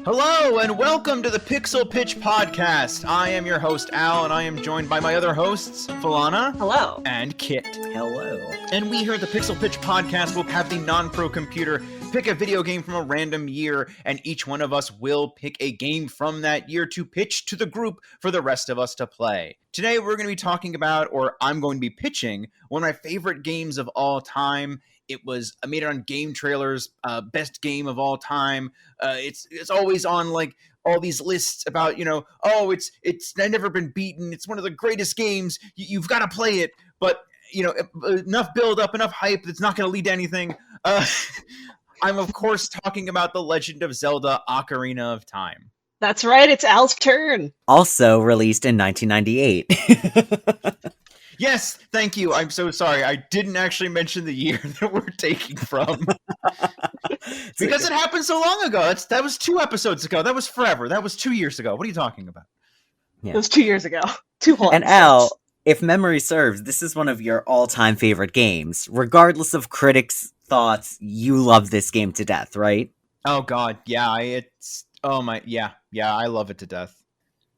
Hello and welcome to the Pixel Pitch Podcast. I am your host, Al, and I am joined by my other hosts, Falana. Hello. And Kit. Hello. And we here at the Pixel Pitch Podcast will have the non-pro computer pick a video game from a random year, and each one of us will pick a game from that year to pitch to the group for the rest of us to play. Today we're going to be talking about, or I'm going to be pitching, one of my favorite games of all time. It made it on Game Trailer's best game of all time. It's always on like all these lists about, it's never been beaten. It's one of the greatest games. You've got to play it, but enough build up, enough hype that's not going to lead to anything. I'm of course talking about The Legend of Zelda: Ocarina of Time. That's right. It's Al's turn. Also released in 1998. Yes, thank you. I'm so sorry. I didn't actually mention the year that we're taking from. Because it happened so long ago. That was 2 episodes ago. That was forever. That was 2 years ago. What are you talking about? Yeah. It was 2 years ago. 2 whole And episodes. Al, if memory serves, this is one of your all-time favorite games. Regardless of critics' thoughts, you love this game to death, right? Oh God, yeah. I love it to death.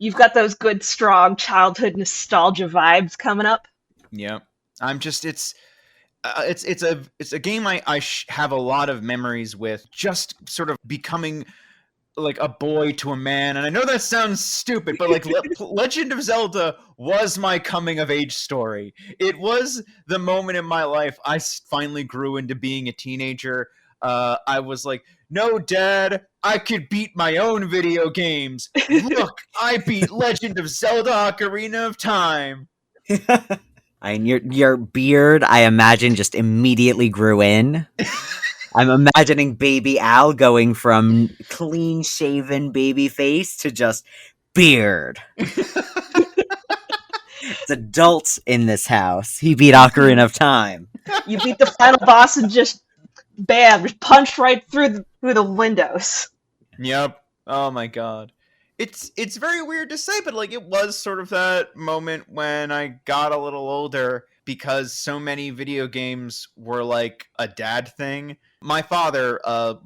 You've got those good, strong childhood nostalgia vibes coming up. Yeah, it's a game I have a lot of memories with, just sort of becoming like a boy to a man. And I know that sounds stupid, but like Legend of Zelda was my coming of age story. It was the moment in my life I finally grew into being a teenager. I was like, no, Dad, I could beat my own video games. Look, I beat Legend of Zelda: Ocarina of Time. And your beard, I imagine, just immediately grew in. I'm imagining baby Al going from clean-shaven baby face to just beard. It's adults in this house. He beat Ocarina of Time. You beat the final boss and just, bam, just punched right through the windows. Yep. Oh my God. It's very weird to say, but like it was sort of that moment when I got a little older, because so many video games were like a dad thing. My father,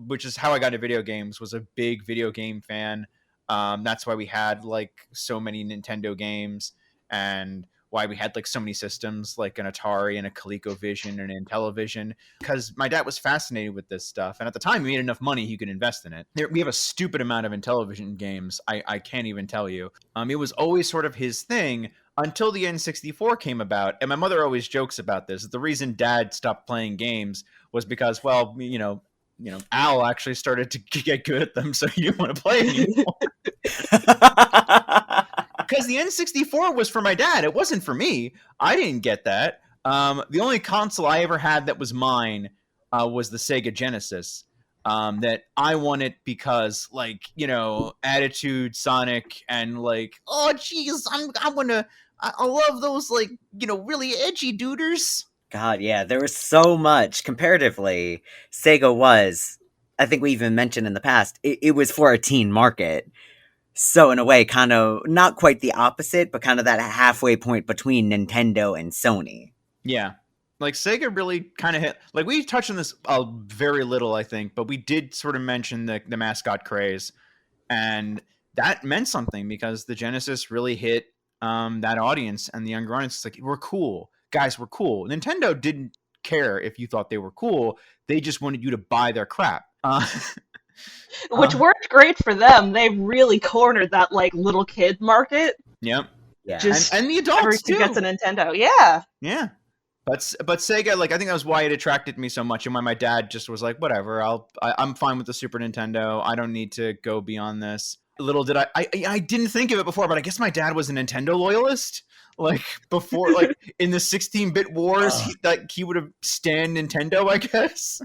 which is how I got into video games, was a big video game fan. That's why we had like so many Nintendo games, and why we had like so many systems, like an Atari and a ColecoVision and an Intellivision, because my dad was fascinated with this stuff. And at the time, he made enough money he could invest in it. We have a stupid amount of Intellivision games. I can't even tell you. It was always sort of his thing until the N64 came about. And my mother always jokes about this. The reason Dad stopped playing games was because, well, Al actually started to get good at them, so he didn't want to play anymore. Because the N64 was for my dad. It wasn't for me. I didn't get that. The only console I ever had that was mine was the Sega Genesis. That I wanted because, like, Attitude, Sonic, and like, oh, geez, I love those, like, really edgy duders. God, yeah, there was so much. Comparatively, Sega was, I think we even mentioned in the past, it was for a teen market. So in a way, kind of not quite the opposite, but kind of that halfway point between Nintendo and Sony. Yeah. Like Sega really kind of hit, like we touched on this very little, I think, but we did sort of mention the mascot craze, and that meant something because the Genesis really hit that audience and the younger audience. It's like, we're cool. Guys, we're cool. Nintendo didn't care if you thought they were cool. They just wanted you to buy their crap. Which worked great for them. They really cornered that like little kid market. Yep. Yeah. And the adults too. Gets a Nintendo. Yeah. Yeah. But Sega, like, I think that was why it attracted me so much, and why my dad just was like, whatever, I'm fine with the Super Nintendo. I don't need to go beyond this. Little did I didn't think of it before, but I guess my dad was a Nintendo loyalist. Like before, like in the 16-bit wars, he would have stand Nintendo, I guess.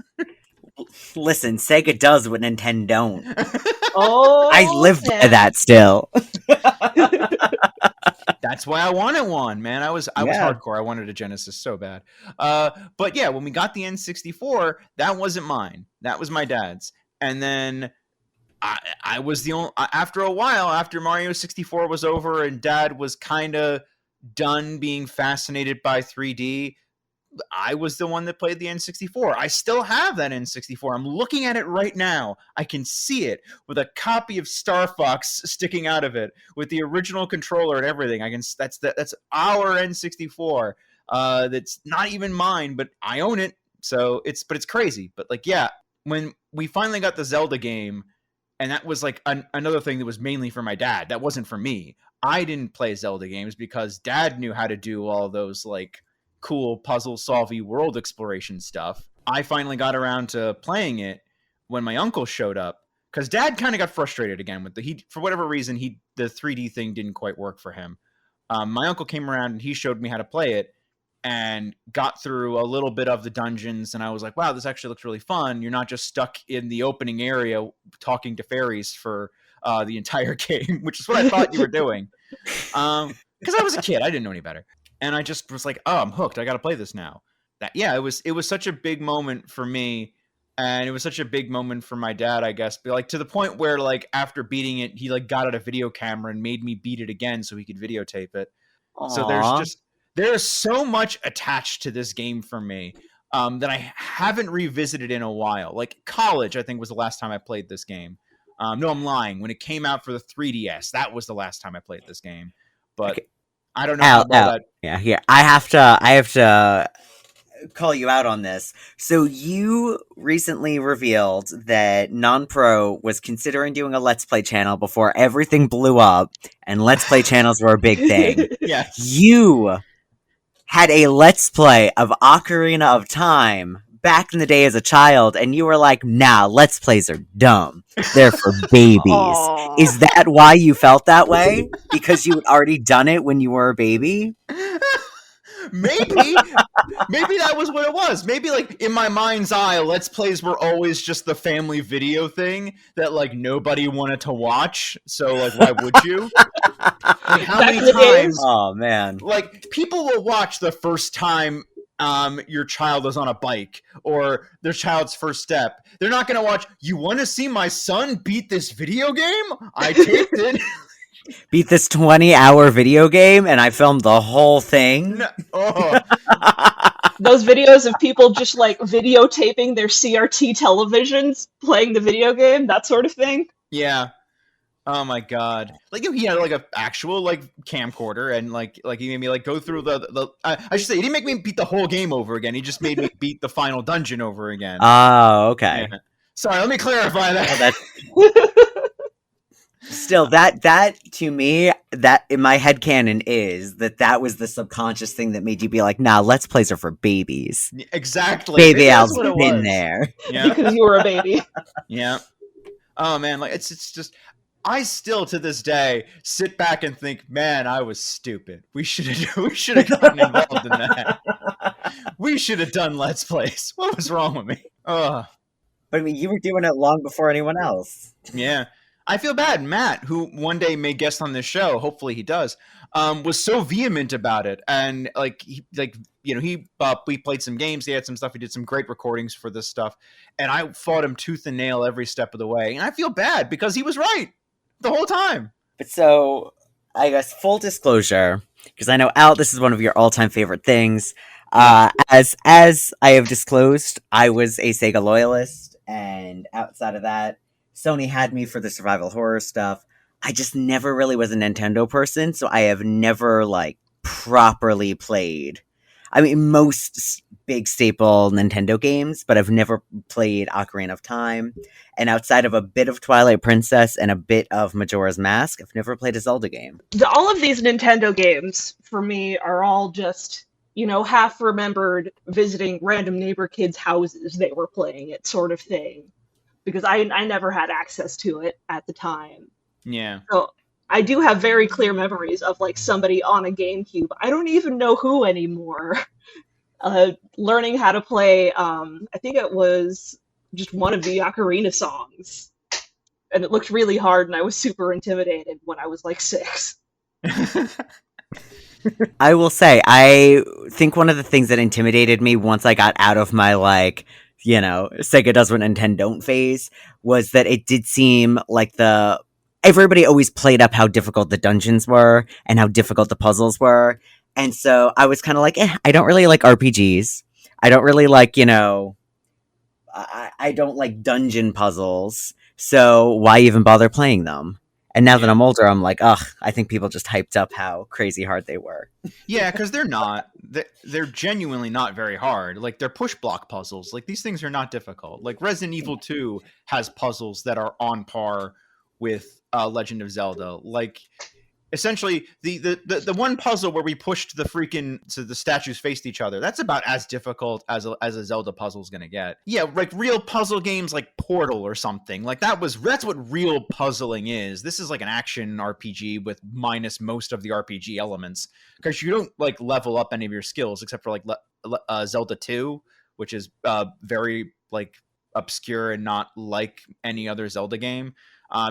Listen, Sega does what Nintendo don't. Oh, I live by that still. That's why I wanted one, man. I was hardcore. I wanted a Genesis so bad. But yeah, when we got the N64, that wasn't mine. That was my dad's. And then I was the only. After a while, after Mario 64 was over, and Dad was kind of done being fascinated by 3D. I was the one that played the N64. I still have that N64. I'm looking at it right now. I can see it with a copy of Star Fox sticking out of it with the original controller and everything. That's our N64. That's not even mine, but I own it. So it's crazy. But like, yeah, when we finally got the Zelda game, and that was like another thing that was mainly for my dad. That wasn't for me. I didn't play Zelda games because Dad knew how to do all those like cool puzzle solvey world exploration stuff. I finally got around to playing it when my uncle showed up, because Dad kind of got frustrated again with for whatever reason, the 3D thing didn't quite work for him. My uncle came around and he showed me how to play it and got through a little bit of the dungeons, and I was like, wow, this actually looks really fun. You're not just stuck in the opening area talking to fairies for the entire game, which is what I thought you were doing. Because I was a kid, I didn't know any better. And I just was like, oh, I'm hooked. I got to play this now. It was such a big moment for me, and it was such a big moment for my dad, I guess. But like to the point where like after beating it, he like got out a video camera and made me beat it again so he could videotape it. Aww. So there's so much attached to this game for me that I haven't revisited in a while. Like college, I think was the last time I played this game. No, I'm lying. When it came out for the 3DS, that was the last time I played this game. But okay. I don't know how well that. Yeah, here I have to call you out on this. So you recently revealed that Non-Pro was considering doing a Let's Play channel before everything blew up, and Let's Play channels were a big thing. Yes. You had a Let's Play of Ocarina of Time back in the day as a child, and you were like, nah, Let's Plays are dumb. They're for babies. Aww. Is that why you felt that way? Because you had already done it when you were a baby? Maybe that was what it was. Maybe like in my mind's eye, Let's Plays were always just the family video thing that like nobody wanted to watch. So like, why would you? Like, how Back many in the times? days. Oh man! Like people will watch the first time your child is on a bike or their child's first step. They're not going to watch. You want to see my son beat this video game? I taped it. Beat this 20-hour video game, and I filmed the whole thing. No. Oh. Those videos of people just like videotaping their CRT televisions playing the video game, that sort of thing. Yeah. Oh my god! Like he had like an actual like camcorder, and like he made me like go through the. I should say he didn't make me beat the whole game over again. He just made me beat the final dungeon over again. Oh, okay. Yeah. Sorry, let me clarify that. Well, still, that to me, that in my headcanon is that was the subconscious thing that made you be like, nah, Let's Plays are for babies. Exactly. Baby Al's been there. Yeah. Because you were a baby. Yeah. Oh man, like it's just. I still to this day sit back and think, man, I was stupid. We should have gotten involved in that. We should have done Let's Plays. What was wrong with me? But I mean, you were doing it long before anyone else. Yeah. I feel bad. Matt, who one day may guest on this show, hopefully he does, was so vehement about it. And we played some games. He had some stuff. He did some great recordings for this stuff. And I fought him tooth and nail every step of the way. And I feel bad because he was right the whole time. But so, I guess full disclosure, because I know, Al, this is one of your all-time favorite things. As I have disclosed, I was a Sega loyalist, and outside of that, Sony had me for the survival horror stuff. I just never really was a Nintendo person, so I have never, like, properly played. I mean, most big staple Nintendo games, but I've never played Ocarina of Time. And outside of a bit of Twilight Princess and a bit of Majora's Mask, I've never played a Zelda game. All of these Nintendo games, for me, are all just, half remembered visiting random neighbor kids' houses they were playing it sort of thing. Because I never had access to it at the time. Yeah. So I do have very clear memories of like somebody on a GameCube. I don't even know who anymore. Learning how to play, I think it was just one of the Ocarina songs. And it looked really hard, and I was super intimidated when I was like 6. I will say, I think one of the things that intimidated me once I got out of my, like, Sega does what Nintendo don't phase, was that it did seem like everybody always played up how difficult the dungeons were and how difficult the puzzles were. And so I was kind of like, I don't really like RPGs. I don't really like, I don't like dungeon puzzles, so why even bother playing them? And now that Yeah. I'm older, I'm like, ugh, I think people just hyped up how crazy hard they were. Yeah, because they're not. They're genuinely not very hard. Like they're push block puzzles. Like these things are not difficult. Like Resident Evil 2 has puzzles that are on par with Legend of Zelda. Like essentially the one puzzle where we pushed the freaking so the statues faced each other, that's about as difficult as a Zelda puzzle is going to get. Yeah, like real puzzle games like Portal or something like that's what real puzzling is. This is like an action RPG with minus most of the RPG elements, because you don't like level up any of your skills except for like Zelda 2, which is very like obscure and not like any other Zelda game.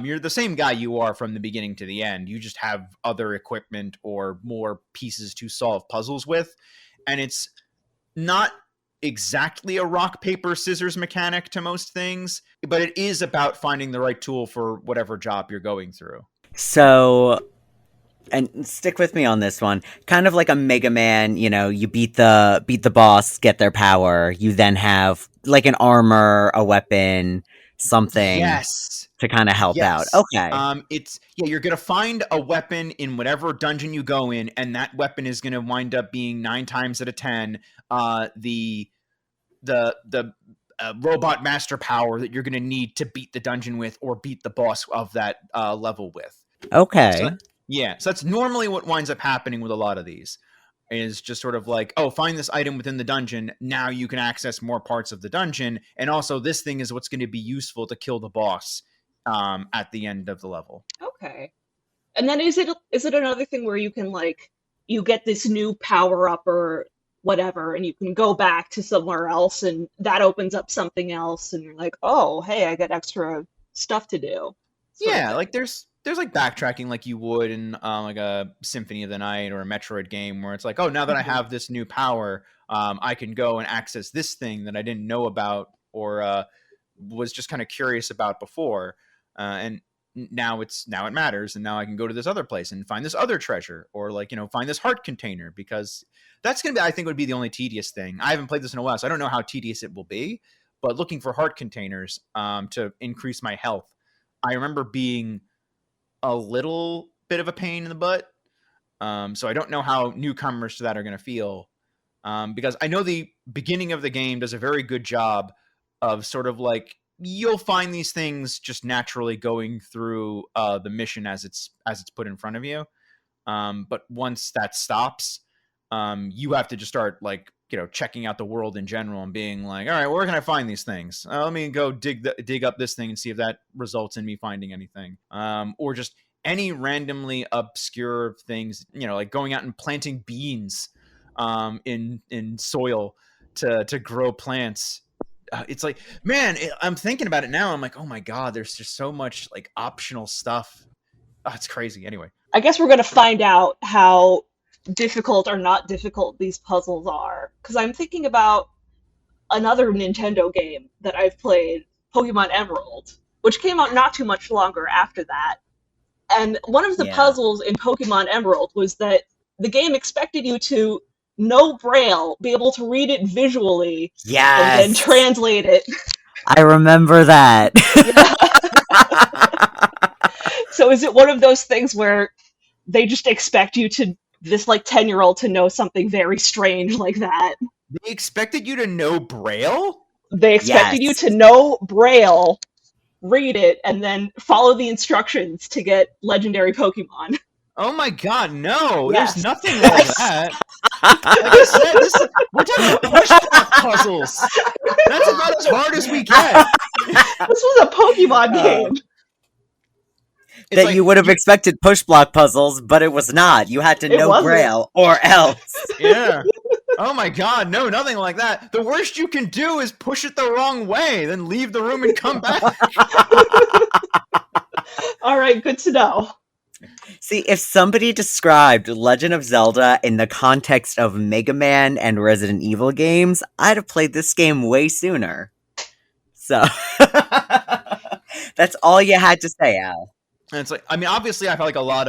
You're the same guy you are from the beginning to the end. You just have other equipment or more pieces to solve puzzles with. And it's not exactly a rock, paper, scissors mechanic to most things, but it is about finding the right tool for whatever job you're going through. So, and stick with me on this one. Kind of like a Mega Man, you beat the boss, get their power. You then have like an armor, a weapon, something Yes. to kind of help out. Yes. Okay. You're gonna find a weapon in whatever dungeon you go in, and that weapon is gonna wind up being 9 times out of 10 the robot master power that you're gonna need to beat the dungeon with or beat the boss of that level with. Okay. So that's normally what winds up happening with a lot of these. Is just sort of like, oh, find this item within the dungeon. Now you can access more parts of the dungeon, and also this thing is what's going to be useful to kill the boss at the end of the level. Okay. And then is it another thing where you can like you get this new power up or whatever, and you can go back to somewhere else, and that opens up something else, and you're like, oh, hey, I got extra stuff to do. Yeah, like there's like backtracking like you would in like a Symphony of the Night or a Metroid game, where it's like, oh, now that I have this new power, I can go and access this thing that I didn't know about or was just kind of curious about before, and now it matters, and now I can go to this other place and find this other treasure, or like find this heart container, because that's gonna be, I think, would be the only tedious thing. I haven't played this in a while, so I don't know how tedious it will be, but looking for heart containers to increase my health, I remember being a little bit of a pain in the butt. So I don't know how newcomers to that are going to feel, because I know the beginning of the game does a very good job of sort of like you'll find these things just naturally going through the mission as it's put in front of you. But once that stops, you have to just start like checking out the world in general and being like, all right, where can I find these things? Let me go dig up this thing and see if that results in me finding anything, or just any randomly obscure things, like going out and planting beans in soil to grow plants. It's like, man, I'm thinking about it now. I'm like, oh my god, there's just so much like optional stuff. Oh, it's crazy. Anyway, I guess we're gonna find out how difficult or not difficult these puzzles are. Because I'm thinking about another Nintendo game that I've played, Pokemon Emerald, which came out not too much longer after that. And one of the Yeah. puzzles in Pokemon Emerald was that the game expected you to know Braille, be able to read it visually, and then Yes. translate it. I remember that. So is it one of those things where they just expect you to, this like 10-year-old, to know something very strange like that? they expected you to know Braille. They expected you Yes. to know Braille, read it, and then follow the instructions to get legendary Pokemon. Oh my god, no! Yes. There's nothing like that. Like I said, we're talking push block puzzles. That's about as hard as we get. This was a Pokemon game. It's That like, you would have expected push block puzzles, but it was not. You had to It know wasn't. Braille or else. yeah. Oh my god, no, nothing like that. The worst you can do is push it the wrong way, then leave the room and come back. All right, good to know. See, if somebody described Legend of Zelda in the context of Mega Man and Resident Evil games, I'd have played this game way sooner. So, that's all you had to say, Al. And it's like, I mean, obviously, I've had like a lot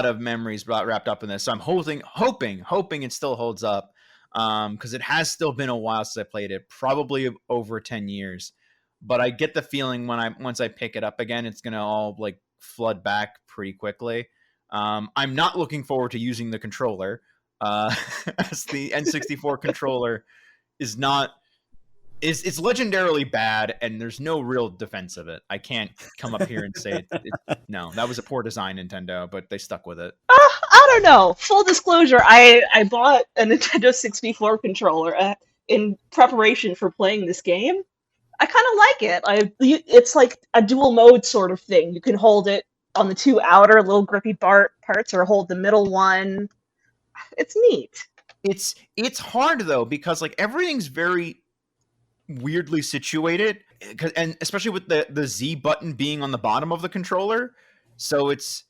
of memories wrapped up in this. So I'm hoping it still holds up. because it has still been a while since I played it, probably over 10 years. But I get the feeling once I pick it up again, it's gonna all like flood back pretty quickly. I'm not looking forward to using the controller, as the N64 controller is not it's legendarily bad, and there's no real defense of it. I can't come up here and say no, that was a poor design, Nintendo, but they stuck with it. I don't know. Full disclosure, I bought a Nintendo 64 controller in preparation for playing this game. I kind of like it. It's like a dual mode sort of thing. You can hold it on the two outer little grippy parts, or hold the middle one. It's neat. It's hard though, because like everything's very weirdly situated, and especially with the Z button being on the bottom of the controller. So it's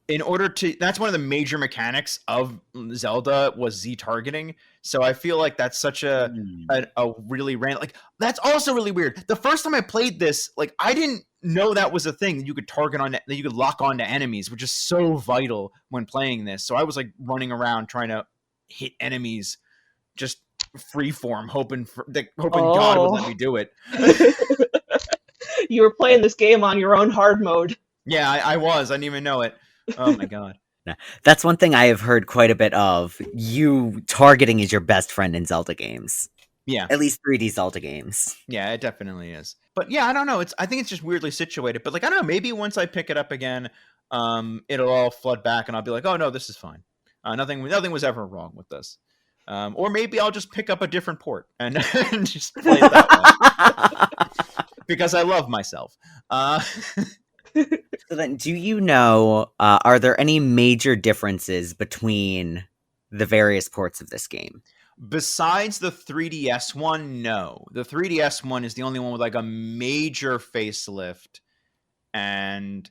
in order to that's one of the major mechanics of Zelda was Z targeting. So I feel like that's such a really random, like that's also really weird. The first time I played this, like I didn't know that was a thing that you could target on, that you could lock onto enemies, which is so vital when playing this. So I was like running around trying to hit enemies just freeform, hoping God would let me do it. You were playing this game on your own hard mode. Yeah, I was. I didn't even know it. Oh my God. That's one thing I have heard quite a bit of. You targeting is your best friend in Zelda games. Yeah. At least 3D Zelda games. Yeah, it definitely is. But yeah, I don't know. I think it's just weirdly situated. But like, I don't know, maybe once I pick it up again, it'll all flood back and I'll be like, oh no, this is fine. Nothing was ever wrong with this. Or maybe I'll just pick up a different port and, and just play it that way. Because I love myself. So then, do you know, are there any major differences between the various ports of this game? Besides the 3DS one, no. The 3DS one is the only one with like a major facelift and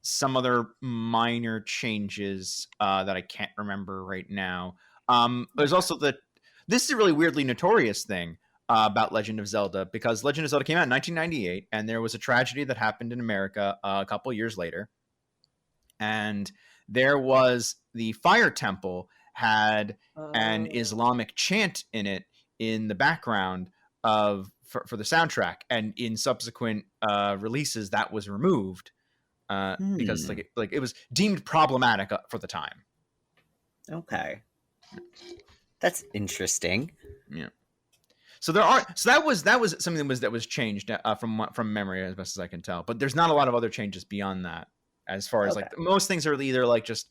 some other minor changes that I can't remember right now. There's also this is a really weirdly notorious thing about Legend of Zelda, because Legend of Zelda came out in 1998, and there was a tragedy that happened in America a couple years later. And there was the Fire Temple had an Islamic chant in it in the background for the soundtrack, and in subsequent releases that was removed because like it was deemed problematic for the time. Okay, that's interesting. Yeah. So that was something that was changed from memory, as best as I can tell. But there's not a lot of other changes beyond that, as far as like most things are either like just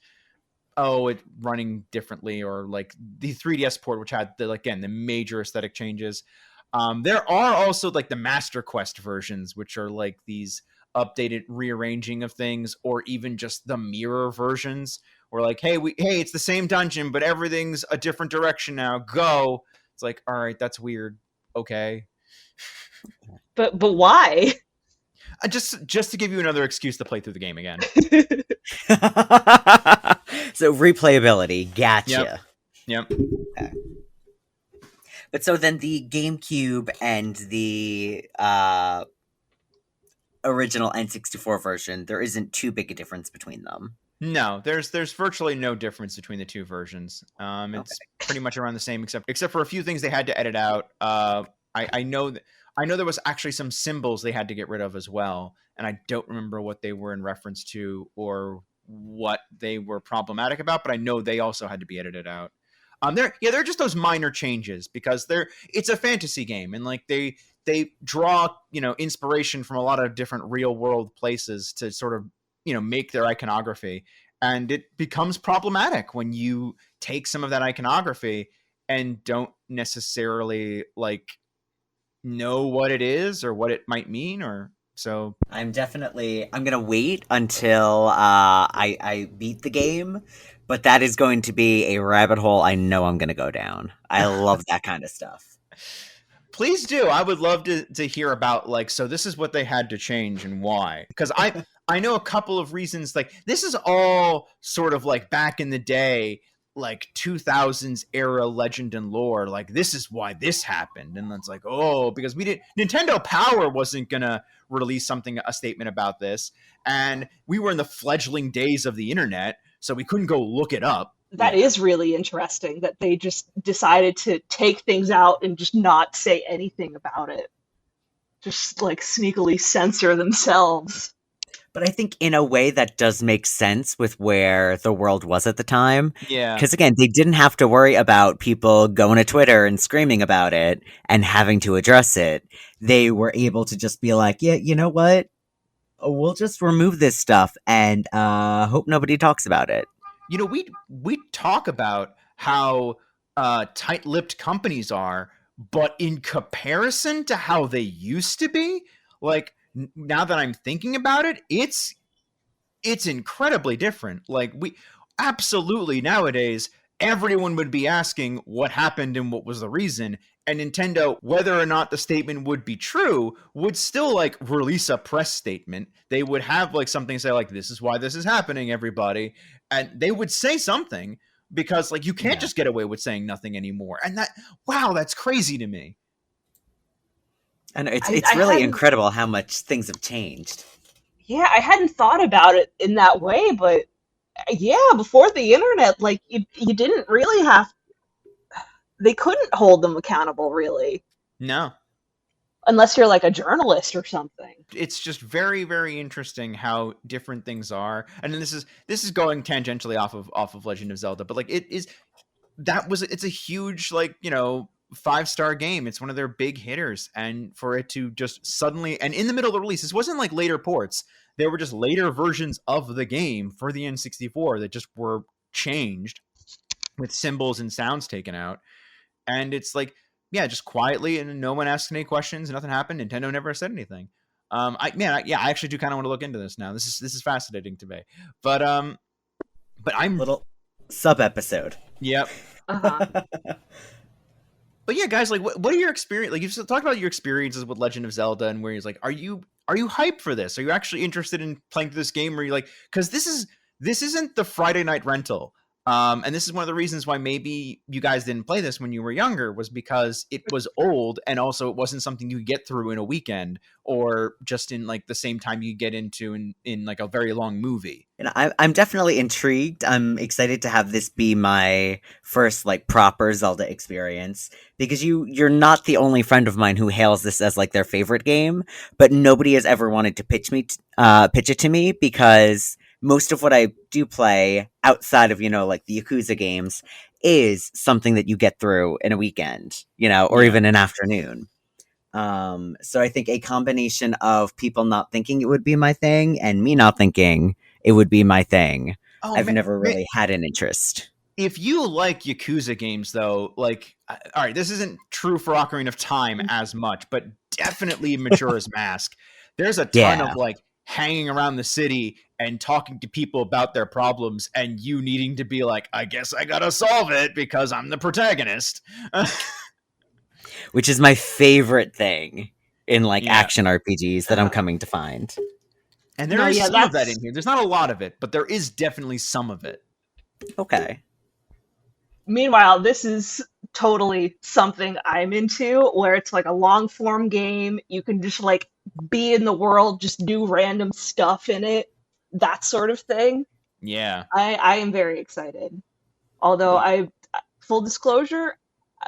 it running differently, or like the 3DS port, which had the major aesthetic changes. There are also like the Master Quest versions, which are like these updated rearranging of things, or even just the mirror versions, where like, hey, it's the same dungeon, but everything's a different direction now. Go. It's like, all right, that's weird. Okay. But why? Just to give you another excuse to play through the game again. So replayability, gotcha. Yep. Okay. But so then the GameCube and the original N64 version, there isn't too big a difference between them. No, there's virtually no difference between the two versions. It's pretty much around the same, except for a few things they had to edit out. I know there was actually some symbols they had to get rid of as well, and I don't remember what they were in reference to or what they were problematic about, but I know they also had to be edited out. They're just those minor changes, because it's a fantasy game, and like they draw inspiration from a lot of different real world places to sort of make their iconography, and it becomes problematic when you take some of that iconography and don't necessarily like know what it is or what it might mean, or so. I'm gonna wait until I beat the game, but that is going to be a rabbit hole I know I'm gonna go down. I love that kind of stuff. Please do. I would love to hear about, like, so this is what they had to change and why. Because I know a couple of reasons. Like, this is all sort of like back in the day, like 2000s era legend and lore. Like, this is why this happened. And it's like, because Nintendo Power wasn't going to release a statement about this. And we were in the fledgling days of the internet, so we couldn't go look it up. that Yeah. is really interesting that they just decided to take things out and just not say anything about it. Just like sneakily censor themselves. But I think in a way that does make sense with where the world was at the time. Yeah. Because again, they didn't have to worry about people going to Twitter and screaming about it and having to address it. They were able to just be like, yeah, you know what? We'll just remove this stuff and hope nobody talks about it. You know, we talk about how tight-lipped companies are, but in comparison to how they used to be, like now that I'm thinking about it, it's incredibly different. Like we absolutely nowadays everyone would be asking what happened and what was the reason, and Nintendo, whether or not the statement would be true, would still like release a press statement. They would have like something say like, this is why this is happening, everybody, and they would say something, because like you can't Yeah. just get away with saying nothing anymore. And that, wow, that's crazy to me. And I, it's I really hadn't, incredible how much things have changed. yeah, I hadn't thought about it in that way, but yeah, before the internet, like you didn't really have, they couldn't hold them accountable really, No, unless you're like a journalist or something. it's just very very interesting how different things are. And then this is going tangentially off of Legend of Zelda, but like it is, that was, it's a huge, like, you know, 5-star game. It's one of their big hitters, and for it to just suddenly, and in the middle of the release, this wasn't like later ports, there were just later versions of the game for the N64 that just were changed with symbols and sounds taken out. And it's like, yeah, just quietly, and no one asked any questions, nothing happened, Nintendo never said anything. I actually do kind of want to look into this now. This is fascinating to me. But I'm, Little sub episode. yeah. Uh-huh. But yeah, guys, like, what are your experience? Like, you've talked about your experiences with Legend of Zelda, and where you're like, are you hyped for this? Are you actually interested in playing through this game? Or are you like, because this isn't the Friday night rental, and this is one of the reasons why maybe you guys didn't play this when you were younger, was because it was old, and also it wasn't something you could get through in a weekend, or just in like the same time you get into in like a very long movie. And I'm definitely intrigued. I'm excited to have this be my first like proper Zelda experience, because you're not the only friend of mine who hails this as like their favorite game, but nobody has ever wanted to pitch it to me, because most of what I do play outside of, you know, like the Yakuza games is something that you get through in a weekend, you know, or Yeah. even an afternoon. So I think a combination of people not thinking it would be my thing and me not thinking it would be my thing. Oh I've man, never really had an interest. if you like Yakuza games, though, like, all right, this isn't true for Ocarina of Time as much, but definitely Majora's Mask. There's a ton Yeah. of like hanging around the city and talking to people about their problems, and you needing to be like, I guess I gotta solve it because I'm the protagonist. Which is my favorite thing in like Yeah. action RPGs that I'm coming to find. And there No, is yeah, some of that that's in here. There's not a lot of it, but there is definitely some of it. Okay. meanwhile, this is totally something I'm into, where it's like a long form game. You can just like be in the world, just do random stuff in it, that sort of thing. Yeah. I am very excited. Although full disclosure,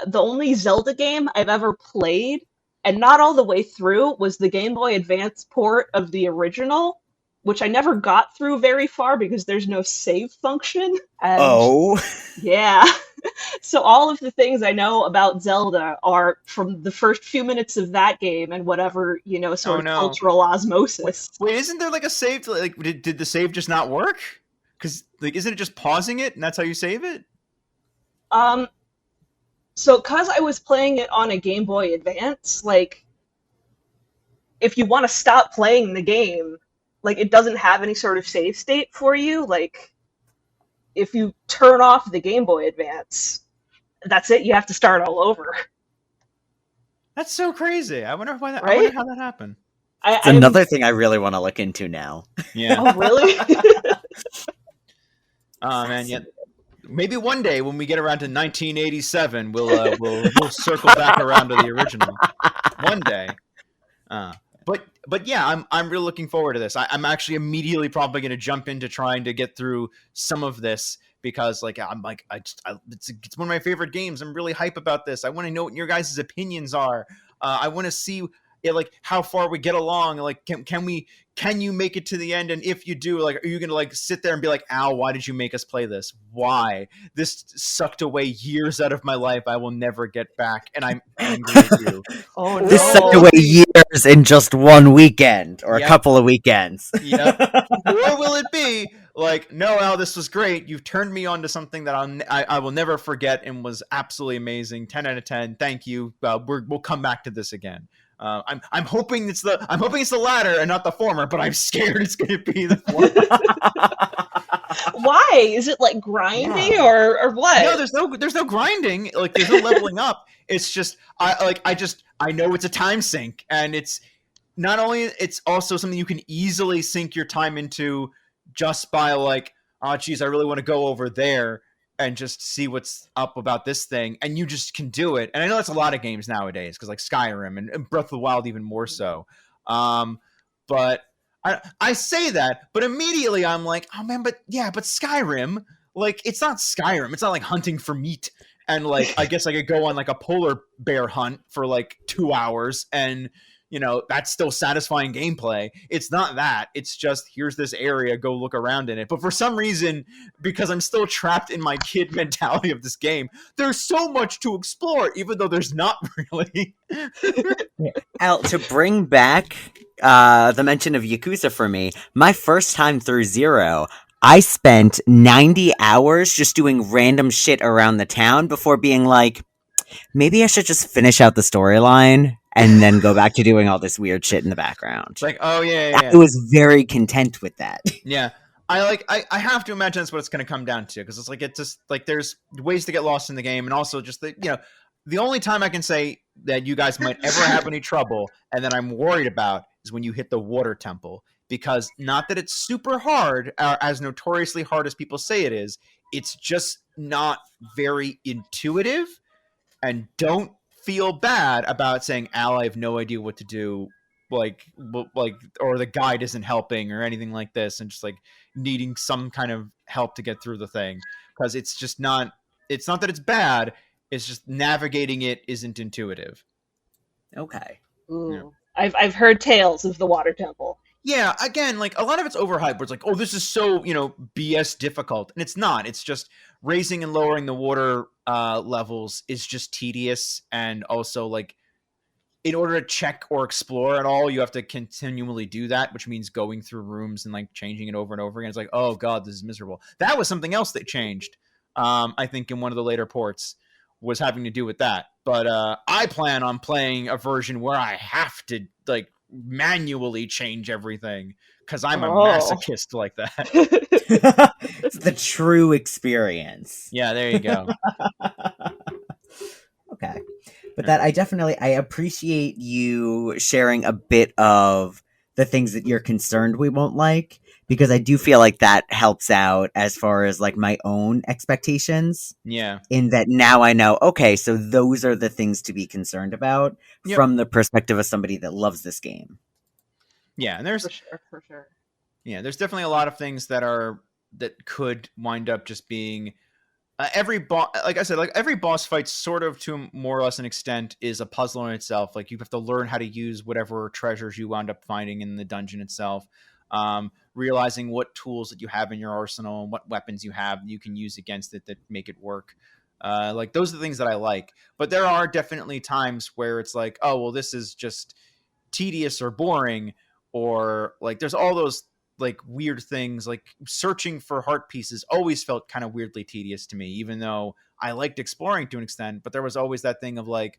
the only Zelda game I've ever played, and not all the way through, was the Game Boy Advance port of the original, which I never got through very far because there's no save function. And Oh. yeah. So all of the things I know about Zelda are from the first few minutes of that game and whatever, sort Oh of no. cultural osmosis. Wait, isn't there like a save? Like, did the save just not work? Because like, isn't it just pausing it and that's how you save it? Um, so cause I was playing it on a Game Boy Advance, like, if you want to stop playing the game, like, it doesn't have any sort of save state for you. Like, if you turn off the Game Boy Advance, that's it. You have to start all over, That's so crazy. I wonder why that. I wonder right? how that happened. It's I'm another thing I really want to look into now. Yeah. Oh, really? Oh man. Yeah. Maybe one day when we get around to 1987, we'll circle back around to the original. One day. But yeah, I'm really looking forward to this. I'm actually immediately probably going to jump into trying to get through some of this because like I'm like it's one of my favorite games. I'm really hype about this. I want to know what your guys' opinions are. I want to see like how far we get along. Like can you make it to the end? And if you do, like, are you gonna like sit there and be like, Al, why did you make us play this? Why? This sucked away years out of my life I will never get back, and I'm angry at you. Oh This sucked no. away years in just one weekend or a Yep. couple of weekends. Yep. Or will it be like, no, Al, this was great. You've turned me on to something that I will never forget and was absolutely amazing. 10 out of 10. Thank you. We'll come back to this again. I'm hoping it's the latter and not the former, but I'm scared it's going to be the former. Why? Is it like grindy Yeah. or what? No, there's no grinding. Like there's no leveling up. It's just I know it's a time sink, and it's not only, it's also something you can easily sink your time into just by like, oh geez, I really want to go over there and just see what's up about this thing, and you just can do it. And I know that's a lot of games nowadays, because like Skyrim and Breath of the Wild even more so. But I say that, but immediately I'm like, oh man, but Skyrim, like it's not Skyrim. It's not like hunting for meat. And like, I guess I could go on like a polar bear hunt for like 2 hours, and that's still satisfying gameplay. It's not that. It's just, here's this area, go look around in it. But for some reason, because I'm still trapped in my kid mentality of this game, there's so much to explore, even though there's not really. Al, to bring back the mention of Yakuza for me, my first time through Zero, I spent 90 hours just doing random shit around the town before being like, maybe I should just finish out the storyline and then go back to doing all this weird shit in the background. It's like, oh yeah. I was very content with that. Yeah. I have to imagine that's what it's going to come down to, because it's just like there's ways to get lost in the game, and also just the only time I can say that you guys might ever have any trouble and that I'm worried about is when you hit the water temple, because not that it's super hard, as notoriously hard as people say it is, it's just not very intuitive. And don't feel bad about saying, Al, I have no idea what to do, like, or the guide isn't helping or anything like this, and just like needing some kind of help to get through the thing, because it's just not. It's not that it's bad. It's just navigating it isn't intuitive. Okay. Ooh. Yeah. I've heard tales of the water temple. Yeah, again, like a lot of it's overhyped, where it's like, oh, this is so, BS difficult. And it's not. It's just raising and lowering the water levels is just tedious. And also, like, in order to check or explore at all, you have to continually do that, which means going through rooms and like changing it over and over again. It's like, oh God, this is miserable. That was something else that changed, I think, in one of the later ports, was having to do with that. But I plan on playing a version where I have to, like, manually change everything, because I'm a masochist like that. It's the true experience. Yeah, there you go. Okay. But that I appreciate you sharing a bit of the things that you're concerned we won't like, because I do feel like that helps out as far as like my own expectations. Yeah. In that now I know, okay, so those are the things to be concerned about from the perspective of somebody that loves this game. Yeah, and there's for sure. Yeah, there's definitely a lot of things that could wind up just being every boss. Like I said, like every boss fight, sort of to more or less an extent, is a puzzle in itself. Like you have to learn how to use whatever treasures you wound up finding in the dungeon itself. Realizing what tools that you have in your arsenal and what weapons you have you can use against it that make it work. Like those are the things that I like. But there are definitely times where it's like, oh well, this is just tedious or boring, or like there's all those like weird things, like searching for heart pieces always felt kind of weirdly tedious to me, even though I liked exploring to an extent. But there was always that thing of like,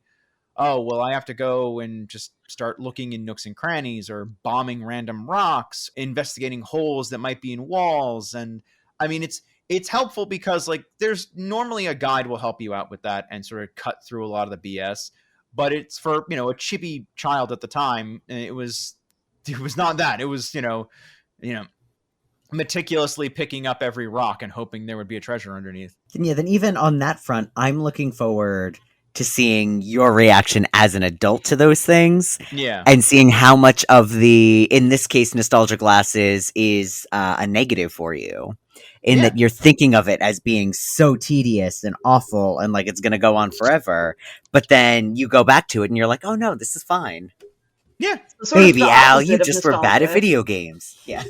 oh, well, I have to go and just start looking in nooks and crannies, or bombing random rocks, investigating holes that might be in walls. And I mean, it's helpful because like there's normally a guide will help you out with that and sort of cut through a lot of the BS. But it's for, a chippy child at the time. It was not that. It was, meticulously picking up every rock and hoping there would be a treasure underneath. And yeah, then even on that front, I'm looking forward to seeing your reaction as an adult to those things. Yeah. And seeing how much of the, in this case, nostalgia glasses is a negative for you. in Yeah. that you're thinking of it as being so tedious and awful and like it's going to go on forever. But then you go back to it and you're like, oh no, this is fine. Yeah. Sort of the Baby Al, you opposite of just were bad at nostalgia. video games. Yeah.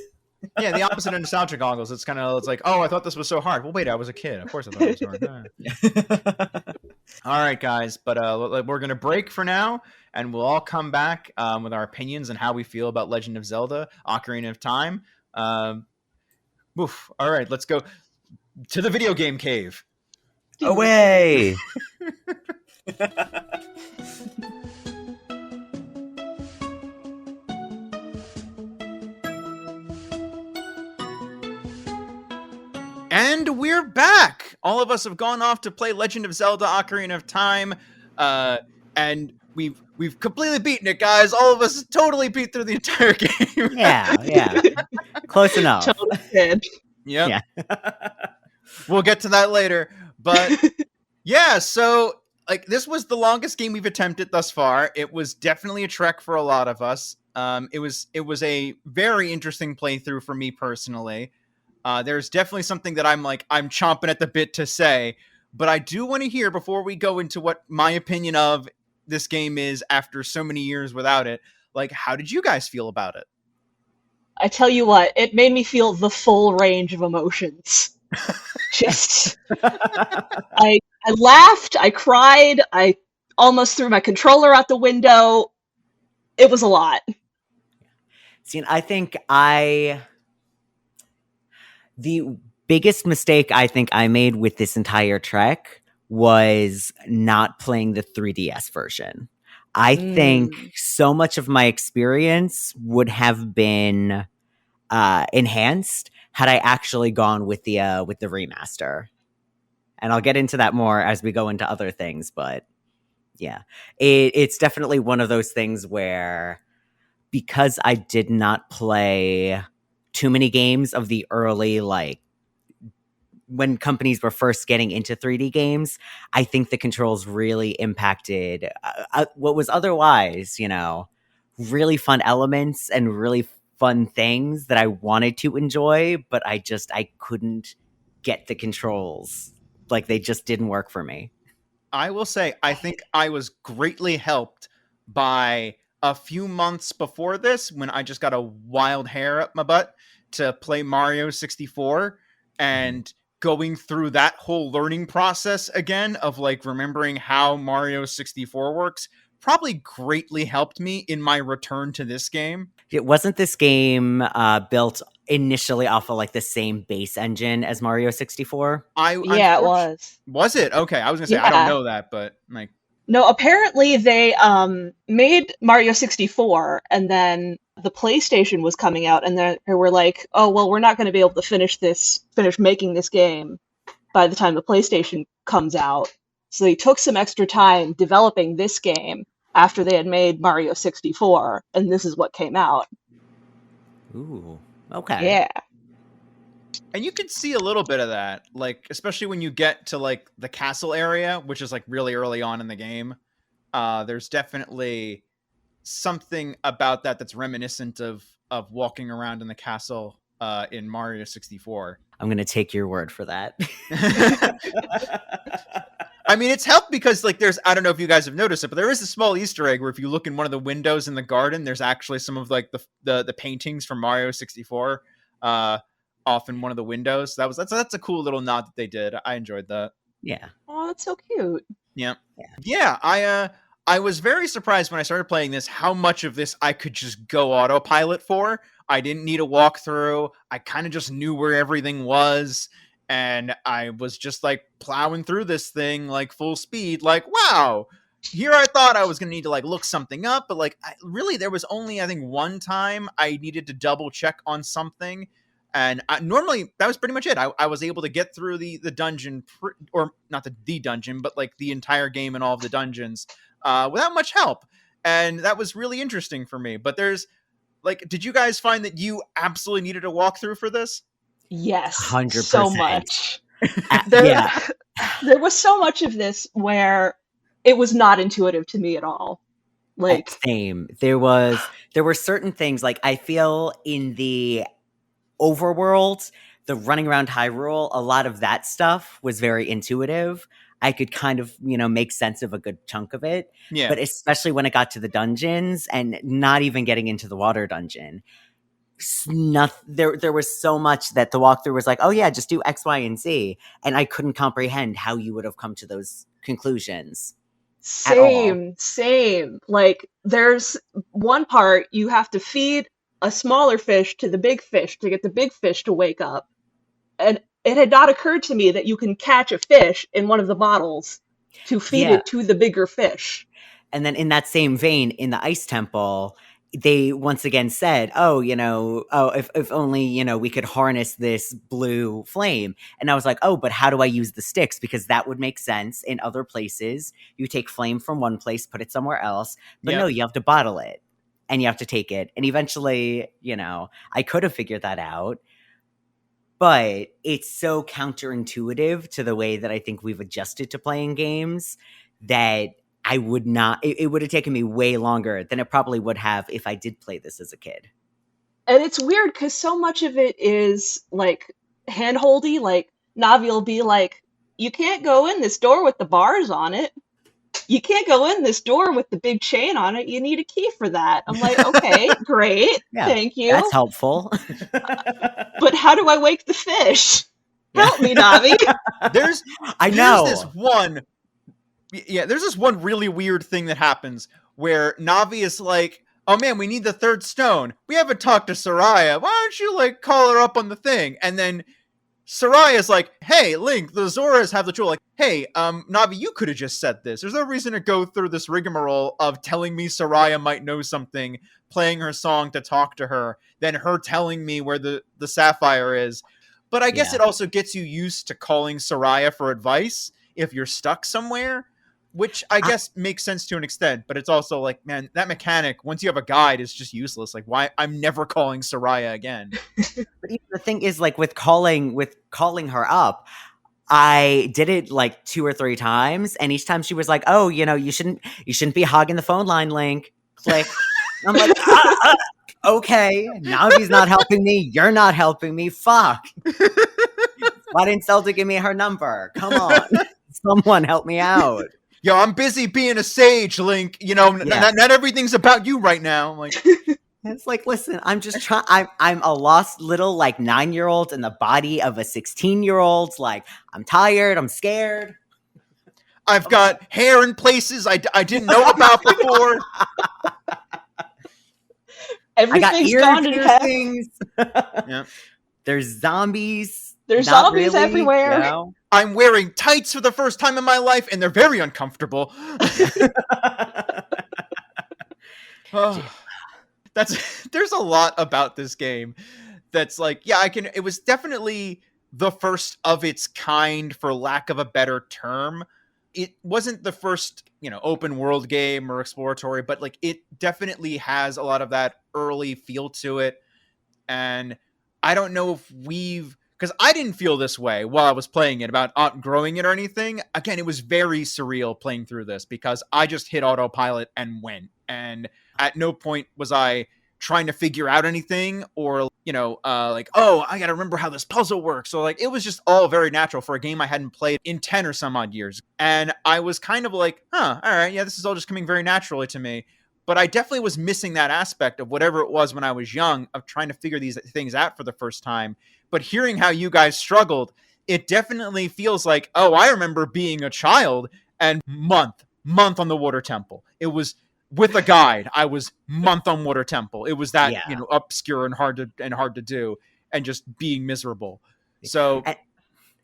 Yeah, the opposite of nostalgia goggles. It's kind of, it's like, oh, I thought this was so hard. Well, wait, I was a kid. Of course I thought it was hard. All right, guys, but we're going to break for now, and we'll all come back with our opinions and how we feel about Legend of Zelda, Ocarina of Time. Oof. All right, let's go to the video game cave. Away! And we're back. All of us have gone off to play Legend of Zelda: Ocarina of Time, and we've completely beaten it, guys. All of us totally beat through the entire game. Yeah. Close enough. Totally did. Yep. Yeah. We'll get to that later. But yeah, so like this was the longest game we've attempted thus far. It was definitely a trek for a lot of us. It was a very interesting playthrough for me personally. There's definitely something that I'm chomping at the bit to say, but I do want to hear before we go into what my opinion of this game is after so many years without it. Like, how did you guys feel about it? I tell you what, it made me feel the full range of emotions. Just, I laughed, I cried, I almost threw my controller out the window. It was a lot. See, I think the biggest mistake I think I made with this entire trek was not playing the 3DS version. I think so much of my experience would have been enhanced had I actually gone with the remaster. And I'll get into that more as we go into other things, but yeah, it's definitely one of those things where because I did not play too many games of the early, like, when companies were first getting into 3D games, I think the controls really impacted what was otherwise, really fun elements and really fun things that I wanted to enjoy, but I couldn't get the controls. Like, they just didn't work for me. I will say, I think I was greatly helped by a few months before this when I just got a wild hair up my butt to play Mario 64 and going through that whole learning process again of like remembering how Mario 64 works probably greatly helped me in my return to this game. It wasn't this game built initially off of like the same base engine as Mario 64? Yeah, it was. Was it? Okay, I was gonna say Yeah. I don't know that, but like No, apparently they made Mario 64 and then the PlayStation was coming out and they were like, oh, well, we're not going to be able to finish making this game by the time the PlayStation comes out. So they took some extra time developing this game after they had made Mario 64, and this is what came out. Ooh, okay. Yeah. and you can see a little bit of that, like especially when you get to like the castle area, which is like really early on in the game. There's definitely something about that that's reminiscent of walking around in the castle in Mario 64. I'm going to take your word for that. I mean, it's helped because like I don't know if you guys have noticed it, but there is a small Easter egg where if you look in one of the windows in the garden, there's actually some of like the paintings from Mario 64 off in one of the windows. That's a cool little nod that they did. I enjoyed that. Yeah. Oh, that's so cute. Yeah. I was very surprised when I started playing this how much of this I could just go autopilot for. I didn't need a walkthrough. I kind of just knew where everything was. And I was just like plowing through this thing like full speed. Like, wow, here I thought I was going to need to like look something up. But like, really, there was only, I think, one time I needed to double check on something. And normally that was pretty much it. I was able to get through the dungeon, or not the dungeon, but like the entire game and all of the dungeons without much help. And that was really interesting for me. But there's like, did you guys find that you absolutely needed a walkthrough for this? Yes, 100%. so much. Yeah. There was so much of this where it was not intuitive to me at all. Like, same. There were certain things, like I feel in the overworld, the running around Hyrule, a lot of that stuff was very intuitive. I could kind of, make sense of a good chunk of it. Yeah. But especially when it got to the dungeons and not even getting into the water dungeon, there was so much that the walkthrough was like, oh yeah, just do X, Y, and Z. And I couldn't comprehend how you would have come to those conclusions at all. Same. Like, there's one part you have to feed a smaller fish to the big fish to get the big fish to wake up. And it had not occurred to me that you can catch a fish in one of the bottles to feed Yeah. it to the bigger fish. And then in that same vein, in the Ice Temple, they once again said, oh, if only, we could harness this blue flame. And I was like, oh, but how do I use the sticks? Because that would make sense in other places. You take flame from one place, put it somewhere else. But Yep. no, you have to bottle it and you have to take it. And eventually, I could have figured that out. But it's so counterintuitive to the way that I think we've adjusted to playing games that I would not, it would have taken me way longer than it probably would have if I did play this as a kid. And it's weird because so much of it is like handholdy. Like, Navi will be like, you can't go in this door with the bars on it. You can't go in this door with the big chain on it. You need a key for that. I'm like, okay, great. Yeah, Thank you. That's helpful. But how do I wake the fish? Yeah. Help me, Navi. There's know. this one really weird thing that happens where Navi is like, oh man, we need the third stone. We haven't talked to Soraya. Why don't you like call her up on the thing? And then Soraya's like, hey, Link, the Zoras have the tool. Like, hey, Navi, you could have just said this. There's no reason to go through this rigmarole of telling me Soraya might know something, playing her song to talk to her, then her telling me where the sapphire is. But I guess it also gets you used to calling Soraya for advice if you're stuck somewhere, which I guess makes sense to an extent. But it's also like, man, that mechanic, once you have a guide, is just useless. Like, why? I'm never calling Soraya again. But even the thing is, like, with calling her up, I did it like 2 or 3 times, and each time she was like, "Oh, you shouldn't be hogging the phone line, Link." Click. I'm like, okay, now he's not helping me. You're not helping me. Fuck. Why didn't Zelda give me her number? Come on, someone help me out. Yo, I'm busy being a sage, Link. Not everything's about you right now. I'm like. It's like, listen, I'm just trying. I'm a lost little like 9-year-old in the body of a 16-year-old. Like, I'm tired. I'm scared. I've got hair in places I didn't know about before. Everything's gone to heck. Yeah. There's zombies. There's Not zombies really, everywhere. I'm wearing tights for the first time in my life, and they're very uncomfortable. There's a lot about this game that's like, yeah, it was definitely the first of its kind, for lack of a better term. It wasn't the first, open world game or exploratory, but like it definitely has a lot of that early feel to it. And I don't know if because I didn't feel this way while I was playing it about outgrowing it or anything. Again, it was very surreal playing through this because I just hit autopilot and went. And at no point was I trying to figure out anything or, like, oh, I got to remember how this puzzle works. So like, it was just all very natural for a game I hadn't played in 10 or some odd years. And I was kind of like, all right, yeah, this is all just coming very naturally to me. But I definitely was missing that aspect of whatever it was when I was young of trying to figure these things out for the first time. But hearing how you guys struggled, it definitely feels like, oh, I remember being a child and month on the Water Temple. It was with a guide. I was month on Water Temple. It was that, obscure and hard to do and just being miserable. So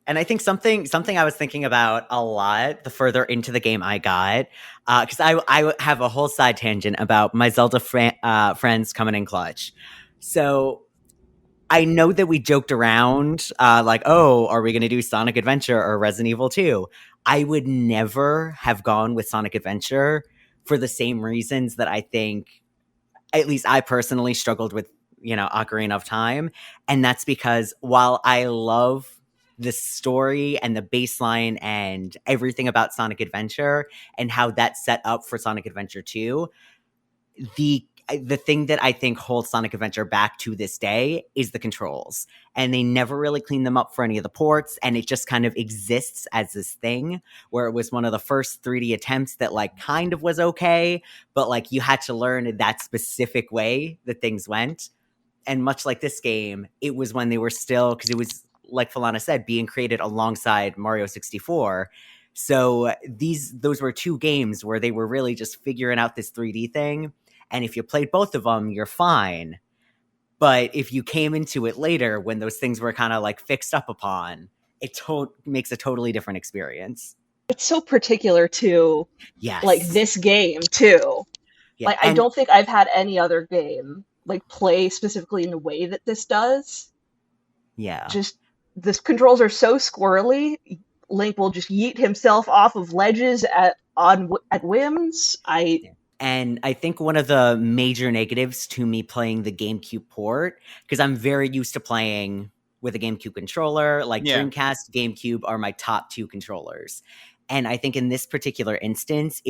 And I think something I was thinking about a lot the further into the game I got, because I have a whole side tangent about my Zelda friends coming in clutch. So I know that we joked around, like, oh, are we going to do Sonic Adventure or Resident Evil 2? I would never have gone with Sonic Adventure for the same reasons that I think, at least I personally struggled with, Ocarina of Time. And that's because while I love the story and the baseline and everything about Sonic Adventure and how that's set up for Sonic Adventure 2, the the thing that I think holds Sonic Adventure back to this day is the controls. And they never really cleaned them up for any of the ports, and it just kind of exists as this thing where it was one of the first 3D attempts that like kind of was okay, but like you had to learn that specific way that things went. And much like this game, it was when they were still, because it was, like Falana said, being created alongside Mario 64. So those were two games where they were really just figuring out this 3D thing. And if you played both of them, you're fine. But if you came into it later when those things were kind of like fixed up upon, it makes a totally different experience. It's so particular to like Yes. this game too. Yeah. Like I don't think I've had any other game like play specifically in the way that this does. Yeah. Just the controls are so squirrely. Link will just yeet himself off of ledges at whims. And I think one of the major negatives to me playing the GameCube port, because I'm very used to playing with a GameCube controller, like Yeah. Dreamcast, GameCube are my top two controllers. And I think in this particular instance,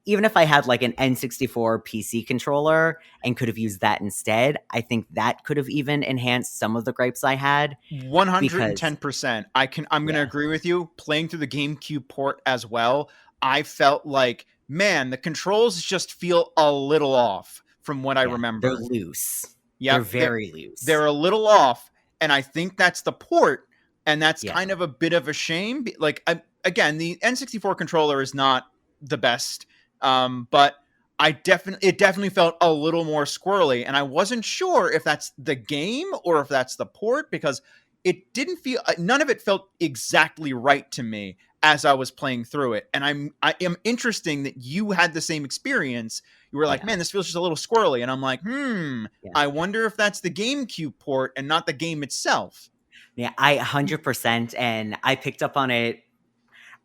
even if I had like an N64 PC controller and could have used that instead, I think that could have even enhanced some of the gripes I had. 110%. I'm going to agree with you. Playing through the GameCube port as well, I felt like, man, the controls just feel a little off from what I remember. They're loose. Yeah, they're very loose. They're a little off, and I think that's the port, and that's kind of a bit of a shame. Like, again, the N64 controller is not the best, but it definitely felt a little more squirrely, and I wasn't sure if that's the game or if that's the port, because it didn't feel, none of it felt exactly right to me as I was playing through it. And I am interesting that you had the same experience. You were like, man, this feels just a little squirrely. And I'm like, I wonder if that's the GameCube port and not the game itself. Yeah, I 100%. And I picked up on it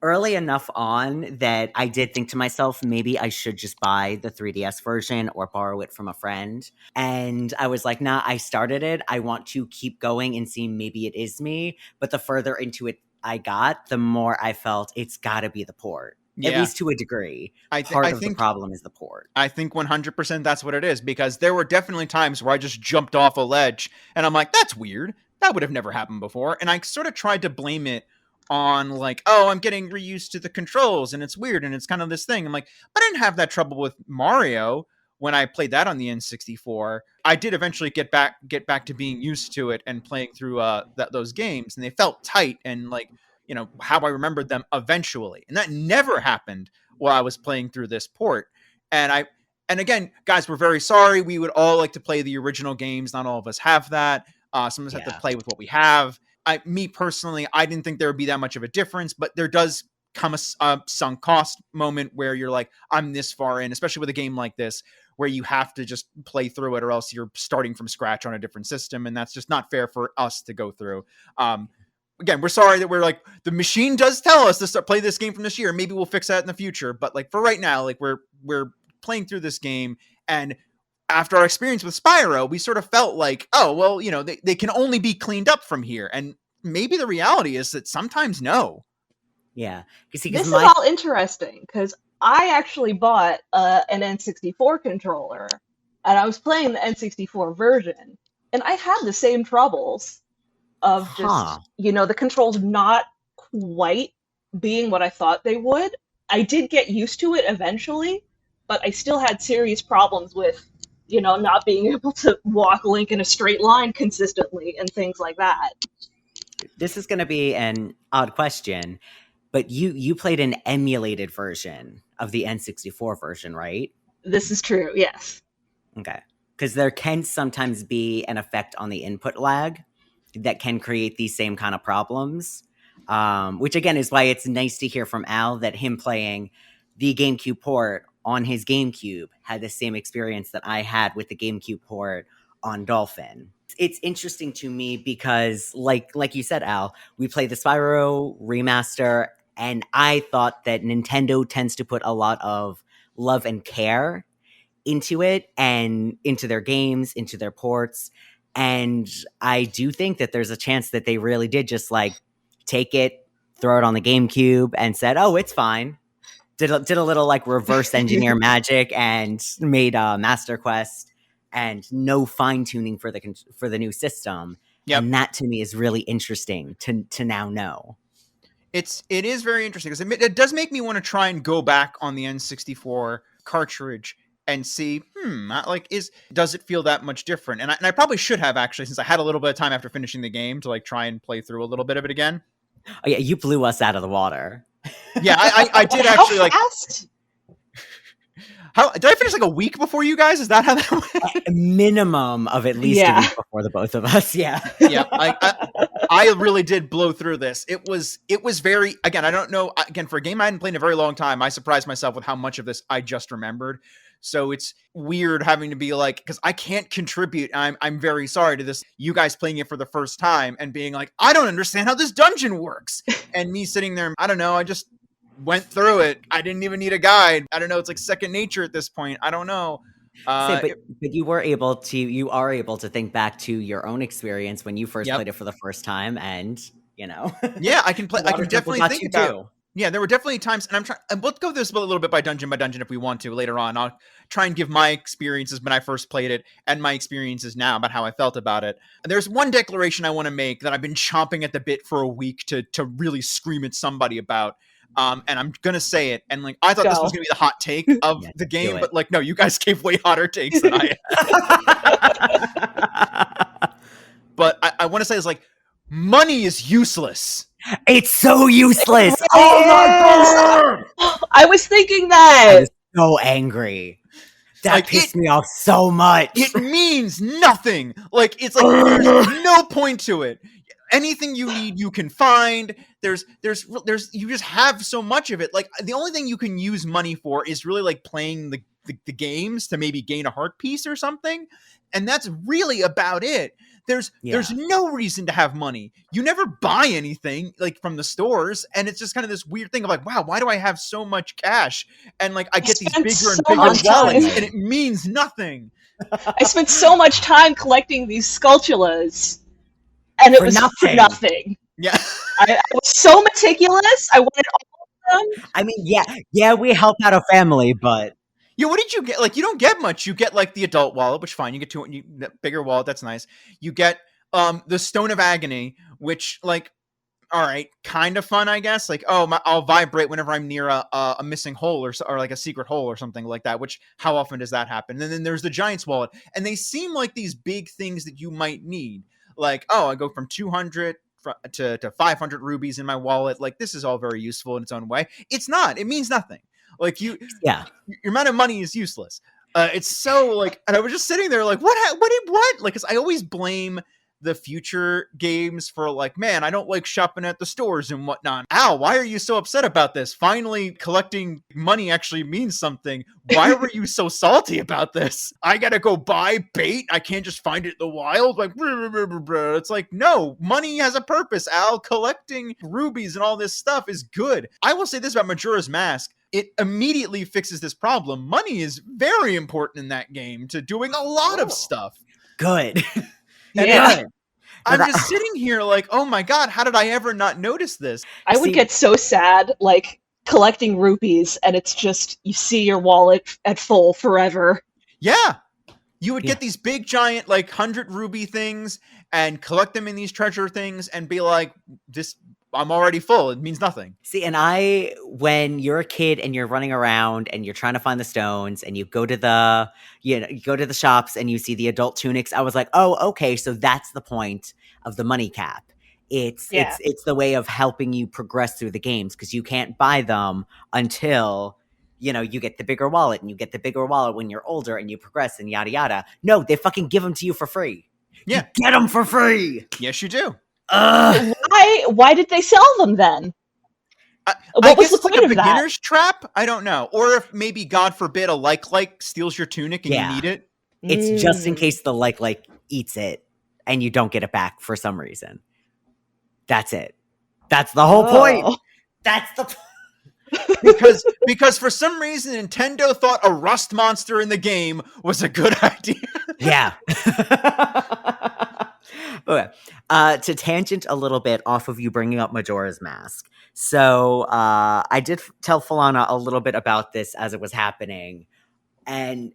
early enough on that I did think to myself, maybe I should just buy the 3DS version or borrow it from a friend. And I was like, nah, I started it. I want to keep going and see maybe it is me. But the further into it I got, the more I felt it's got to be the port. At least to a degree. Part of the problem is the port. I think 100% that's what it is, because there were definitely times where I just jumped off a ledge and I'm like, that's weird. That would have never happened before. And I sort of tried to blame it on like, oh, I'm getting reused to the controls and it's weird and it's kind of this thing. I'm like, I didn't have that trouble with Mario when I played that on the N64. I did eventually get back to being used to it and playing through those games, and they felt tight and like, you know, how I remembered them eventually. And that never happened while I was playing through this port. And again, guys, we're very sorry. We would all like to play the original games. Not all of us have that. Some of us have to play with what we have. Me personally, I didn't think there would be that much of a difference, but there does come a sunk cost moment where you're like, I'm this far in, especially with a game like this, where you have to just play through it or else you're starting from scratch on a different system. And that's just not fair for us to go through. Again, we're sorry that we're like, the machine does tell us to play this game from this year. Maybe we'll fix that in the future. But like for right now, like we're playing through this game, and after our experience with Spyro, we sort of felt like, oh, well, you know, they can only be cleaned up from here. And maybe the reality is that sometimes no. Yeah. This is all interesting because I actually bought an N64 controller, and I was playing the N64 version, and I had the same troubles of just, you know, the controls not quite being what I thought they would. I did get used to it eventually, but I still had serious problems with, you know, not being able to walk Link in a straight line consistently and things like that. This is going to be an odd question, but you played an emulated version of the N64 version, right? This is true, yes. Okay. Because there can sometimes be an effect on the input lag that can create these same kind of problems, which again is why it's nice to hear from Al that him playing the GameCube port on his GameCube had the same experience that I had with the GameCube port on Dolphin. It's interesting to me because, like you said, Al, we played the Spyro remaster, and I thought that Nintendo tends to put a lot of love and care into it and into their games, into their ports. And I do think that there's a chance that they really did just like take it, throw it on the GameCube and said, oh, it's fine. did a little like reverse engineer magic and made a Master Quest and no fine tuning for the new system. Yep. And that to me is really interesting to now know. It is very interesting because it does make me want to try and go back on the N64 cartridge and see, does it feel that much different? And I probably should have, actually, since I had a little bit of time after finishing the game to like try and play through a little bit of it again. Oh yeah, you blew us out of the water. Yeah, I did actually How like. fast? How did I finish like a week before you guys? Is that how that went? A minimum of at least a week before the both of us. Yeah. Yeah, I really did blow through this. It was very, again, I don't know, again, for a game I hadn't played in a very long time, I surprised myself with how much of this I just remembered. So it's weird having to be like, because I can't contribute. I'm very sorry to this. You guys playing it for the first time and being like, I don't understand how this dungeon works. And me sitting there, I don't know, I just went through it. I didn't even need a guide. I don't know. It's like second nature at this point. I don't know. But you are able to think back to your own experience when you first played it for the first time, and yeah, I can definitely think about. Yeah, there were definitely times, and I'm trying. And we'll go through this a little bit by dungeon if we want to later on. I'll try and give my experiences when I first played it and my experiences now about how I felt about it. And there's one declaration I want to make that I've been chomping at the bit for a week to really scream at somebody about. And I'm gonna say it, and like I thought this was gonna be the hot take of the game, but like no, you guys gave way hotter takes than I had. But I want to say it's like money is useless. It's so useless. Oh my god! I was thinking that. I was so angry. That pissed me off so much. It means nothing. Like it's like there's no point to it. Anything you need, you can find. There's you just have so much of it. Like the only thing you can use money for is really like playing the games to maybe gain a heart piece or something. And that's really about it. There's no reason to have money. You never buy anything like from the stores. And it's just kind of this weird thing of like, wow, why do I have so much cash? And like, I get these bigger and bigger wallets and it means nothing. I spent so much time collecting these sculptulas. And it was for nothing. Yeah. I was so meticulous. I wanted all of them. I mean, yeah, we help out a family, but yeah, what did you get? Like, you don't get much. You get like the adult wallet, which fine. You get the bigger wallet. That's nice. You get the Stone of Agony, which like, all right, kind of fun, I guess. Like, I'll vibrate whenever I'm near a missing hole or like a secret hole or something like that. Which how often does that happen? And then there's the Giant's wallet, and they seem like these big things that you might need. Like, I go from 200 to 500 rubies in my wallet. Like, this is all very useful in its own way. It's not. It means nothing. Like your amount of money is useless. It's so like, and I was just sitting there like, what? Like, cause I always blame the future games for like, man, I don't like shopping at the stores and whatnot. Al, why are you so upset about this? Finally, collecting money actually means something. Why were you so salty about this? I gotta go buy bait. I can't just find it in the wild. Like, it's like, no, money has a purpose, Al. Collecting rubies and all this stuff is good. I will say this about Majora's Mask. It immediately fixes this problem. Money is very important in that game to doing a lot of stuff. Good. Yeah. I'm just sitting here like, oh my god, how did I ever not notice this? I would get so sad, like, collecting rupees, and it's just, you see your wallet at full forever. Yeah. You would get these big, giant, like, 100 rupee things, and collect them in these treasure things, and be like, I'm already full. It means nothing. See, and when you're a kid and you're running around and you're trying to find the stones and you go to the shops and you see the adult tunics, I was like, oh, okay, so that's the point of the money cap. It's the way of helping you progress through the games because you can't buy them until you get the bigger wallet, and you get the bigger wallet when you're older and you progress and yada yada. No, they fucking give them to you for free. Yeah, you get them for free. Yes, you do. Why did they sell them then? What was the point of that? Beginner's trap? I don't know. Or if maybe, God forbid, a like steals your tunic and you need it. It's just in case the like eats it and you don't get it back for some reason. That's it. That's the whole point. That's the because for some reason Nintendo thought a rust monster in the game was a good idea. Yeah. Okay. To tangent a little bit off of you bringing up Majora's Mask. So I did tell Falana a little bit about this as it was happening. And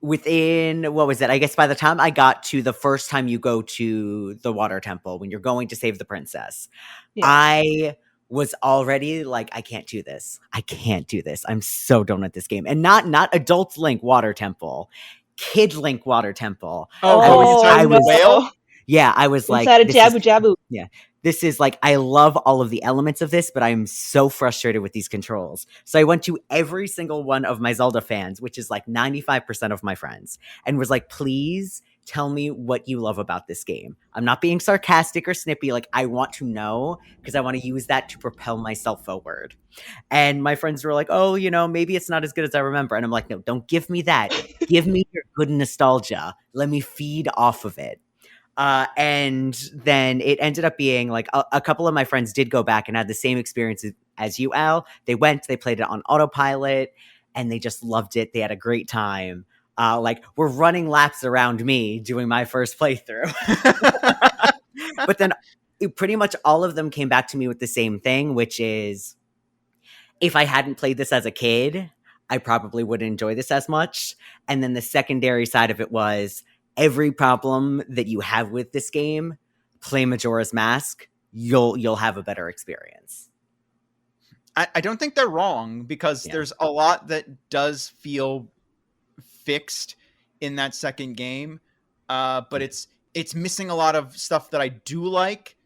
within, what was it? I guess by the time I got to the first time you go to the water temple, when you're going to save the princess, Yeah. I was already like, I can't do this. I can't do this. I'm so done with this game. And not adult Link water temple, kid Link water temple. Oh, I going was, inside I the was, whale? no. yeah, I was like, Inside of this is, Jabu Jabu. yeah, this is like, I love all of the elements of this, but I'm so frustrated with these controls. So I went to every single one of my Zelda fans, which is like 95% of my friends, and was like, please tell me what you love about this game. I'm not being sarcastic or snippy. Like, I want to know because I want to use that to propel myself forward. And my friends were like, oh, maybe it's not as good as I remember. And I'm like, no, don't give me that. Give me your good nostalgia. Let me feed off of it. And then it ended up being like a couple of my friends did go back and had the same experience as you, Al. They went, they played it on autopilot, and they just loved it. They had a great time. Like, we're running laps around me doing my first playthrough. But then pretty much all of them came back to me with the same thing, which is, if I hadn't played this as a kid, I probably wouldn't enjoy this as much. And then the secondary side of it was, every problem that you have with this game, play Majora's Mask, you'll have a better experience. I don't think they're wrong, because Yeah. there's a lot that does feel fixed in that second game, but it's missing a lot of stuff that I do like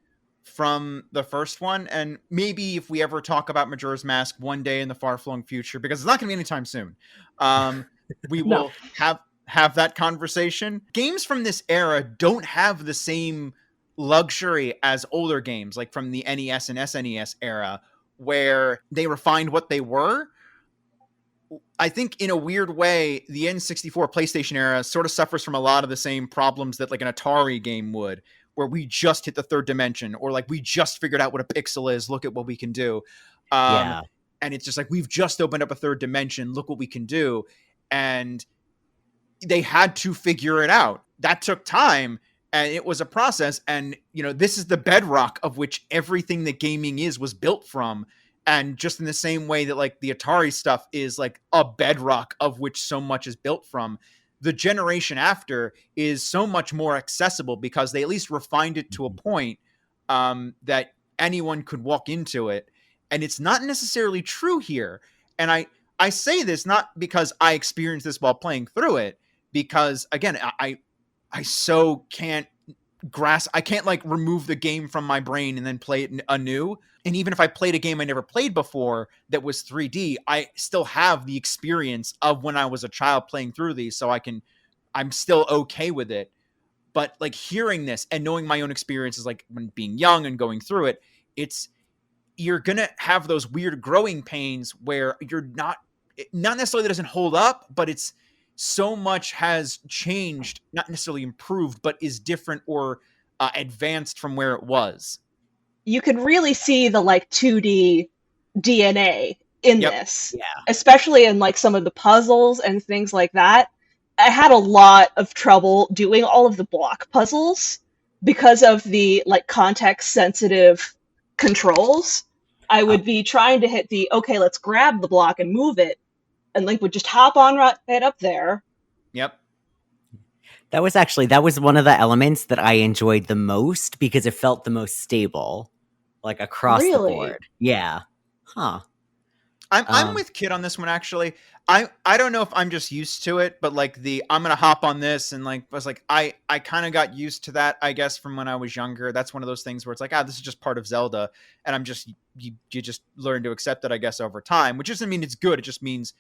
from the first one. And maybe if we ever talk about Majora's Mask one day in the far-flung future, because it's not going to be anytime soon, we No. will have that conversation. Games from this era don't have the same luxury as older games, like from the NES and SNES era, where they refined what they were. I think in a weird way, the N64 PlayStation era sort of suffers from a lot of the same problems that like an Atari game would, where we just hit the third dimension, or like we just figured out what a pixel is. Look at what we can do. Yeah. And it's just like, we've just opened up a third dimension. Look what we can do. And they had to figure it out. That took time, and it was a process. And, this is the bedrock of which everything that gaming was built from. And just in the same way that like the Atari stuff is like a bedrock of which so much is built from, the generation after is so much more accessible, because they at least refined it to a point that anyone could walk into it. And it's not necessarily true here. And I say this not because I experienced this while playing through it, because again, I so can't grasp, I can't like remove the game from my brain and then play it anew. And even if I played a game I never played before that was 3D, I still have the experience of when I was a child playing through these, so I'm still okay with it. But like hearing this and knowing my own experiences, like when being young and going through it, you're gonna have those weird growing pains where you're not necessarily that it doesn't hold up, but it's so much has changed, not necessarily improved, but is different or advanced from where it was. You can really see the like 2D DNA in Yep. this, Yeah. especially in like some of the puzzles and things like that. I had a lot of trouble doing all of the block puzzles because of the like context sensitive controls. I would be trying to hit okay, let's grab the block and move it, and Link would just hop on right up there. Yep. That was one of the elements that I enjoyed the most, because it felt the most stable, like across the Really? board. Yeah. Huh. I'm with Kid on this one, actually. I don't know if I'm just used to it, but like I'm gonna hop on this, and like I was like I kind of got used to that, I guess, from when I was younger. That's one of those things where it's like, this is just part of Zelda, and I'm just you just learn to accept it, I guess, over time. Which doesn't mean it's good. It just means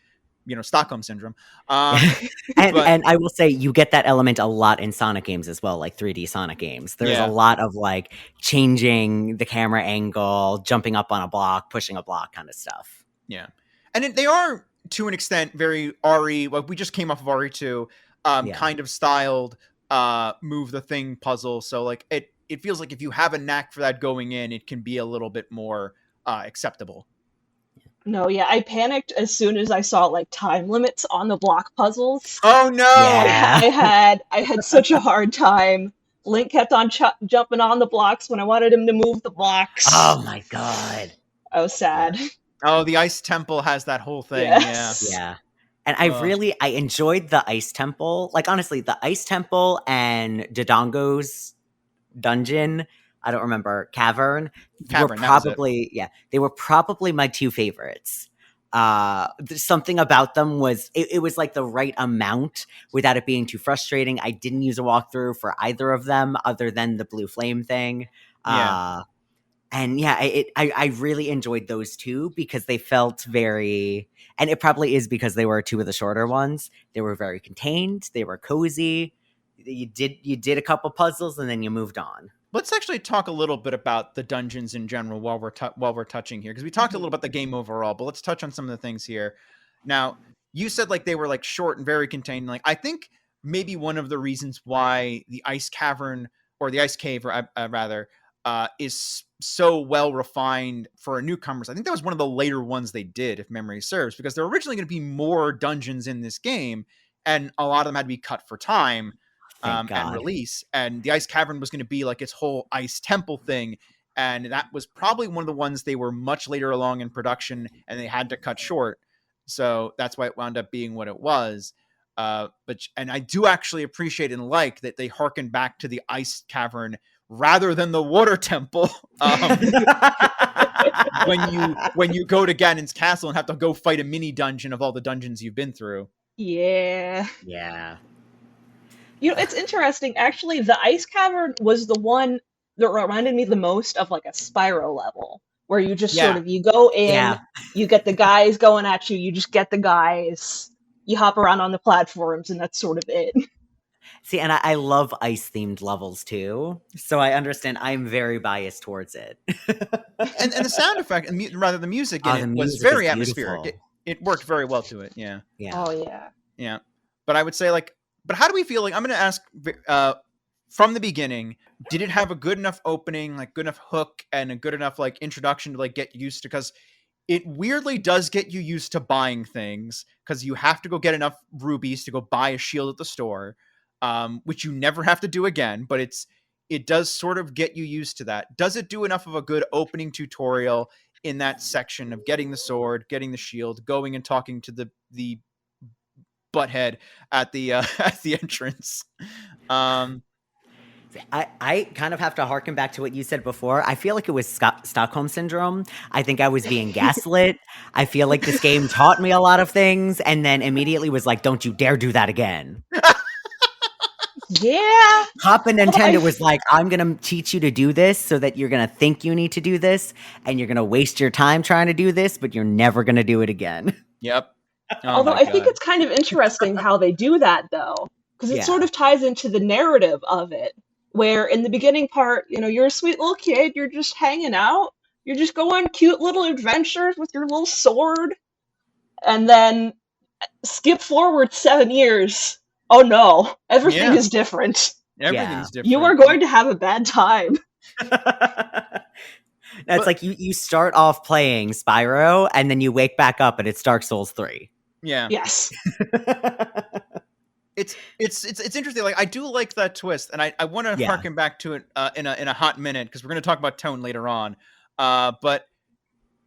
Stockholm syndrome. And I will say, you get that element a lot in Sonic games as well, like 3D Sonic games. There's a lot of like changing the camera angle, jumping up on a block, pushing a block kind of stuff. Yeah. And they are, to an extent, very RE. Like, we just came off of RE2, kind of styled move the thing puzzle. So like it feels like if you have a knack for that going in, it can be a little bit more acceptable. No, yeah, I panicked as soon as I saw like time limits on the block puzzles. Oh no! Yeah. I had such a hard time Link kept on jumping on the blocks when I wanted him to move the blocks. Oh my god. I was Yeah. sad. Oh, the Ice Temple has that whole thing. Yeah. Yes. Yeah. And Uh, I enjoyed the Ice Temple. Like, honestly, the Ice Temple and Dodongo's dungeon, I don't remember, cavern, Cavern, that was it. they were probably my two favorites. Something about them was, it was like the right amount without it being too frustrating. I didn't use a walkthrough for either of them other than the blue flame thing. Yeah. And yeah, I really enjoyed those two because they felt very, and it probably is because they were two of the shorter ones. They were very contained. They were cozy. You did a couple puzzles and then you moved on. Let's actually talk a little bit about the dungeons in general while we're touching here, because we talked a little about the game overall, but let's touch on some of the things here. Now, you said like they were like short and very contained. Like I think maybe one of the reasons why the ice cavern or the ice cave, or rather, is so well refined for newcomers. I think that was one of the later ones they did, if memory serves, because there were originally going to be more dungeons in this game, and a lot of them had to be cut for time. Thank And God. release, and the ice cavern was going to be like its whole ice temple thing, and that was probably one of the ones they were much later along in production and they had to cut short, so that's why it wound up being what it was. And I do actually appreciate and like that they harken back to the ice cavern rather than the water temple. When you go to Ganon's castle and have to go fight a mini dungeon of all the dungeons you've been through. Yeah. Yeah. You know, it's interesting. Actually, the ice cavern was the one that reminded me the most of like a Spyro level, where you just sort Yeah. of, you go in, Yeah. you get the guys going at you, you just get the guys, you hop around on the platforms, and that's sort of it. See, and I love ice themed levels too, so I understand. I'm very biased towards it. And the sound effect, and rather the music in The it was music is very atmospheric. beautiful. It worked very well to it. Yeah. Yeah. Oh yeah. Yeah. But I would say like, but how do we feel? Like, I'm going to ask from the beginning, did it have a good enough opening, like good enough hook and a good enough like introduction to like get used to? Because it weirdly does get you used to buying things, because you have to go get enough rubies to go buy a shield at the store, which you never have to do again. But it does sort of get you used to that. Does it do enough of a good opening tutorial in that section of getting the sword, getting the shield, going and talking to the butthead at the at the entrance? I kind of have to harken back to what you said before. I feel like it was Stockholm Syndrome. I think I was being gaslit. I feel like this game taught me a lot of things and then immediately was like, don't you dare do that again. Yeah. Papa Nintendo was like, I'm going to teach you to do this so that you're going to think you need to do this and you're going to waste your time trying to do this, but you're never going to do it again. Yep. Oh Although my I think God. it's kind of interesting how they do that, though, because it Yeah. sort of ties into the narrative of it, where in the beginning part, you know, you're a sweet little kid, you're just hanging out, you're just going on cute little adventures with your little sword, and then skip forward 7 years. Oh no, everything Yeah. is different. Everything's different. You are going to have a bad time. It's like you start off playing Spyro and then you wake back up and it's Dark Souls 3. Yeah. Yes. It's interesting. Like, I do like that twist, and I want to harken back to it in a hot minute, because we're going to talk about tone later on. But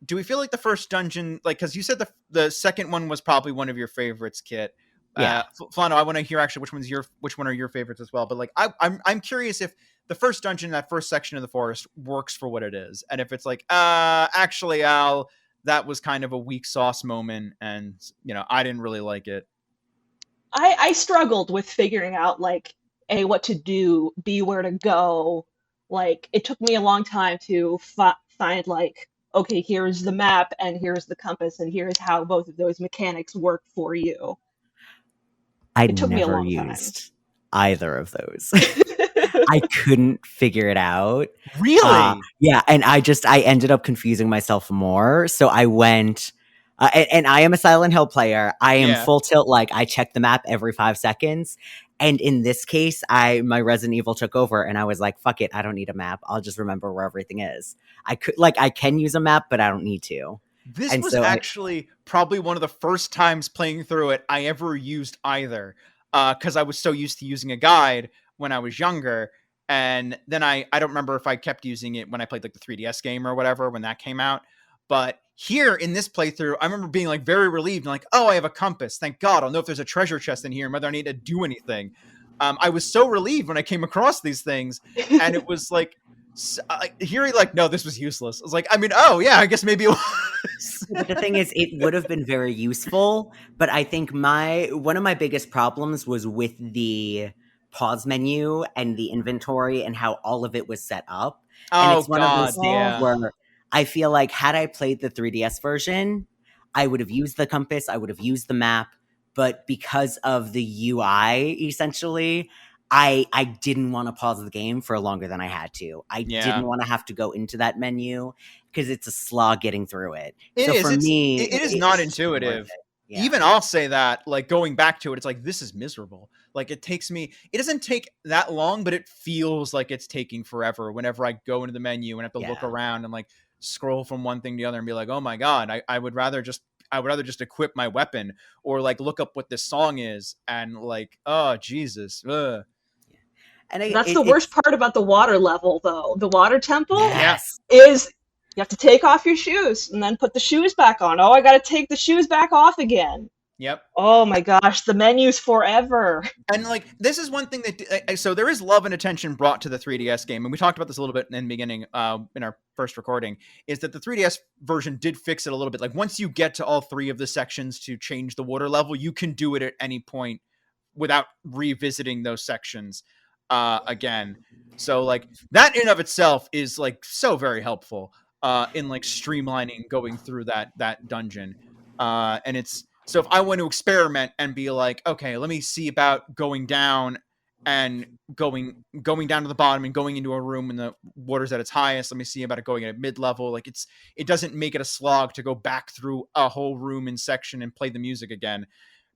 do we feel like the first dungeon, like, because you said the second one was probably one of your favorites, Kit? Yeah. Flano, I want to hear actually which one are your favorites as well. But like, I'm curious if the first dungeon, that first section of the forest, works for what it is, and if it's like, actually, Al, that was kind of a weak sauce moment, and you know, I didn't really like it. I struggled with figuring out, like, A, what to do, B, where to go. Like, it took me a long time to find, like, okay, here's the map, and here's the compass, and here's how both of those mechanics work for you. I It took me a never long time. used either of those. I couldn't figure it out. Really? Yeah, and I ended up confusing myself more. So I went, and I am a Silent Hill player. I am full tilt. Like, I check the map every 5 seconds. And in this case, my Resident Evil took over, and I was like, "Fuck it, I don't need a map. I'll just remember where everything is." I can use a map, but I don't need to. This And was so actually probably one of the first times playing through it I ever used either, because I was so used to using a guide when I was younger. And then I don't remember if I kept using it when I played like the 3DS game or whatever when that came out. But here in this playthrough, I remember being like very relieved and like, oh, I have a compass. Thank God. I'll know if there's a treasure chest in here and whether I need to do anything. I was so relieved when I came across these things, and it was like hearing like, no, this was useless. I was like, I mean, oh yeah, I guess maybe it was. But the thing is, it would have been very useful. But I think one of my biggest problems was with the pause menu and the inventory and how all of it was set up. And Oh it's one of God, those things yeah. where I feel like had I played the 3DS version, I would have used the compass, I would have used the map. But because of the UI, essentially, I didn't want to pause the game for longer than I had to. I Yeah. didn't want to have to go into that menu because it's a slog getting through it. It So is. for me, It is not it's worth intuitive. it. Yeah. Even I'll say that, like going back to it, it's like, this is miserable. Like it doesn't take that long, but it feels like it's taking forever whenever I go into the menu and have to look Yeah. around and like scroll from one thing to the other and be like, oh my God, I would rather just equip my weapon or like look up what this song is and like, oh Jesus. Ugh. And That's the worst part about the water level, though. The water temple yes. is you have to take off your shoes and then put the shoes back on. Oh, I got to take the shoes back off again. Yep. Oh my gosh, the menu's forever. And like this is one thing that so there is love and attention brought to the 3DS game, and we talked about this a little bit in the beginning in our first recording, is that the 3DS version did fix it a little bit. Like once you get to all three of the sections to change the water level, you can do it at any point without revisiting those sections again. So like that in of itself is like so very helpful in like streamlining going through that dungeon. And it's so if I want to experiment and be like, okay, let me see about going down and going down to the bottom and going into a room when the water's at its highest. Let me see about it going at mid level. Like it doesn't make it a slog to go back through a whole room and section and play the music again,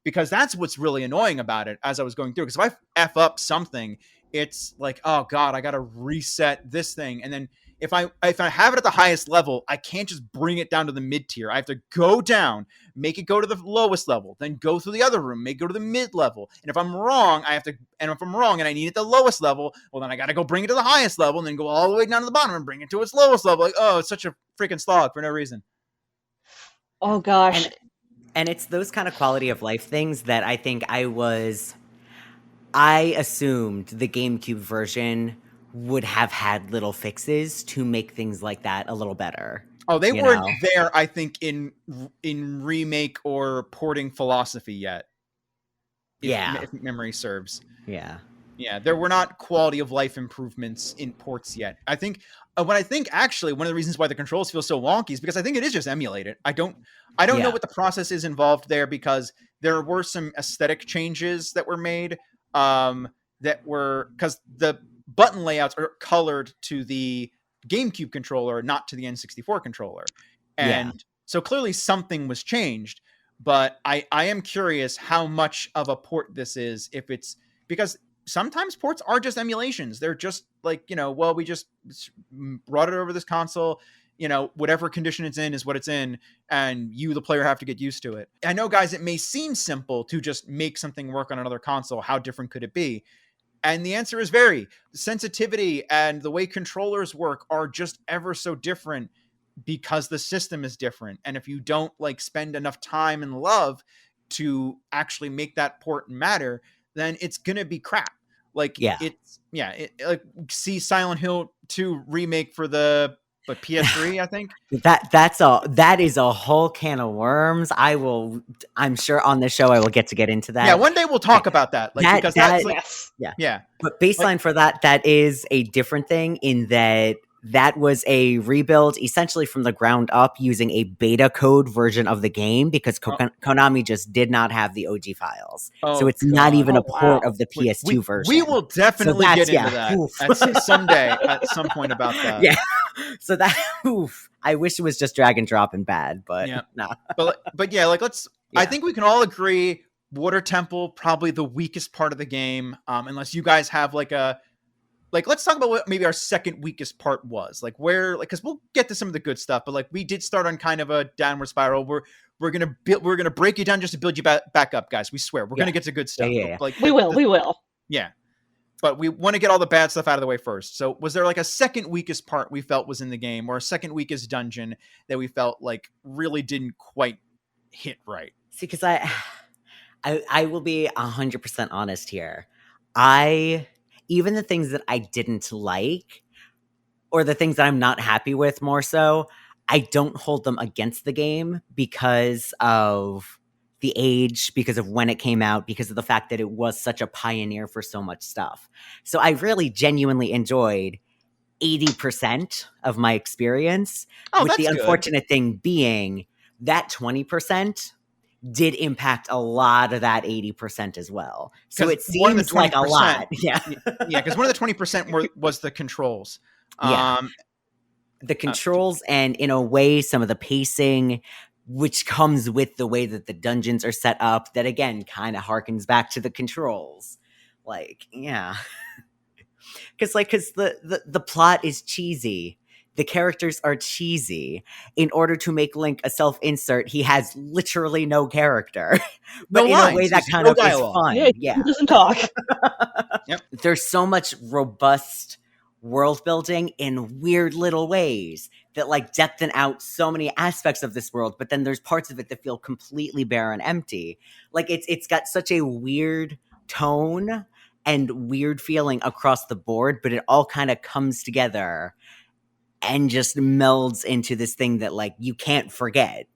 because that's what's really annoying about it as I was going through. Because if I F up something, it's like, oh God, I got to reset this thing. And then if I have it at the highest level, I can't just bring it down to the mid tier. I have to go down, make it go to the lowest level, then go through the other room, make it go to the mid level. And if I'm wrong, and if I'm wrong and I need it at the lowest level, well, then I got to go bring it to the highest level and then go all the way down to the bottom and bring it to its lowest level. Like, oh, it's such a freaking slog for no reason. Oh gosh. And it's those kind of quality of life things that I think I assumed the GameCube version would have had little fixes to make things like that a little better. Oh, they weren't there, I think, in remake or porting philosophy yet. If memory serves. Yeah. Yeah, there were not quality of life improvements in ports yet. I think actually one of the reasons why the controls feel so wonky is because I think it is just emulated. I don't know what the process is involved there, because there were some aesthetic changes that were made because the button layouts are colored to the GameCube controller, not to the N64 controller. And so clearly something was changed, but I am curious how much of a port this is, if it's because sometimes ports are just emulations. They're just like, well, we just brought it over this console, whatever condition it's in is what it's in, and you, the player, have to get used to it. I know, guys, it may seem simple to just make something work on another console. How different could it be? And the answer is very. The sensitivity and the way controllers work are just ever so different because the system is different. And if you don't like spend enough time and love to actually make that port matter, then it's going to be crap. Like see Silent Hill 2 remake for the PS3, I think. That is a whole can of worms. I'm sure on this show I will get into that. Yeah, one day we'll talk about that. Like because that's like, yeah. But baseline for that is a different thing in that was a rebuild essentially from the ground up using a beta code version of the game because Konami just did not have the OG files. So it's not even a port of the PS2 version. We will definitely get into that someday at some point about that. Yeah. So that I wish it was just drag and drop and bad, but no. But yeah, like I think we can all agree Water Temple probably the weakest part of the game, unless you guys have let's talk about what maybe our second weakest part was. Like where, because we'll get to some of the good stuff, but like we did start on kind of a downward spiral. We're gonna break you down just to build you back up, guys. We swear we're gonna get to good stuff. We will. Yeah. but we want to get all the bad stuff out of the way first. So was there like a second weakest part we felt was in the game, or a second weakest dungeon that we felt like really didn't quite hit right? See, because I will be 100% honest here. Even the things that I didn't like, or the things that I'm not happy with more so, I don't hold them against the game because of the age, because of when it came out, because of the fact that it was such a pioneer for so much stuff. So I really genuinely enjoyed 80% of my experience, Oh, with the that's good. unfortunate thing being that 20% did impact a lot of that 80% as well. So 'Cause it one of the seems like a 20% lot. Yeah. Yeah, because one of the 20% was the controls. Yeah. The controls, and in a way, some of the pacing, which comes with the way that the dungeons are set up, that again kind of harkens back to the controls. Like, yeah. Because the plot is cheesy. The characters are cheesy. In order to make Link a self-insert, he has literally no character. But No in a way lines, that just kind no of is dialogue. fun. Yeah, Yeah. he doesn't talk. There's so much robust world building in weird little ways that like depthen out so many aspects of this world, but then there's parts of it that feel completely bare and empty. Like it's got such a weird tone and weird feeling across the board, but it all kind of comes together and just melds into this thing that like you can't forget.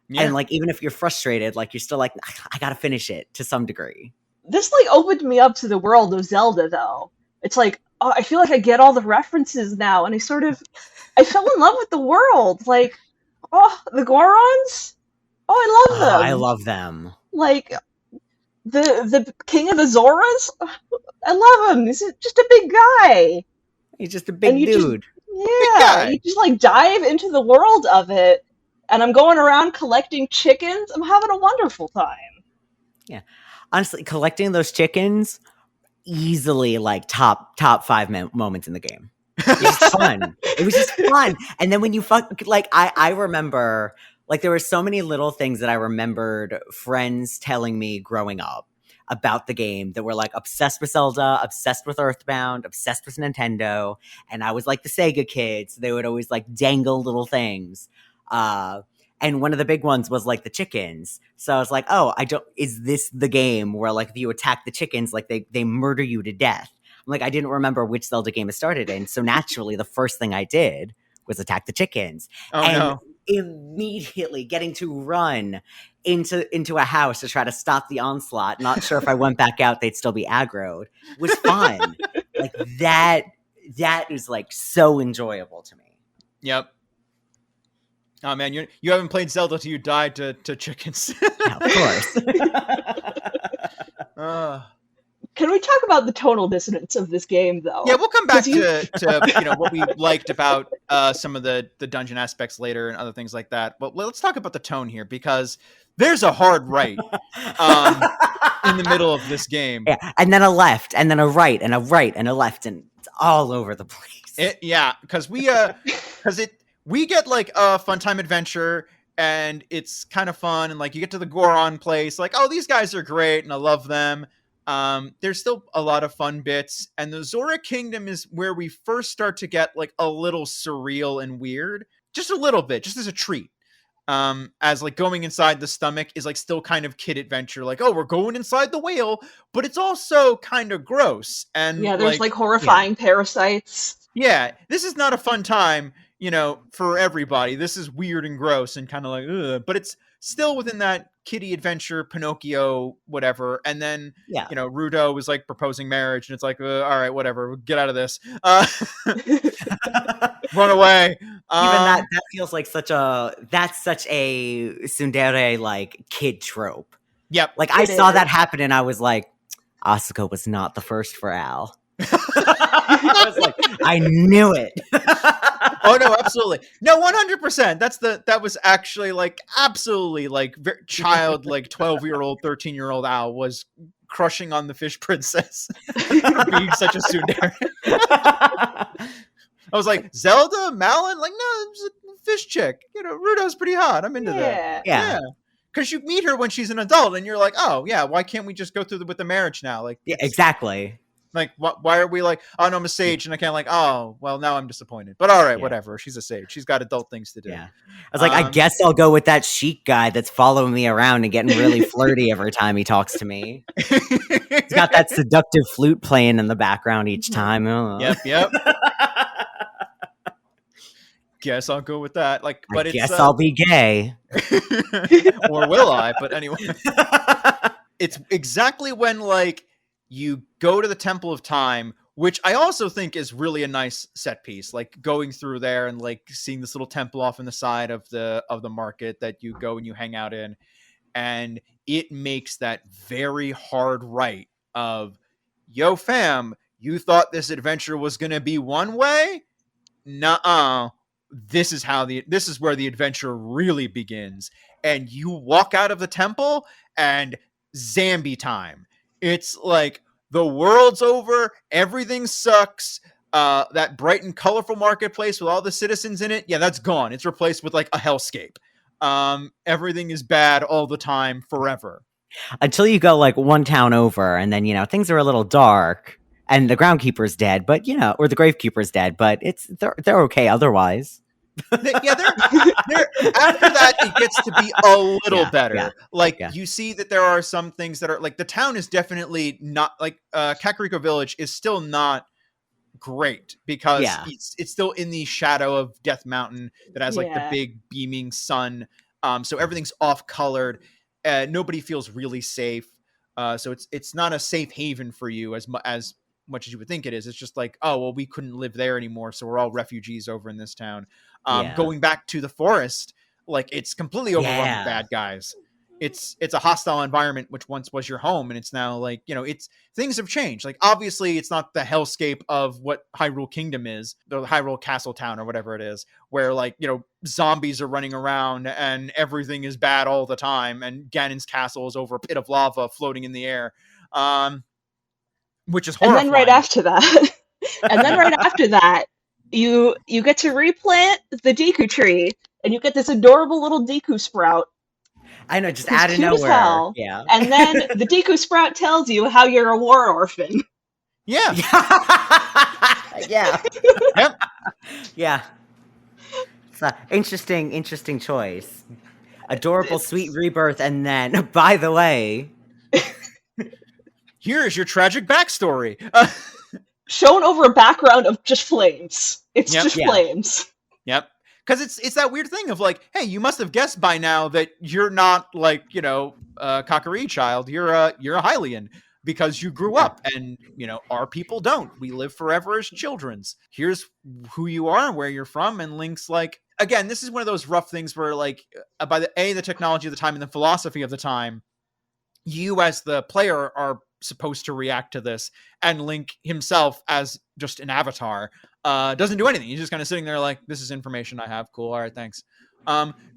Yeah. And like even if you're frustrated, like you're still like, I gotta finish it to some degree. This like opened me up to the world of Zelda, though. It's like, oh, I feel like I get all the references now, and I fell in love with the world. Like, oh, the Gorons. Oh, I love them. I love them. Like the King of the Zoras. I love him. He's just a big guy. He's just a And big you just dude. guy. you just like dive into the world of it, and I'm going around collecting chickens. I'm having a wonderful time. Honestly, collecting those chickens, easily like top 5 moments in the game. It was just fun. It was just fun. And then when you like, I remember, like, there were so many little things that I remembered friends telling me growing up about the game that were like obsessed with Zelda, obsessed with Earthbound, obsessed with Nintendo. And I was like the Sega kid, so they would always like dangle little things. And one of the big ones was like the chickens. So I was like, oh, is this the game where like if you attack the chickens, like they murder you to death? I'm like, I didn't remember which Zelda game it started in. So naturally, the first thing I did was attack the chickens. Oh, and no. immediately getting to run into a house to try to stop the onslaught. Not sure if I went back out, they'd still be aggroed. Was fun. Like that is like so enjoyable to me. Yep. Oh man, you haven't played Zelda till you died to chickens. Yeah, of course. Can we talk about the tonal dissonance of this game, though? Yeah, we'll come back 'Cause you- to what we liked about some of the dungeon aspects later and other things like that. But let's talk about the tone here, because there's a hard right in the middle of this game. Yeah, and then a left, and then a right, and a right, and a left, and it's all over the place. Because we get like a fun time adventure, and it's kind of fun, and like you get to the Goron place, like, oh, these guys are great, and I love them. There's still a lot of fun bits, and the Zora Kingdom is where we first start to get like a little surreal and weird, just a little bit, just as a treat. As like going inside the stomach is like still kind of kid adventure, like, oh, we're going inside the whale, but it's also kind of gross. And yeah, there's like horrifying parasites. Yeah, this is not a fun time, for everybody. This is weird and gross and kind of like, ugh, but it's still within that kiddie adventure, Pinocchio, whatever. And then, Rudo was like proposing marriage, and it's like, all right, whatever, get out of this. Run away. Even that feels like such a tsundere like kid trope. Yep. Like I saw that happen, and I was like, Asuka was not the first for Al. I was like, I knew it. Oh no, absolutely. No, 100%. That was actually like absolutely like child, like 12-year-old, 13-year-old Al was crushing on the fish princess being such a tsundere. I was like, Zelda, Malin, like, no, it was a fish chick. Rudo's pretty hot. I'm into that. Yeah. Because you meet her when she's an adult, and you're like, oh yeah, why can't we just go through with the marriage now? Like, yeah, exactly. Like, why are we like, oh no, I'm a sage, and I can't like, oh well, now I'm disappointed. But all right, Yeah. whatever. She's a sage. She's got adult things to do. Yeah. I was like, I guess I'll go with that chic guy that's following me around and getting really flirty every time he talks to me. He's got that seductive flute playing in the background each time. Oh. Yep. Guess I'll go with that. Like, but I guess I'll be gay. Or will I? But anyway. It's exactly when like you go to the Temple of Time, which I also think is really a nice set piece, like going through there and like seeing this little temple off on the side of the market that you go and you hang out in, and it makes that very hard right of, yo fam, you thought this adventure was going to be one way? Nuh-uh. This is where the adventure really begins. And you walk out of the temple and Zambi time. It's like the world's over, everything sucks. That bright and colorful marketplace with all the citizens in it, yeah, that's gone. It's replaced with like a hellscape. Everything is bad all the time, forever. Until you go like one town over, and then things are a little dark, and the groundkeeper's dead, but or the gravekeeper's dead, but they're okay otherwise. Yeah, they're after that it gets to be a little better. You see that there are some things that are like, the town is definitely not like Kakariko Village is still not great because it's still in the shadow of Death Mountain that has like the big beaming sun. So everything's off colored. Nobody feels really safe. So it's not a safe haven for you as much as you would think it is. It's just like, oh, well, we couldn't live there anymore, so we're all refugees over in this town. Going back to the forest, like it's completely overrun with bad guys. It's a hostile environment, which once was your home, and it's now like, it's things have changed. Like obviously it's not the hellscape of what Hyrule Kingdom is, the Hyrule Castle Town or whatever it is, where like, zombies are running around and everything is bad all the time, and Ganon's castle is over a pit of lava floating in the air. Which is horrifying. And then right after that, you get to replant the Deku tree, and you get this adorable little Deku sprout. I know, just out of nowhere. Yeah. And then the Deku sprout tells you how you're a war orphan. Yeah. Yeah. Yep. Yeah. It's an interesting choice. Adorable, sweet rebirth, and then, by the way, here's your tragic backstory. Shown over a background of just flames. It's just flames. Yep. Because it's that weird thing of like, hey, you must have guessed by now that you're not like, a Kakariko child. You're a Hylian because you grew up, and our people don't. We live forever as childrens. Here's who you are and where you're from. And Link's like, again, this is one of those rough things where like by the technology of the time and the philosophy of the time, you as the player are supposed to react to this, and Link himself as just an avatar doesn't do anything. He's just kind of sitting there like, this is information I have, cool, all right, thanks.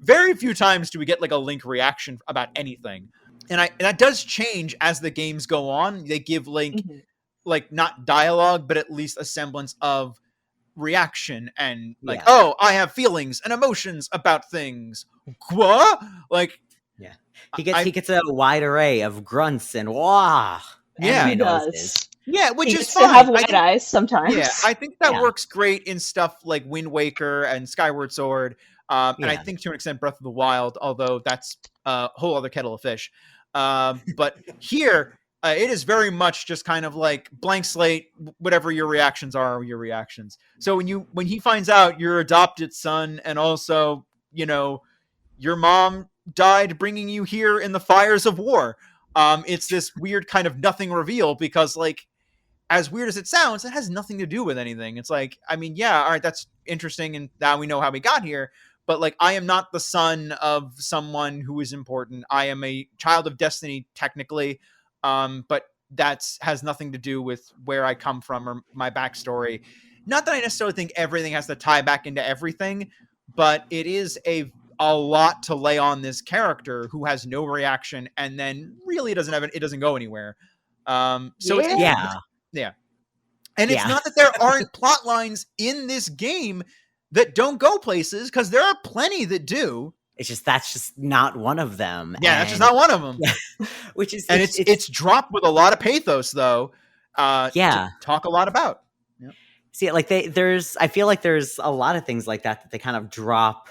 Very few times do we get like a Link reaction about anything, and that does change as the games go on. They give Link like not dialogue, but at least a semblance of reaction, and like, oh, I have feelings and emotions about things. What? Like, he gets a wide array of grunts and wah. Yeah, he does. Yeah, which is fine. To have white eyes sometimes. Yeah, I think that works great in stuff like Wind Waker and Skyward Sword, and I think to an extent Breath of the Wild, although that's a whole other kettle of fish. But here, it is very much just kind of like blank slate. Whatever your reactions are your reactions. So when he finds out your adopted son, and also your mom died bringing you here in the fires of war, it's this weird kind of nothing reveal, because like, as weird as it sounds, it has nothing to do with anything. It's like, I mean, yeah, all right, that's interesting, and now we know how we got here, but like, I am not the son of someone who is important. I am a child of destiny, technically, but that has nothing to do with where I come from or my backstory. Not that I necessarily think everything has to tie back into everything, but it is a lot to lay on this character who has no reaction, and then really it doesn't go anywhere. And it's not that there aren't plot lines in this game that don't go places, because there are plenty that do. It's just that's just not one of them. Yeah, that's just not one of them. Which is it's dropped with a lot of pathos, though. to Yeah. talk a lot about. Yep. See, like I feel like there's a lot of things like that they kind of drop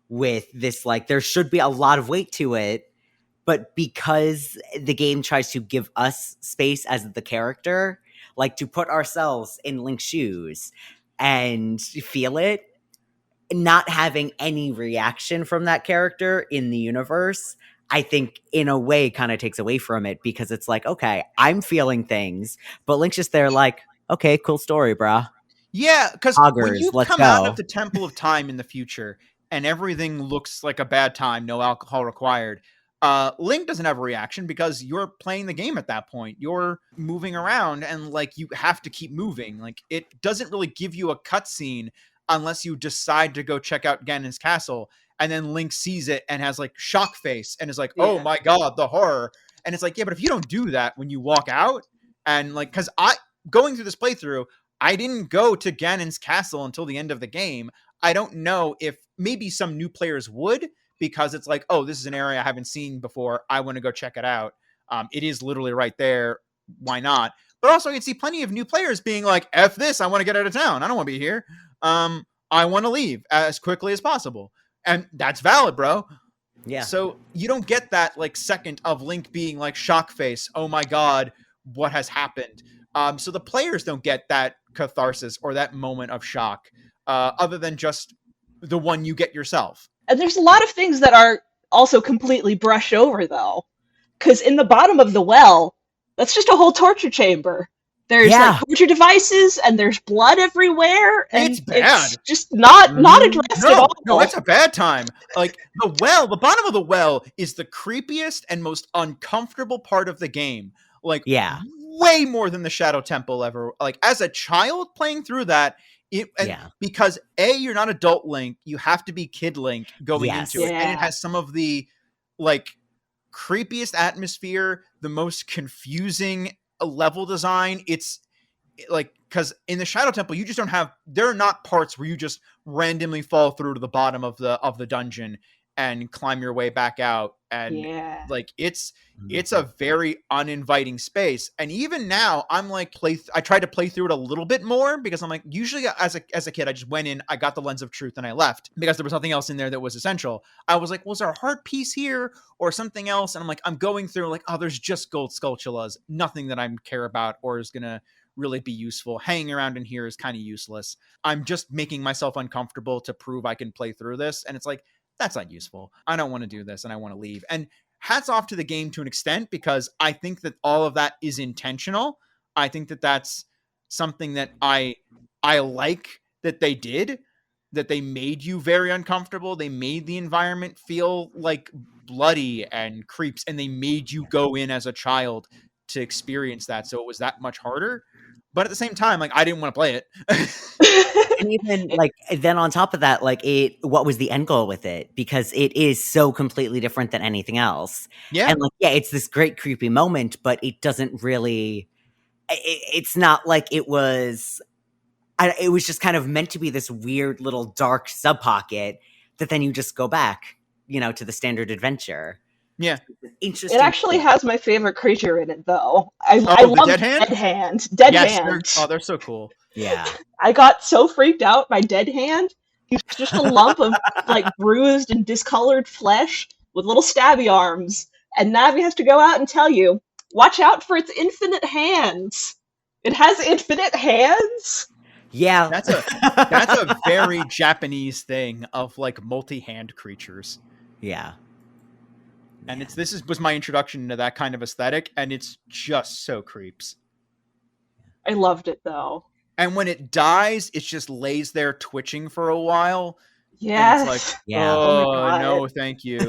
with this. Like, there should be a lot of weight to it, but because the game tries to give us space as the character, like to put ourselves in Link's shoes and feel it, not having any reaction from that character in the universe, I think in a way kind of takes away from it, because it's like, okay, I'm feeling things, but Link's just there like, okay, cool story, brah. Yeah, because when Poggers, you let's come out of go. the Temple of Time in the future and everything looks like a bad time, no alcohol required, Link doesn't have a reaction because you're playing the game at that point. You're moving around and like you have to keep moving. Like it doesn't really give you a cutscene unless you decide to go check out Ganon's castle, and then Link sees it and has like shock face and is like, "Oh Yeah. my god, the horror!" And it's like, yeah, but if you don't do that when you walk out, and like, because I going through this playthrough, I didn't go to Ganon's castle until the end of the game. I don't know if maybe some new players would, because it's like, oh, this is an area I haven't seen before. I want to go check it out. It is literally right there. Why not? But also, I can see plenty of new players being like, F this, I want to get out of town. I don't want to be here. I want to leave as quickly as possible. And that's valid, bro. Yeah. So you don't get that like second of Link being like shock face. Oh my God, what has happened? So the players don't get that catharsis or that moment of shock, other than just the one you get yourself. And there's a lot of things that are also completely brushed over, though. Because in the bottom of the well, that's just a whole torture chamber. There's like torture devices, and there's blood everywhere, and it's bad. It's just not addressed at all. No, it's a bad time. Like the bottom of the well is the creepiest and most uncomfortable part of the game. Like, way more than the Shadow Temple ever. Like, as a child playing through that, because you're not adult Link, you have to be kid Link going into it, and it has some of the like creepiest atmosphere, the most confusing level design. It's like, because in the Shadow Temple, you just don't have, there are not parts where you just randomly fall through to the bottom of the dungeon and climb your way back out, and like it's a very uninviting space. And even now I'm like, I tried to play through it a little bit more, because I'm like, usually as a kid I just went in, I got the lens of truth, and I left because there was nothing else in there that was essential. I was like, was there a heart piece here or something else? And I'm like, I'm going through like, oh, there's just gold skulltulas, nothing that I care about or is gonna really be useful. Hanging around in here is kind of useless. I'm just making myself uncomfortable to prove I can play through this, and it's like, that's not useful. I don't want to do this, and I want to leave. And hats off to the game to an extent, because I think that all of that is intentional. I think that that's something that I like that they did, that they made you very uncomfortable. They made the environment feel like bloody and creeps, and they made you go in as a child to experience that. So it was that much harder. But at the same time, like, I didn't want to play it. And even like, then on top of that, like, what was the end goal with it? Because it is so completely different than anything else. Yeah. And like, it's this great creepy moment, but it doesn't really, it's not like it was just kind of meant to be this weird little dark sub pocket that then you just go back, to the standard adventure. Yeah. Interesting. It actually has my favorite creature in it, though. I love Dead Hand? Dead Hand. Dead Hand. They're so cool. Yeah. I got so freaked out by Dead Hand. He's just a lump of like bruised and discolored flesh with little stabby arms. And Navi has to go out and tell you, watch out for its infinite hands. It has infinite hands? Yeah. That's a very Japanese thing of like multi-hand creatures. Yeah. And was my introduction to that kind of aesthetic, and it's just so creeps. I loved it, though. And when it dies, it just lays there twitching for a while. Yes. And it's like, yeah. Oh no, thank you.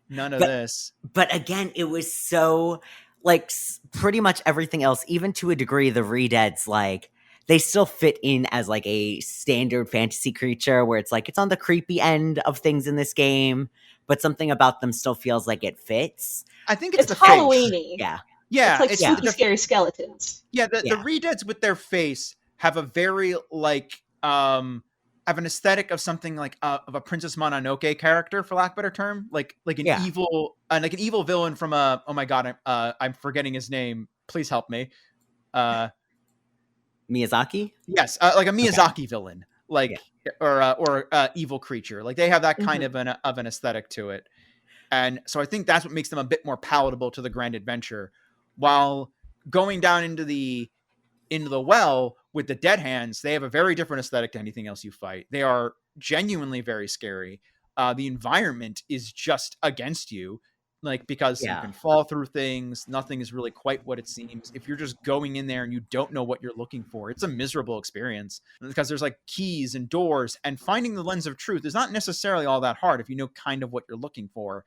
None of this. But again, it was so, like, pretty much everything else, even to a degree, the Redeads, like, they still fit in as like a standard fantasy creature where it's like, it's on the creepy end of things in this game, but something about them still feels like it fits. I think it's the Halloween-y. face. Yeah. It's like scary skeletons. Yeah, the Redeads with their face have a very like have an aesthetic of something like of a Princess Mononoke character, for lack of a better term, like an evil villain from oh my god, I'm forgetting his name. Please help me. Miyazaki? Yes, like a Okay. Miyazaki villain, Yeah. or evil creature. Like they have that kind Mhm. of an aesthetic to it, and so I think that's what makes them a bit more palatable to the grand adventure. While going down into the well with the dead hands, they have a very different aesthetic to anything else you fight. They are genuinely very scary. The environment is just against you, like because you Yeah. can fall through things. Nothing is really quite what it seems. If you're just going in there and you don't know what you're looking for, it's a miserable experience because there's like keys and doors, and finding the lens of truth is not necessarily all that hard if you know kind of what you're looking for.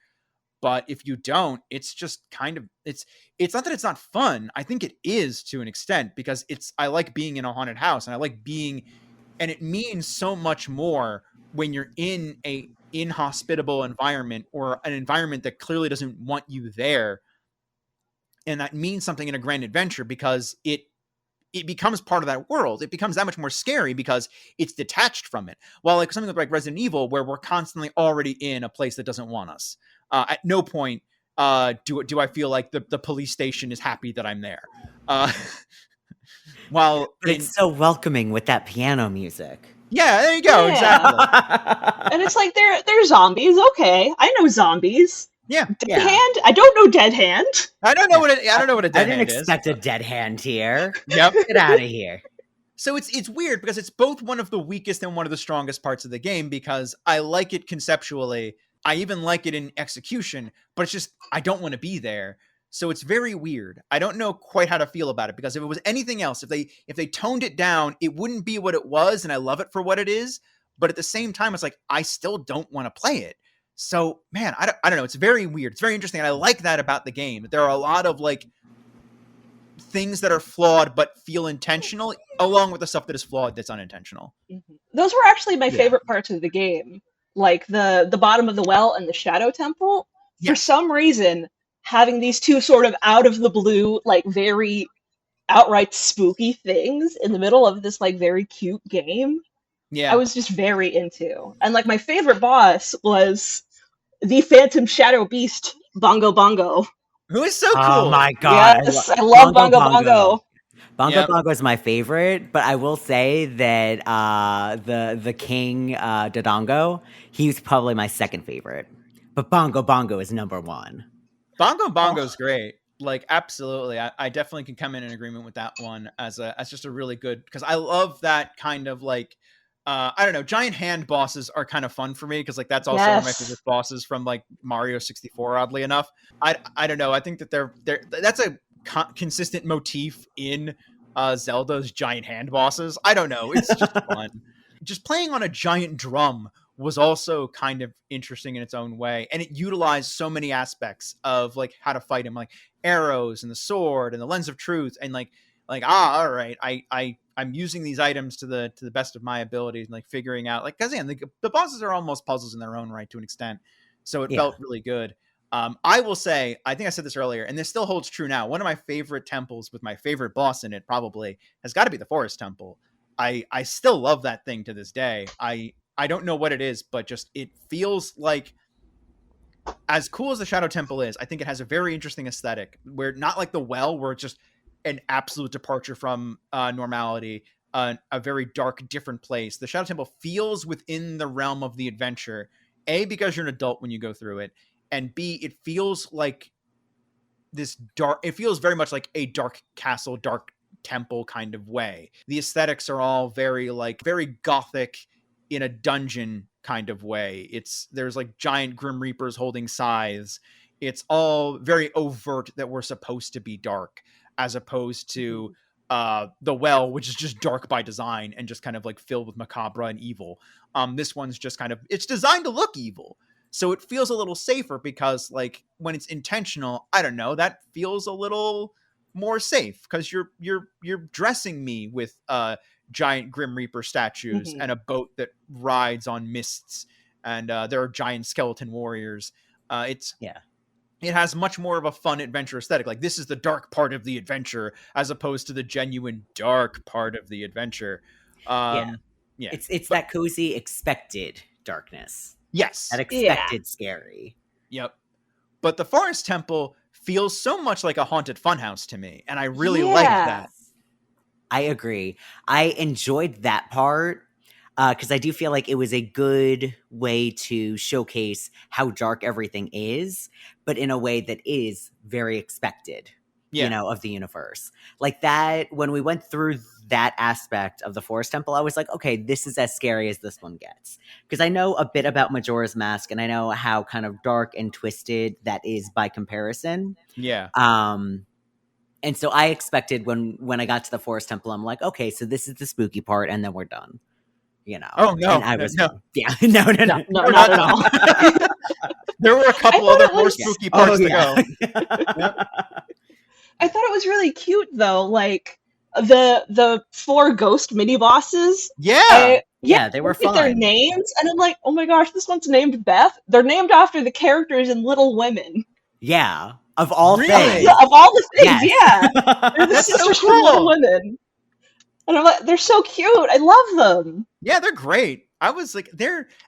But if you don't, it's just kind of it's not that it's not fun. I think it is to an extent because I like being in a haunted house, and I like being, and it means so much more when you're in a inhospitable environment or an environment that clearly doesn't want you there. And that means something in a grand adventure because it becomes part of that world. It becomes that much more scary because it's detached from it. While like something like Resident Evil, where we're constantly already in a place that doesn't want us. At no point do I feel like the police station is happy that I'm there. Uh, while But in it's so welcoming with that piano music. Yeah, there you go, Yeah. exactly. And it's like they're zombies. Okay, I know zombies. Yeah, Dead Yeah. hand? I don't know dead hand. I don't know what a I dead didn't hand is. expect a dead hand here. Yep. Get out of here. So it's weird because it's both one of the weakest and one of the strongest parts of the game because I like it conceptually. I even like it in execution, but it's just I don't want to be there. So it's very weird. I don't know quite how to feel about it because if it was anything else, if they toned it down, it wouldn't be what it was, and I love it for what it is. But at the same time, it's like I still don't want to play it. So man, I don't know. It's very weird. It's very interesting, and I like that about the game. There are a lot of like things that are flawed but feel intentional, along with the stuff that is flawed that's unintentional. Those were actually my Yeah. favorite parts of the game. Like the bottom of the well and the shadow temple. For Yes. some reason, having these two sort of out of the blue, like very outright spooky things in the middle of this like very cute game, I Yeah. was just very into. And like my favorite boss was the Phantom Shadow Beast, Bongo Bongo. Who is so Oh cool. my god, Yes, I love Bongo Bongo. Bongo Yep. Bongo is my favorite, but I will say that the King Dodongo, he's probably my second favorite. But Bongo Bongo is number one. Bongo Oh, Bongo's great. Like absolutely. I definitely can come in agreement with that one as just a really good, because I love that kind of like I don't know, giant hand bosses are kind of fun for me because like that's also one of my yes. favorite bosses from like Mario 64, oddly enough. I don't know. I think that they're that's a consistent motif in Zelda's giant hand bosses. I don't know. It's just fun. Just playing on a giant drum was also kind of interesting in its own way, and it utilized so many aspects of like how to fight him, like arrows and the sword and the lens of truth, and all right, I'm using these items to the best of my abilities, and like figuring out, like, because yeah, the bosses are almost puzzles in their own right to an extent, so it Yeah. felt really good. I will say, I think I said this earlier, and this still holds true now. One of my favorite temples with my favorite boss in it probably has got to be the Forest Temple. I still love that thing to this day. I don't know what it is, but just it feels like, as cool as the Shadow Temple is, I think it has a very interesting aesthetic where, not like the well, where it's just an absolute departure from normality, a very dark, different place. The Shadow Temple feels within the realm of the adventure, A, because you're an adult when you go through it, and B, it feels like this dark, it feels very much like a dark castle, dark temple kind of way. The aesthetics are all very gothic in a dungeon kind of way. There's like giant grim reapers holding scythes. It's all very overt that we're supposed to be dark, as opposed to the well, which is just dark by design and just kind of like filled with macabre and evil. This one's just kind of, it's designed to look evil, so it feels a little safer because like when it's intentional, I don't know, that feels a little more safe because you're dressing me with giant grim reaper statues Mhm. and a boat that rides on mists, and there are giant skeleton warriors. Yeah. It has much more of a fun adventure aesthetic. Like, this is the dark part of the adventure as opposed to the genuine dark part of the adventure. Yeah. Yeah, It's but that cozy expected darkness. That yes, Yeah. expected scary. yep. But the Forest Temple feels so much like a haunted funhouse to me, and I really like Yeah. that. I agree. I enjoyed that part because I do feel like it was a good way to showcase how dark everything is, but in a way that is very expected, Yeah. of the universe. Like that, when we went through that aspect of the Forest Temple, I was like, okay, this is as scary as this one gets. Because I know a bit about Majora's Mask and I know how kind of dark and twisted that is by comparison. Yeah. And so I expected when I got to the Forest Temple, I'm like, okay, so this is the spooky part, and then we're done. Oh no, And I was no, wrong. Yeah, no, no, No, no. no, we're not not at done. all. There were a I couple thought other it more was. spooky Oh parts to yeah. go. Yep. I thought it was really cute though. Like the four ghost mini bosses. Yeah. Yeah, Yeah, they I were looked at their fun. names and I'm like, oh my gosh, this one's named Beth. They're named after the characters in Little Women. Yeah, of all Really? things. Of all the things, Yes. yeah, they're the That's so sisters from Little cool. Women, and I'm like, they're so cute. I love them. Yeah, they're great. I was like,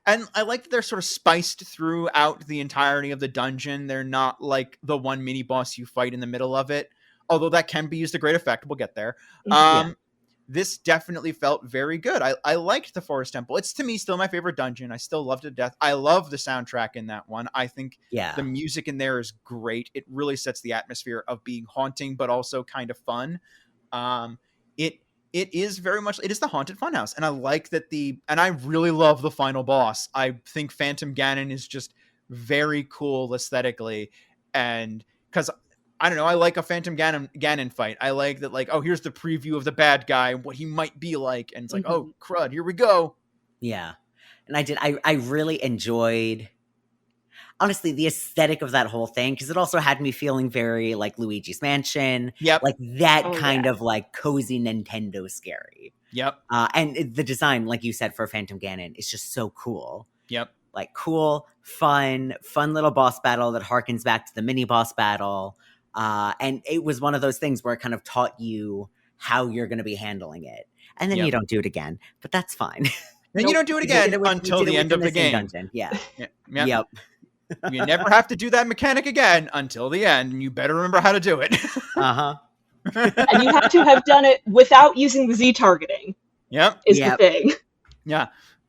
and I like that they're sort of spiced throughout the entirety of the dungeon. They're not like the one mini boss you fight in the middle of it, although that can be used to great effect. We'll get there. Mhm. Yeah. This definitely felt very good. I liked the Forest Temple. It's to me still my favorite dungeon. I still loved it to death. I love the soundtrack in that one. I think the Yeah. music in there is great. It really sets the atmosphere of being haunting, but also kind of fun. Um, it it is very much, it is the haunted funhouse, and I like that and I really love the final boss. I think Phantom Ganon is just very cool aesthetically, and because I don't know, I like a Phantom Ganon fight. I like that, like, oh, here's the preview of the bad guy, what he might be like, and it's like, oh Mhm. crud, here we go. Yeah. And I really enjoyed, honestly, the aesthetic of that whole thing, because it also had me feeling very like Luigi's Mansion, Yep, like that Oh kind yeah. of like cozy Nintendo scary. yep, And the design, like you said, for Phantom Ganon is just so cool. yep, Like cool, fun little boss battle that harkens back to the mini boss battle. And it was one of those things where it kind of taught you how you're going to be handling it. And then you yep. don't do it again, but that's fine. Then you Nope. don't do it You did again it you until did it the end within of the the same game. dungeon. Yeah. Yep, yep. Yep. You never have to do that mechanic again until the end, and you better remember how to do it. Uh-huh. And you have to have done it without using the Z targeting. Yep. Is the Yep. thing. Yeah.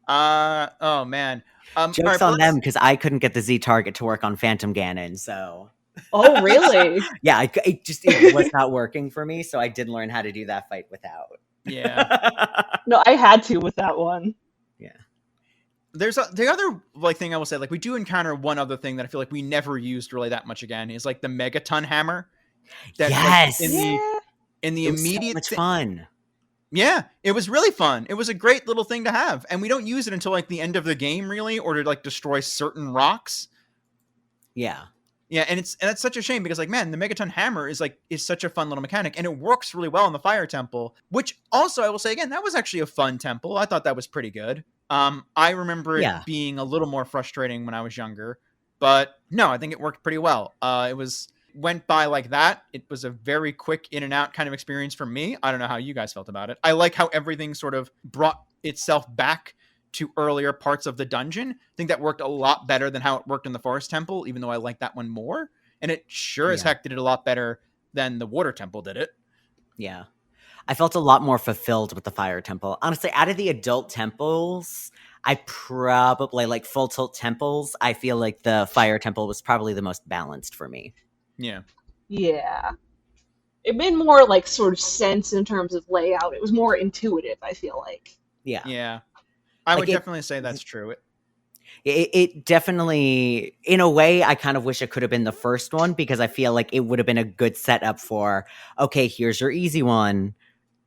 Oh man. All Jokes right, on them because I couldn't get the Z target to work on Phantom Ganon. So Oh really? yeah, it was not working for me. So I did learn how to do that fight without. Yeah. No, I had to with that one. Yeah. There's the other like thing I will say, like, we do encounter one other thing that I feel like we never used really that much again, is like the megaton hammer. That, like, Yes. Yeah. in the It was so immediate much fun. Yeah, it was really fun. It was a great little thing to have, and we don't use it until like the end of the game, really, or to like destroy certain rocks. Yeah. Yeah, and that's such a shame because, like, man, the megaton hammer is such a fun little mechanic, and it works really well in the fire temple. Which also, I will say again, that was actually a fun temple. I thought that was pretty good. I remember it Yeah. being a little more frustrating when I was younger, but no, I think it worked pretty well. Went by like that. It was a very quick in and out kind of experience for me. I don't know how you guys felt about it. I like how everything sort of brought itself back to earlier parts of the dungeon. I think that worked a lot better than how it worked in the Forest Temple, even though I like that one more. And it sure as Yeah. heck did it a lot better than the Water Temple did it. Yeah. I felt a lot more fulfilled with the fire temple. Honestly, out of the adult temples, I probably like full tilt temples. I feel like the fire temple was probably the most balanced for me. Yeah. Yeah. It made more like sort of sense in terms of layout. It was more intuitive, I feel like. Yeah. Yeah. I Like would it- definitely say that's true. It definitely, in a way, I kind of wish it could have been the first one because I feel like it would have been a good setup for, okay, here's your easy one.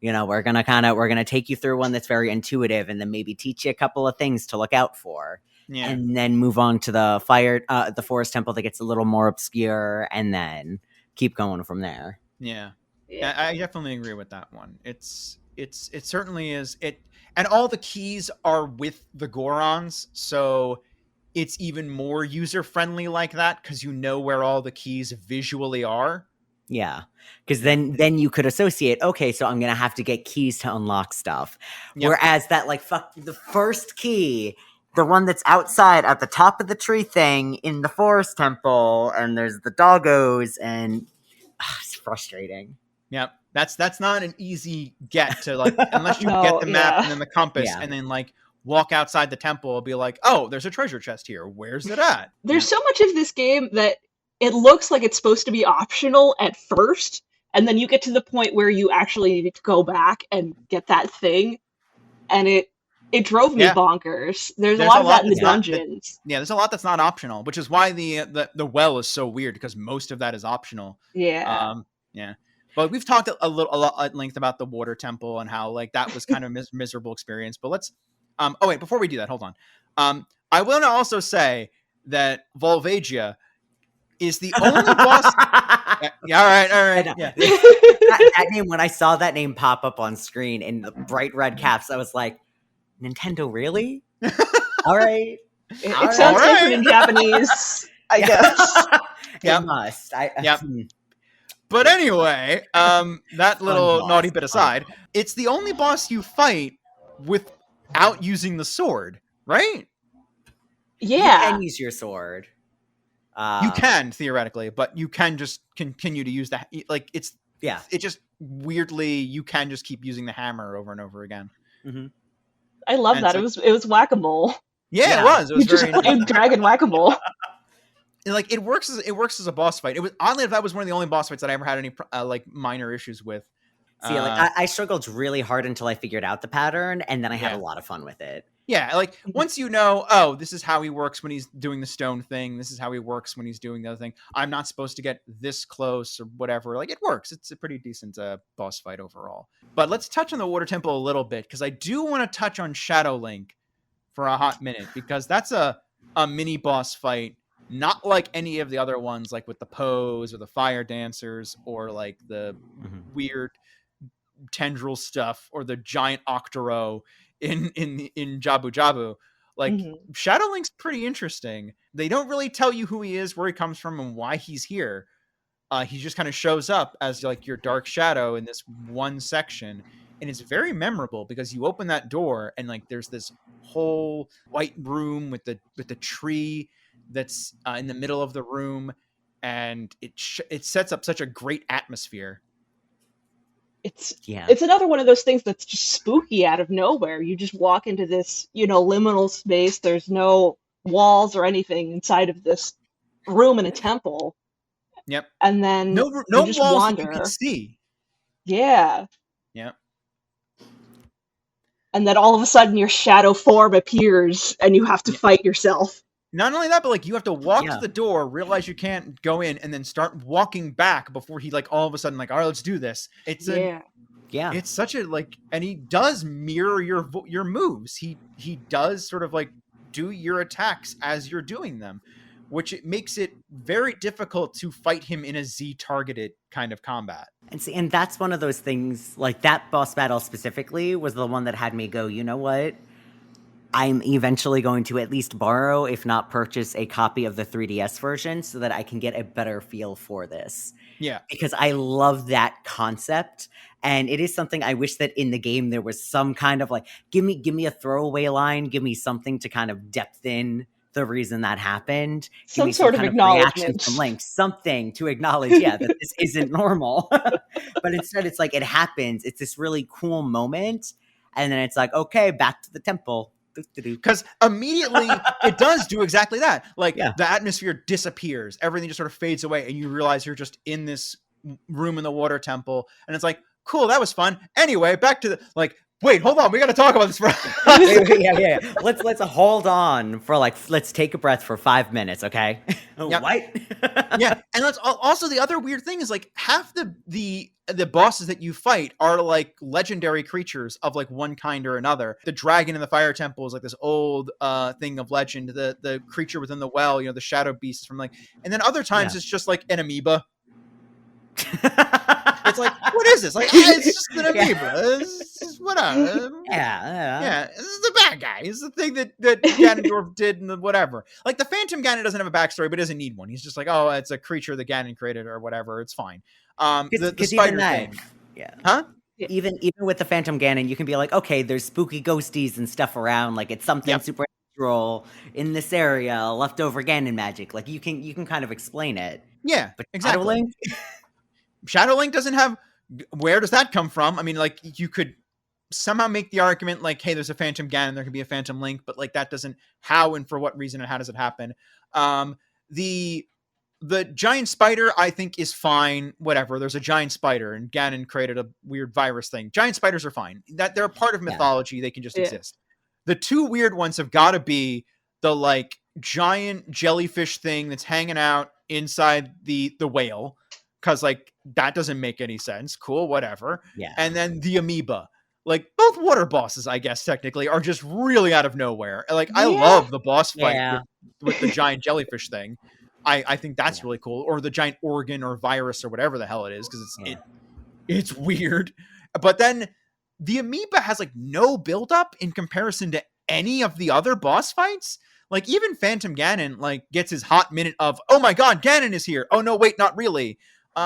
We're gonna take you through one that's very intuitive, and then maybe teach you a couple of things to look out for, Yeah. and then move on to the forest temple that gets a little more obscure, and then keep going from there. Yeah. Yeah. I definitely agree with that one. It certainly is it, and all the keys are with the Gorons, so it's even more user friendly like that because you know where all the keys visually are. Yeah, because then you could associate. Okay, so I'm gonna have to get keys to unlock stuff. Yep. Whereas that the first key, the one that's outside at the top of the tree thing in the forest temple, and there's the doggos, and it's frustrating. Yep. That's not an easy get to, like, unless you get No, the map yeah. and then the compass Yeah. and then like walk outside the temple and be like, oh, there's a treasure chest here. Where's it at? There's so much of this game that it looks like it's supposed to be optional at first, and then you get to the point where you actually need to go back and get that thing, and it drove me Yeah. bonkers. There's a There's lot a of lot that in the that's not that, dungeons. yeah, there's a lot that's not optional, which is why the well is so weird, because most of that is optional. Yeah. Yeah. But we've talked a lot at length about the water temple and how like that was kind of a miserable experience. But let's oh wait, before we do that, hold on. I want to also say that Volvagia is the only boss. Yeah, all right, yeah. That name, when I saw that name pop up on screen in the bright red caps, I was like, Nintendo, really? All right. It sounds right. different in Japanese, I guess. It must. Yep. But anyway, that little boss, naughty bit aside, it's the only boss you fight without using the sword, right? Yeah. You can use your sword. You can theoretically, but you can just continue to use that. Like it's it just weirdly you can just keep using the hammer over and over again. Mm-hmm. I love And that. it's It was whack-a-mole. Yeah, it was. It was You very just played dragon whack-a-mole. like it works as a boss fight. It was oddly that was one of the only boss fights that I ever had any like minor issues with. See, like I struggled really hard until I figured out the pattern, and then I had a lot of fun with it. Yeah, like once you know, oh, this is how he works when he's doing the stone thing. This is how he works when he's doing the other thing. I'm not supposed to get this close or whatever. Like it works. It's a pretty decent boss fight overall. But let's touch on the Water Temple a little bit because I do want to touch on Shadow Link for a hot minute because that's a mini boss fight, not like any of the other ones, like with the pose or the fire dancers or like the weird tendril stuff or the giant Octoro in Jabu Jabu. Like Shadow Link's pretty interesting. They don't really tell you who he is, where he comes from, and why he's here. He just kind of shows up as like your dark shadow in this one section, and it's very memorable because you open that door and like there's this whole white room with the tree that's in the middle of the room, and it sets up such a great atmosphere. It's another one of those things that's just spooky out of nowhere. You just walk into this, liminal space. There's no walls or anything inside of this room in a temple. Yep. And then no you just walls wander. that you can see. Yeah. Yep. And then all of a sudden your shadow form appears and you have to fight yourself. Not only that, but like you have to walk to the door, realize you can't go in, and then start walking back before he like all of a sudden like, all right, let's do this. It's it's such a like, and he does mirror your moves. He does sort of like do your attacks as you're doing them, which it makes it very difficult to fight him in a Z targeted kind of combat. And that's one of those things. Like that boss battle specifically was the one that had me go, you know what? I'm eventually going to at least borrow, if not purchase, a copy of the 3DS version so that I can get a better feel for this. Yeah. Because I love that concept. And it is something I wish that in the game there was some kind of like, give me a throwaway line, give me something to kind of depth in the reason that happened. Give me sort of acknowledgement. From Link, something to acknowledge, that this isn't normal. But instead it's like it happens. It's this really cool moment. And then it's like, okay, back to the temple. Because immediately it does do exactly that. Like the atmosphere disappears, everything just sort of fades away, and you realize you're just in this room in the water temple, and it's like, cool, that was fun. Anyway, back to the like. Wait, hold on, we got to talk about this. Yeah. Let's hold on for like, let's take a breath for 5 minutes, okay? Yep. What? Yeah, and let's also the other weird thing is like half the bosses that you fight are like legendary creatures of like one kind or another. The dragon in the fire temple is like this old thing of legend. The creature within the well, the shadow beast from like, and then other times it's just like an amoeba. It's like, what is this? Like, it's just an amoeba. It's just whatever. Yeah. This is the bad guy. He's the thing that Ganondorf did and whatever. Like the Phantom Ganon doesn't have a backstory, but doesn't need one. He's just like, oh, it's a creature that Ganon created or whatever. It's fine. The spider thing. Yeah. Huh? Even with the Phantom Ganon, you can be like, okay, there's spooky ghosties and stuff around. Like it's something supernatural in this area, leftover Ganon magic. Like you can kind of explain it. Yeah, but exactly. Shadow Link doesn't have Where does that come from? I mean, like, you could somehow make the argument like, hey, there's a Phantom Ganon, there could be a Phantom Link, but like that doesn't, how and for what reason and how does it happen? The giant spider, I think, is fine. Whatever. There's a giant spider, and Ganon created a weird virus thing. Giant spiders are fine. That they're a part of mythology. They can just exist. The two weird ones have got to be the like giant jellyfish thing that's hanging out inside the whale, because like that doesn't make any sense. Cool, whatever. Yeah. And then the amoeba. Like both water bosses, I guess technically, are just really out of nowhere. Like I love the boss fight with the giant jellyfish thing. I think that's really cool. Or the giant organ or virus or whatever the hell it is, because it's weird. But then the amoeba has like no buildup in comparison to any of the other boss fights. Like even Phantom Ganon like gets his hot minute of, oh my god, Ganon is here. Oh no, wait, not really.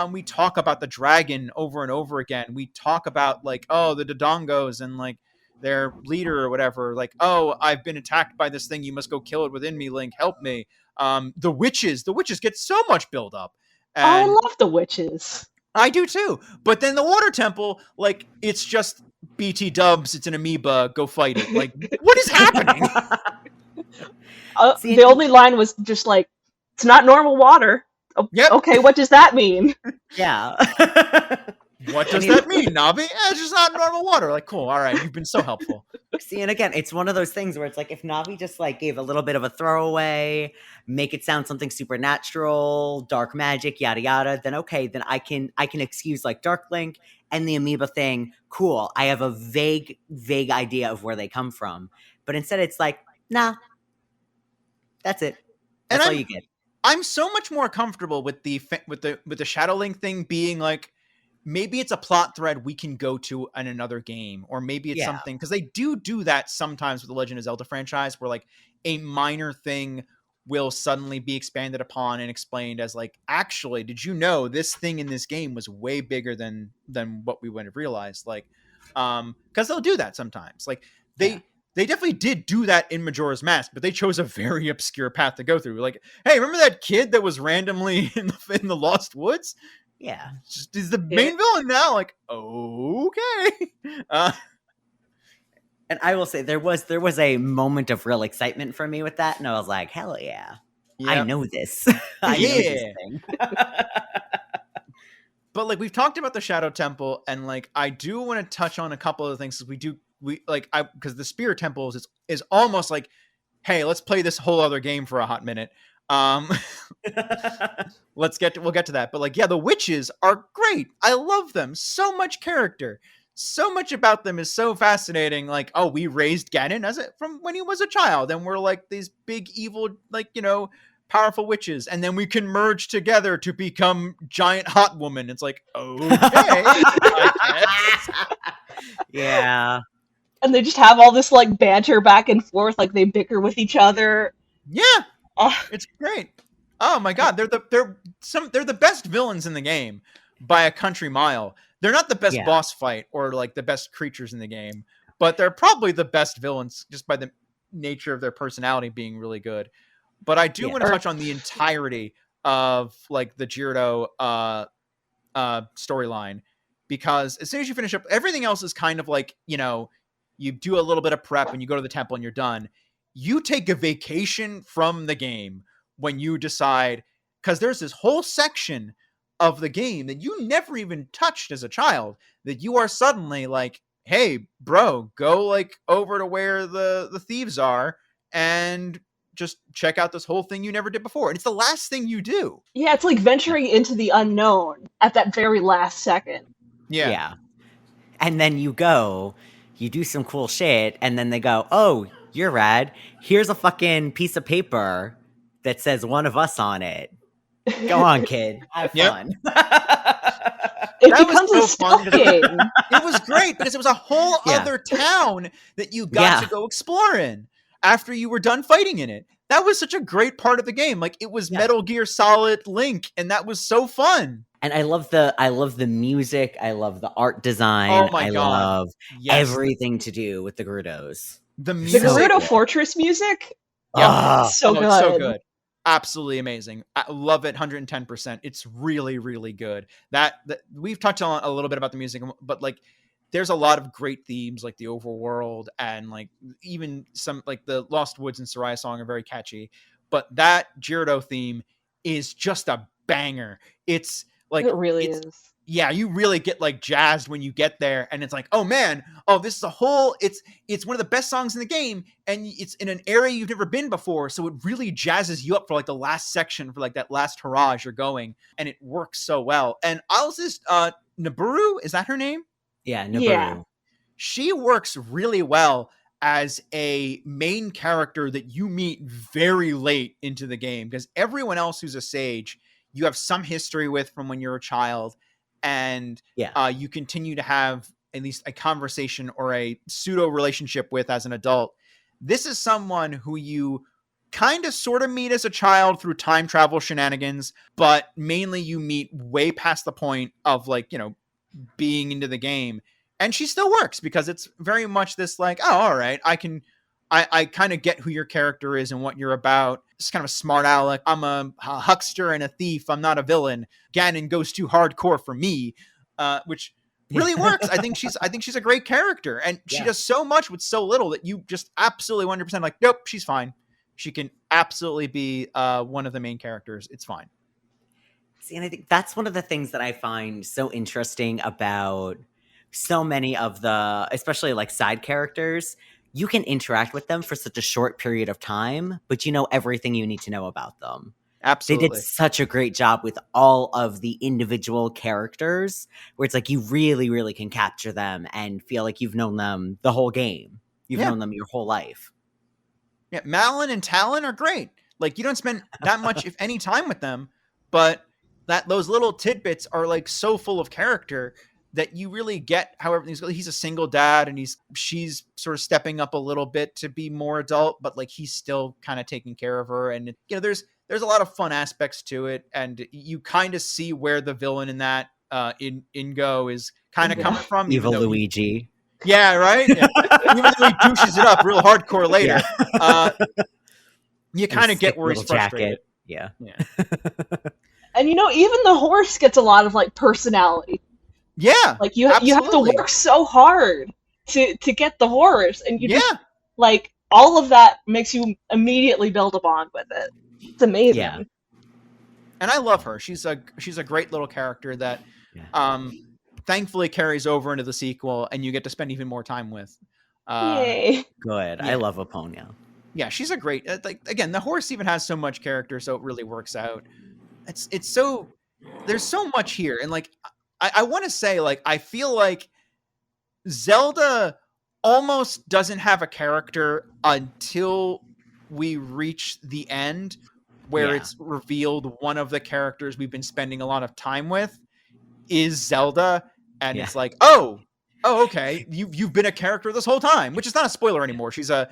We talk about the dragon over and over again. We talk about like, oh, the Dodongos and like their leader or whatever. Like, oh, I've been attacked by this thing. You must go kill it within me, Link. Help me. The witches get so much build up. And I love the witches. I do too. But then the water temple, like, it's just BT dubs. It's an amoeba. Go fight it. Like, what is happening? The only line was just like, it's not normal water. Oh, yep. Okay, what does that mean? Yeah. What does that mean, Navi? It's just not normal water. Like, cool. All right. You've been so helpful. See, and again, it's one of those things where it's like, if Navi just like gave a little bit of a throwaway, make it sound something supernatural, dark magic, yada yada, then okay, then I can excuse like Dark Link and the amoeba thing. Cool. I have a vague idea of where they come from. But instead it's like, nah. That's it. That's all you get. I'm so much more comfortable with the Shadow Link thing being like, maybe it's a plot thread we can go to in another game, or maybe it's something, because they do that sometimes with the Legend of Zelda franchise, where like a minor thing will suddenly be expanded upon and explained as like, actually, did you know this thing in this game was way bigger than what we would have realized? Like, because they'll do that sometimes. Like they definitely did do that in Majora's Mask, but they chose a very obscure path to go through. Like, hey, remember that kid that was randomly in the Lost Woods? Yeah. He's the main villain now. Like, okay. And I will say there was a moment of real excitement for me with that, and I was like, hell yeah. I know this. I know this thing. But like, we've talked about the Shadow Temple, and like, I do want to touch on a couple of things. Because the Spear Temple is almost like, hey, let's play this whole other game for a hot minute. We'll get to that. But like, yeah, the witches are great. I love them. So much character. So much about them is so fascinating. Like, oh, we raised Ganon from when he was a child, and we're like these big evil, like, powerful witches, and then we can merge together to become giant hot woman. It's like, okay. I guess. Yeah. And they just have all this like banter back and forth, like they bicker with each other. Yeah. It's great. Oh my god, they're the best villains in the game by a country mile. They're not the best boss fight or like the best creatures in the game, but they're probably the best villains just by the nature of their personality being really good. But I do want to touch on the entirety of like the Gyardo storyline, because as soon as you finish up, everything else is kind of like, you do a little bit of prep and you go to the temple and you're done. You take a vacation from the game when you decide, because there's this whole section of the game that you never even touched as a child, that you are suddenly like, hey, bro, go like over to where the thieves are and just check out this whole thing you never did before. And it's the last thing you do. Yeah, it's like venturing into the unknown at that very last second. Yeah. And then you do some cool shit, and then they go, oh, you're rad. Here's a fucking piece of paper that says one of us on it. Go on, kid. Have fun. It becomes a stealth game. It was great because it was a whole other town that you got to go explore in after you were done fighting in it. That was such a great part of the game. Like, it was Metal Gear Solid Link, and that was so fun. And I love the music. I love the art design. Oh my God. I love everything to do with the Gerudos. The Gerudo Fortress music? Yeah, so good. It's so good. absolutely amazing. I love it 110%. It's really, really good. That we've touched on a little bit about the music, but like there's a lot of great themes like the overworld and like even some like the Lost Woods and Sarai song are very catchy. But that Gyarados theme is just a banger. It's It like really it's is. yeah, you really get like jazzed when you get there and it's like, oh man, oh this is a whole it's one of the best songs in the game and it's in an area you've never been before, so it really jazzes you up for like the last section, for like that last hurrah you're going, and it works so well. And I'll just Naburu, is that her name? Yeah, Yeah. Naburu. She works really well as a main character that you meet very late into the game, because everyone else who's a sage you have some history with from when you're a child, and Yeah. you continue to have at least a conversation or a pseudo relationship with as an adult. This is someone who you kind of sort of meet as a child through time travel shenanigans, but mainly you meet way past the point of like, you know, being into the game. And she still works because it's very much this like, oh, all right, I kind of get who your character is and what you're about. It's kind of a smart aleck. I'm a huckster and a thief. I'm not a villain. Ganon goes too hardcore for me, which really works. I think she's a great character, and she Yeah. does so much with so little that you just absolutely 100% like, nope, she's fine. She can absolutely be one of the main characters. It's fine. See, and I think that's one of the things that I find so interesting about so many of the, especially like side characters. You can interact with them for such a short period of time, but you know everything you need to know about them. They did Absolutely. such a great job with all of the individual characters where it's like you really, really can capture them and feel like you've known them the whole game. You've Yeah. known them your whole life. Yeah, Malin and Talon are great. Like you don't spend that much, if any, time with them, but that those little tidbits are like so full of character that you really get how everything's going. He's a single dad, and she's sort of stepping up a little bit to be more adult, but like he's still kind of taking care of her, and you know there's a lot of fun aspects to it, and you kind of see where the villain in that in Ingo is kind of Ingo. coming from, even Evil though Luigi. yeah, right. Yeah. Even though he douches it up real hardcore later, Yeah. you And kind his of get thick where he's little frustrated. jacket. Yeah. Yeah. And you know, even the horse gets a lot of like personality. Yeah. Like you have to absolutely. work so hard to get the horse, and you Yeah. just like all of that makes you immediately build a bond with it. It's amazing. Yeah. And I love her. She's a great little character that thankfully carries over into the sequel, and you get to spend even more time with. Yay. Good. Yeah. I love Eponia. Yeah, she's a great like again, the horse even has so much character, so it really works out. It's so there's so much here, and like I want to say like I feel like Zelda almost doesn't have a character until we reach the end, where Yeah. it's revealed one of the characters we've been spending a lot of time with is Zelda, and Yeah. it's like, oh, okay, you've been a character this whole time, which is not a spoiler anymore. She's a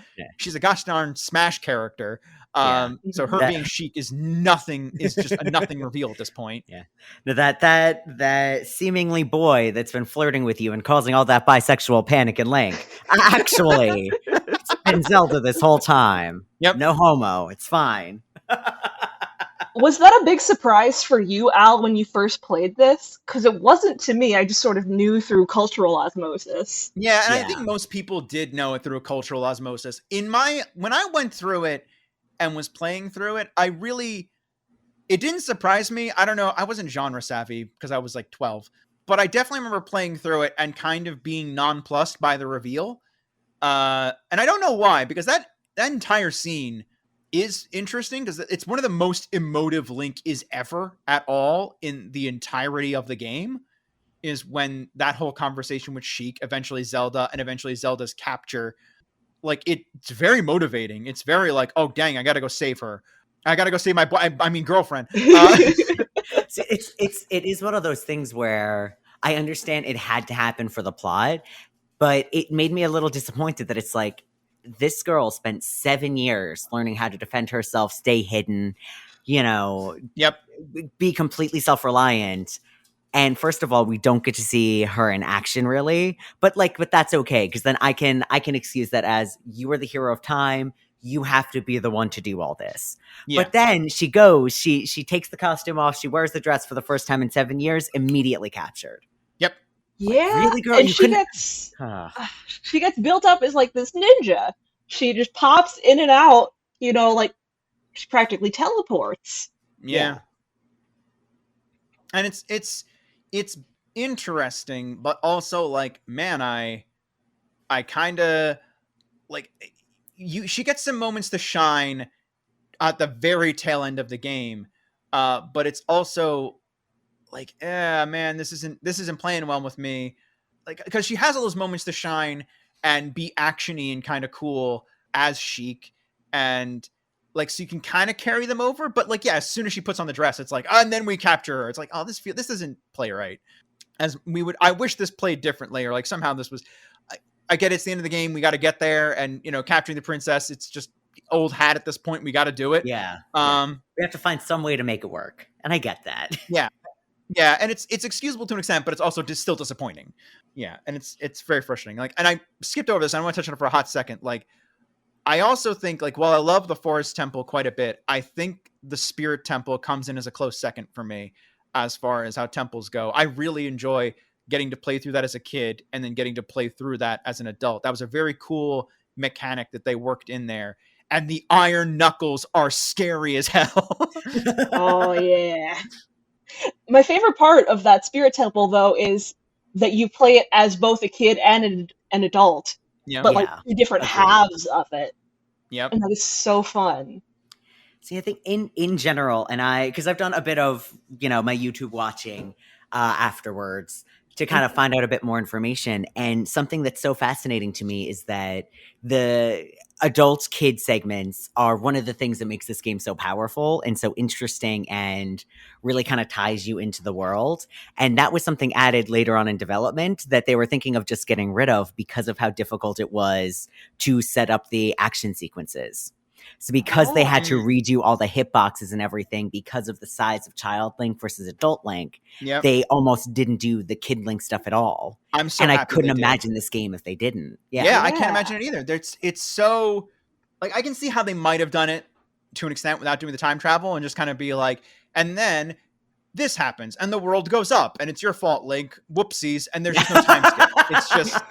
gosh darn Smash character. So her being Sheik is just a nothing reveal at this point. Yeah. Now that seemingly boy that's been flirting with you and causing all that bisexual panic in Link, actually, it's been Zelda this whole time. Yep. No homo. It's fine. Was that a big surprise for you, Al, when you first played this? Because it wasn't to me. I just sort of knew through cultural osmosis. Yeah, and I Yeah. think most people did know it through a cultural osmosis. When I went through it and was playing through it, it didn't surprise me. I don't know. I wasn't genre savvy because I was like 12, but I definitely remember playing through it and kind of being nonplussed by the reveal. And I don't know why, because that entire scene is interesting because it's one of the most emotive Link is ever at all in the entirety of the game, is when that whole conversation with Sheik, eventually Zelda, and eventually Zelda's capture. Like it's very motivating. It's very like, oh dang, I gotta go save her. I gotta go save my girlfriend. So it is one of those things where I understand it had to happen for the plot, but it made me a little disappointed that it's like this girl spent 7 years learning how to defend herself, stay hidden, Yep. be completely self-reliant. And first of all, we don't get to see her in action really, but that's okay, because then I can excuse that as you were the hero of time. you have to be the one to do all this. Yeah. But then she goes, she takes the costume off, she wears the dress for the first time in 7 years, immediately captured. Yep. Like, Yeah, really, girl? and You couldn't. she gets built up as like this ninja. She just pops in and out, like she practically teleports. Yeah. And it's interesting, but also like, man, I kind of like she gets some moments to shine at the very tail end of the game. But it's also like, man, this isn't playing well with me. Like, because she has all those moments to shine and be actiony and kind of cool as Sheik, and like, so you can kind of carry them over. But like, yeah, as soon as she puts on the dress, it's like, and then we capture her. It's like, oh, this doesn't play right. I wish this played differently, or like somehow this was. I get it's the end of the game. We got to get there, and capturing the princess. It's just old hat at this point. We got to do it. Yeah. We have to find some way to make it work, and I get that. Yeah, and it's excusable to an extent, but it's also just still disappointing. Yeah, and it's very frustrating. Like, and I skipped over this. I want to touch on it for a hot second. Like, I also think, like, while I love the Forest Temple quite a bit, I think the Spirit Temple comes in as a close second for me as far as how temples go. I really enjoy getting to play through that as a kid and then getting to play through that as an adult. That was a very cool mechanic that they worked in there. And the iron knuckles are scary as hell. Oh yeah. My favorite part of that Spirit Temple, though, is that you play it as both a kid and an adult, Yeah. but like two different Agreed. halves of it. Yep. And that is so fun. See, I think in general, and because I've done a bit of my YouTube watching afterwards to kind of find out a bit more information, and something that's so fascinating to me is that the adult kid segments are one of the things that makes this game so powerful and so interesting and really kind of ties you into the world. And that was something added later on in development that they were thinking of just getting rid of because of how difficult it was to set up the action sequences. So because they had to redo all the hitboxes and everything because of the size of Child Link versus Adult Link, they almost didn't do the Kid Link stuff at all. I'm so and I happy couldn't they did. imagine this game if they didn't. Yeah, I can't imagine it either. It's so, like, I can see how they might have done it to an extent without doing the time travel and just kind of be like, and then this happens and the world goes up and it's your fault, Link. Whoopsies. And there's just no time skip. It's just,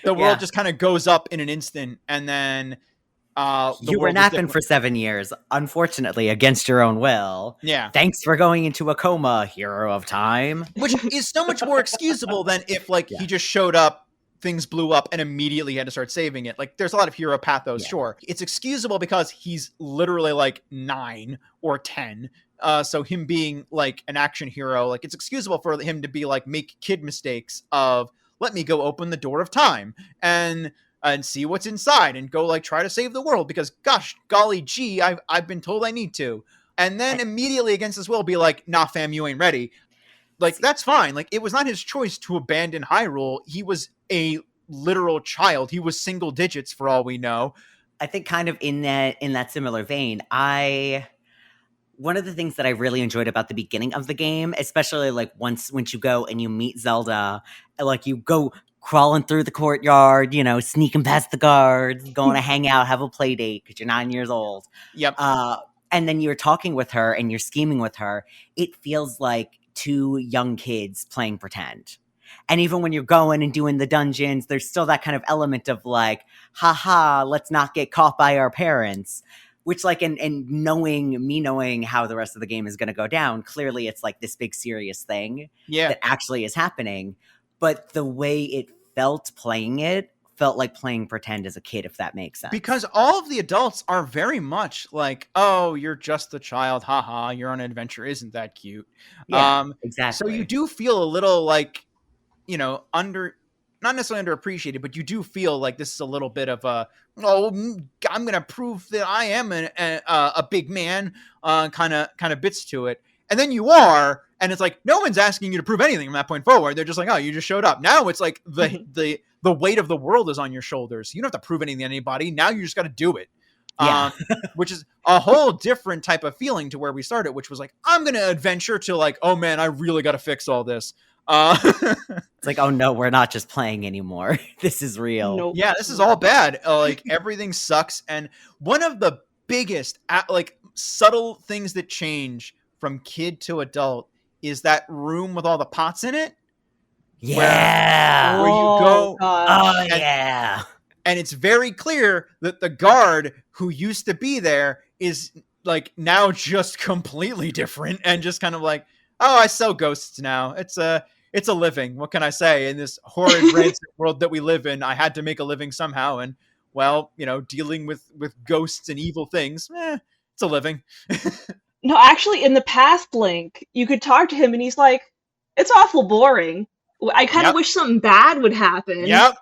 the world just kind of goes up in an instant, and then you were napping for 7 years, unfortunately, against your own will. Yeah. Thanks for going into a coma, hero of time. Which is so much more excusable than if, like, he just showed up, things blew up, and immediately had to start saving it. Like, there's a lot of hero pathos, sure. It's excusable because he's literally, like, 9 or 10. So him being, like, an action hero, like, it's excusable for him to be, like, make kid mistakes of, let me go open the door of time and see what's inside and go, like, try to save the world because, gosh, golly gee, I've been told I need to. And then immediately against his will be like, nah, fam, you ain't ready. Like, that's fine. Like, it was not his choice to abandon Hyrule. He was a literal child. He was single digits for all we know. I think kind of in that similar vein, one of the things that I really enjoyed about the beginning of the game, especially like once you go and you meet Zelda, like you go crawling through the courtyard, sneaking past the guards, going to hang out, have a play date because you're 9 years old. Yep. And then you're talking with her and you're scheming with her. It feels like two young kids playing pretend. And even when you're going and doing the dungeons, there's still that kind of element of like, haha, let's not get caught by our parents. Which, like, and knowing how the rest of the game is going to go down, clearly it's like this big serious thing that actually is happening. But the way it felt playing it felt like playing pretend as a kid, if that makes sense. Because all of the adults are very much like, oh, you're just a child. Haha, you're on an adventure. Isn't that cute? Yeah, exactly. So you do feel a little like, not necessarily underappreciated, but you do feel like this is a little bit of a, I'm going to prove that I am a big man kind of bits to it. And then you are, and it's like, no one's asking you to prove anything from that point forward. They're just like, oh, you just showed up. Now it's like the weight of the world is on your shoulders. You don't have to prove anything to anybody. Now you just got to do it. Which is a whole different type of feeling to where we started, which was like, I'm going to adventure to like, oh man, I really got to fix all this. It's like, oh no, we're not just playing anymore. This is real. Nope. Yeah, this is all bad. Like everything sucks. And one of the biggest, like subtle things that change from kid to adult is that room with all the pots in it, Yeah. where you Oh go Oh gosh. and yeah. and it's very clear that the guard who used to be there is like now just completely different and just kind of like, oh, I sell ghosts now. It's a living. What can I say? In this horrid rancid world that we live in, I had to make a living somehow, and well, dealing with ghosts and evil things, it's a living. No, actually, in the past Link, you could talk to him and he's like, it's awful boring. I kind of Yep. wish something bad would happen. Yep.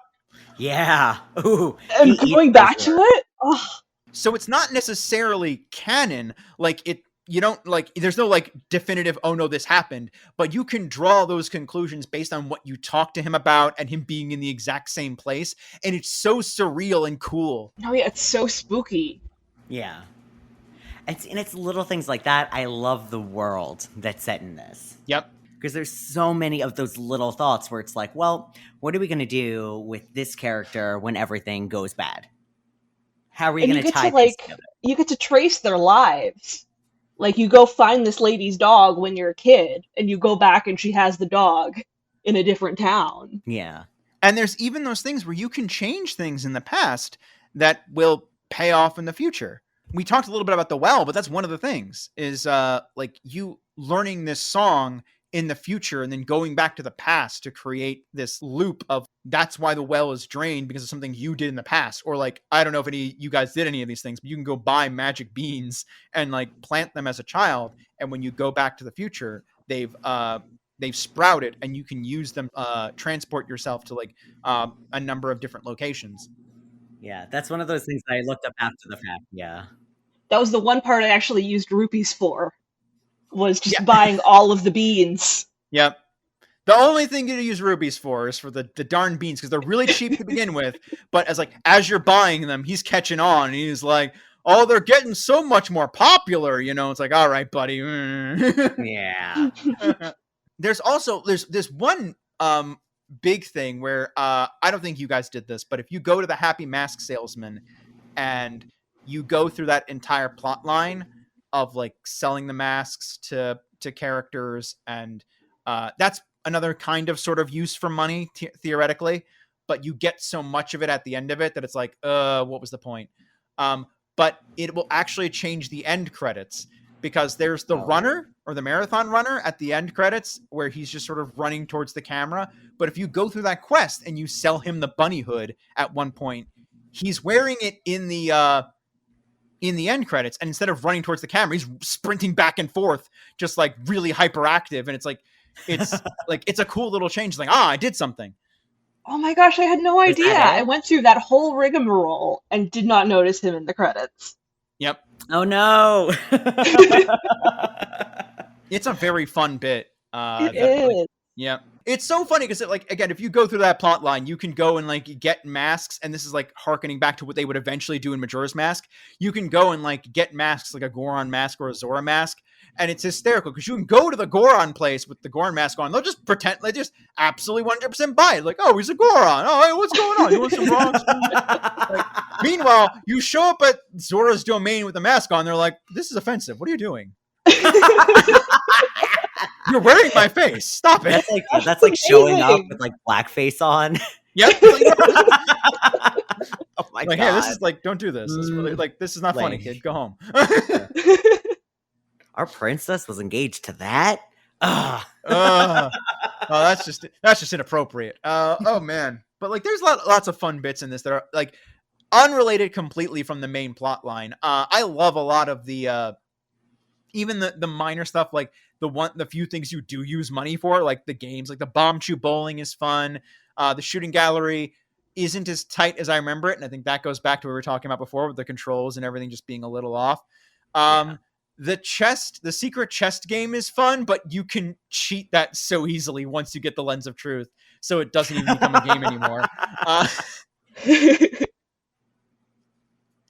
Yeah. Ooh, he And eats going those back to words. it? Oh, So it's not necessarily canon. Like it, you don't like. There's no like definitive. Oh no, this happened. But you can draw those conclusions based on what you talk to him about and him being in the exact same place. And it's so surreal and cool. no, yeah, it's so spooky. Yeah. It's little things like that. I love the world that's set in this. Yep. Because there's so many of those little thoughts where it's like, well, what are we going to do with this character when everything goes bad? How are we And going to tie things together? you get to trace their lives. Like, you go find this lady's dog when you're a kid, and you go back and she has the dog in a different town. Yeah. And there's even those things where you can change things in the past that will pay off in the future. We talked a little bit about the well, but that's one of the things is like you learning this song in the future and then going back to the past to create this loop of that's why the well is drained because of something you did in the past. Or like, I don't know if any you guys did any of these things, but you can go buy magic beans and like plant them as a child. And when you go back to the future, they've sprouted and you can use them, transport yourself to like a number of different locations. Yeah. That's one of those things I looked up after the fact. Yeah. That was the one part I actually used rupees for, was just Yeah. buying all of the beans. Yep. The only thing you use rubies for is for the darn beans because they're really cheap to begin with. But as you're buying them, he's catching on and he's like, "Oh, they're getting so much more popular." It's like, "All right, buddy." Yeah. There's one big thing where I don't think you guys did this, but if you go to the Happy Mask Salesman and you go through that entire plot line of like selling the masks to characters, and that's another kind of sort of use for money theoretically, but you get so much of it at the end of it that it's like, what was the point? But it will actually change the end credits because there's the runner or the marathon runner at the end credits where he's just sort of running towards the camera. But if you go through that quest and you sell him the bunny hood at one point, he's wearing it in the end credits, and instead of running towards the camera, he's sprinting back and forth, just like really hyperactive. And it's like, it's a cool little change. Like, I did something. Oh my gosh, I had no Is idea. that it? I went through that whole rigmarole and did not notice him in the credits. Yep. Oh no. It's a very fun bit. It is. Yeah. It's so funny because again, if you go through that plot line, you can go and like get masks, and this is like harkening back to what they would eventually do in Majora's Mask. You can go and like get masks like a Goron mask or a Zora mask, and it's hysterical because you can go to the Goron place with the Goron mask on. They'll just pretend they just absolutely 100% buy it. Like, oh, he's a Goron. Oh, hey, what's going on? You want some rocks? Meanwhile, you show up at Zora's domain with the mask on. They're like, this is offensive. What are you doing? You're wearing my face. Stop it. That's like showing up with like blackface on. Yep. Oh my like, god. hey, this is like, don't do this. This is really like, this is not funny, kid. Go home. Our princess was engaged to that? Oh, that's just inappropriate. Oh man. But like, there's lots of fun bits in this that are like unrelated completely from the main plot line. I love a lot of the even the minor stuff, like the few things you do use money for, like the games, like the bomb chew bowling is fun. The shooting gallery isn't as tight as I remember it, and I think that goes back to what we were talking about before with the controls and everything just being a little off. The secret chest game is fun, but you can cheat that so easily once you get the Lens of Truth, so it doesn't even become a game anymore.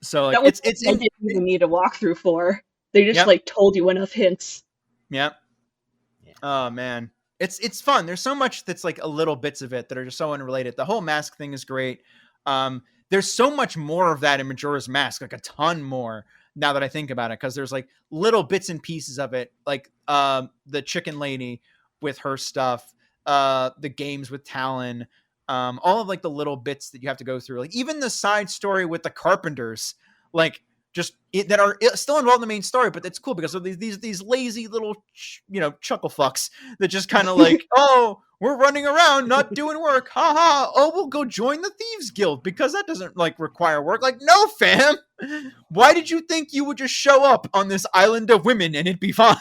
So like, That was it's I didn't even need a walkthrough for. They just like told you enough hints. Yep. Oh man. It's fun. There's so much that's like a little bits of it that are just so unrelated. The whole mask thing is great. There's so much more of that in Majora's Mask, like a ton more now that I think about it, because there's like little bits and pieces of it, like the chicken lady with her stuff, the games with Talon, all of like the little bits that you have to go through, like even the side story with the carpenters, like that are still involved in the main story, but it's cool because of these lazy little chuckle fucks that just kind of like, oh, we're running around not doing work, haha, oh, we'll go join the thieves guild because that doesn't like require work. Like, no, fam, why did you think you would just show up on this island of women and it'd be fine?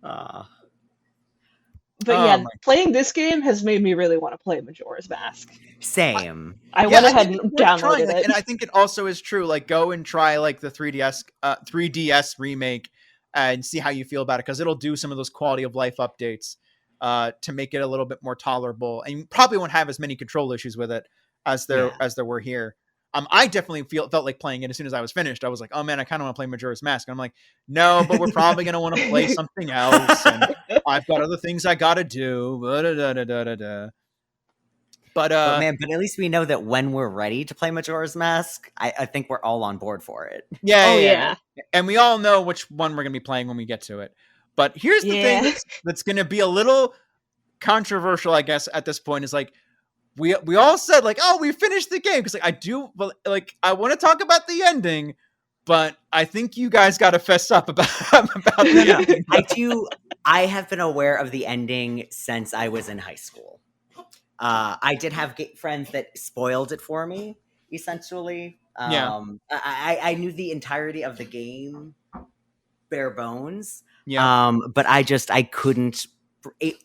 uh, But Oh yeah, my. playing this game has made me really want to play Majora's Mask. same. I Yeah, went I ahead think and it's worth trying. downloaded Like, it. and I think it also is true. Like, go and try like the 3DS remake and see how you feel about it, because it'll do some of those quality of life updates to make it a little bit more tolerable, and you probably won't have as many control issues with it Yeah. as there were here. I definitely felt like playing it as soon as I was finished. I was like, oh man, I kind of want to play Majora's Mask. And I'm like, no, but we're probably gonna want to play something else, and I've got other things I gotta do. But But man, but at least we know that when we're ready to play Majora's Mask, I think we're all on board for it. yeah, Oh yeah, yeah, yeah. And we all know which one we're gonna be playing when we get to it. But here's the thing yeah. that's gonna be a little controversial, I guess, at this point, is like we all said like, oh, we finished the game, because like I do, but like I want to talk about the ending, but I think you guys got to fess up about about No, the no, ending. I do. I have been aware of the ending since I was in high school. I did have friends that spoiled it for me, essentially. Yeah, I knew the entirety of the game, bare bones. yeah, But I couldn't.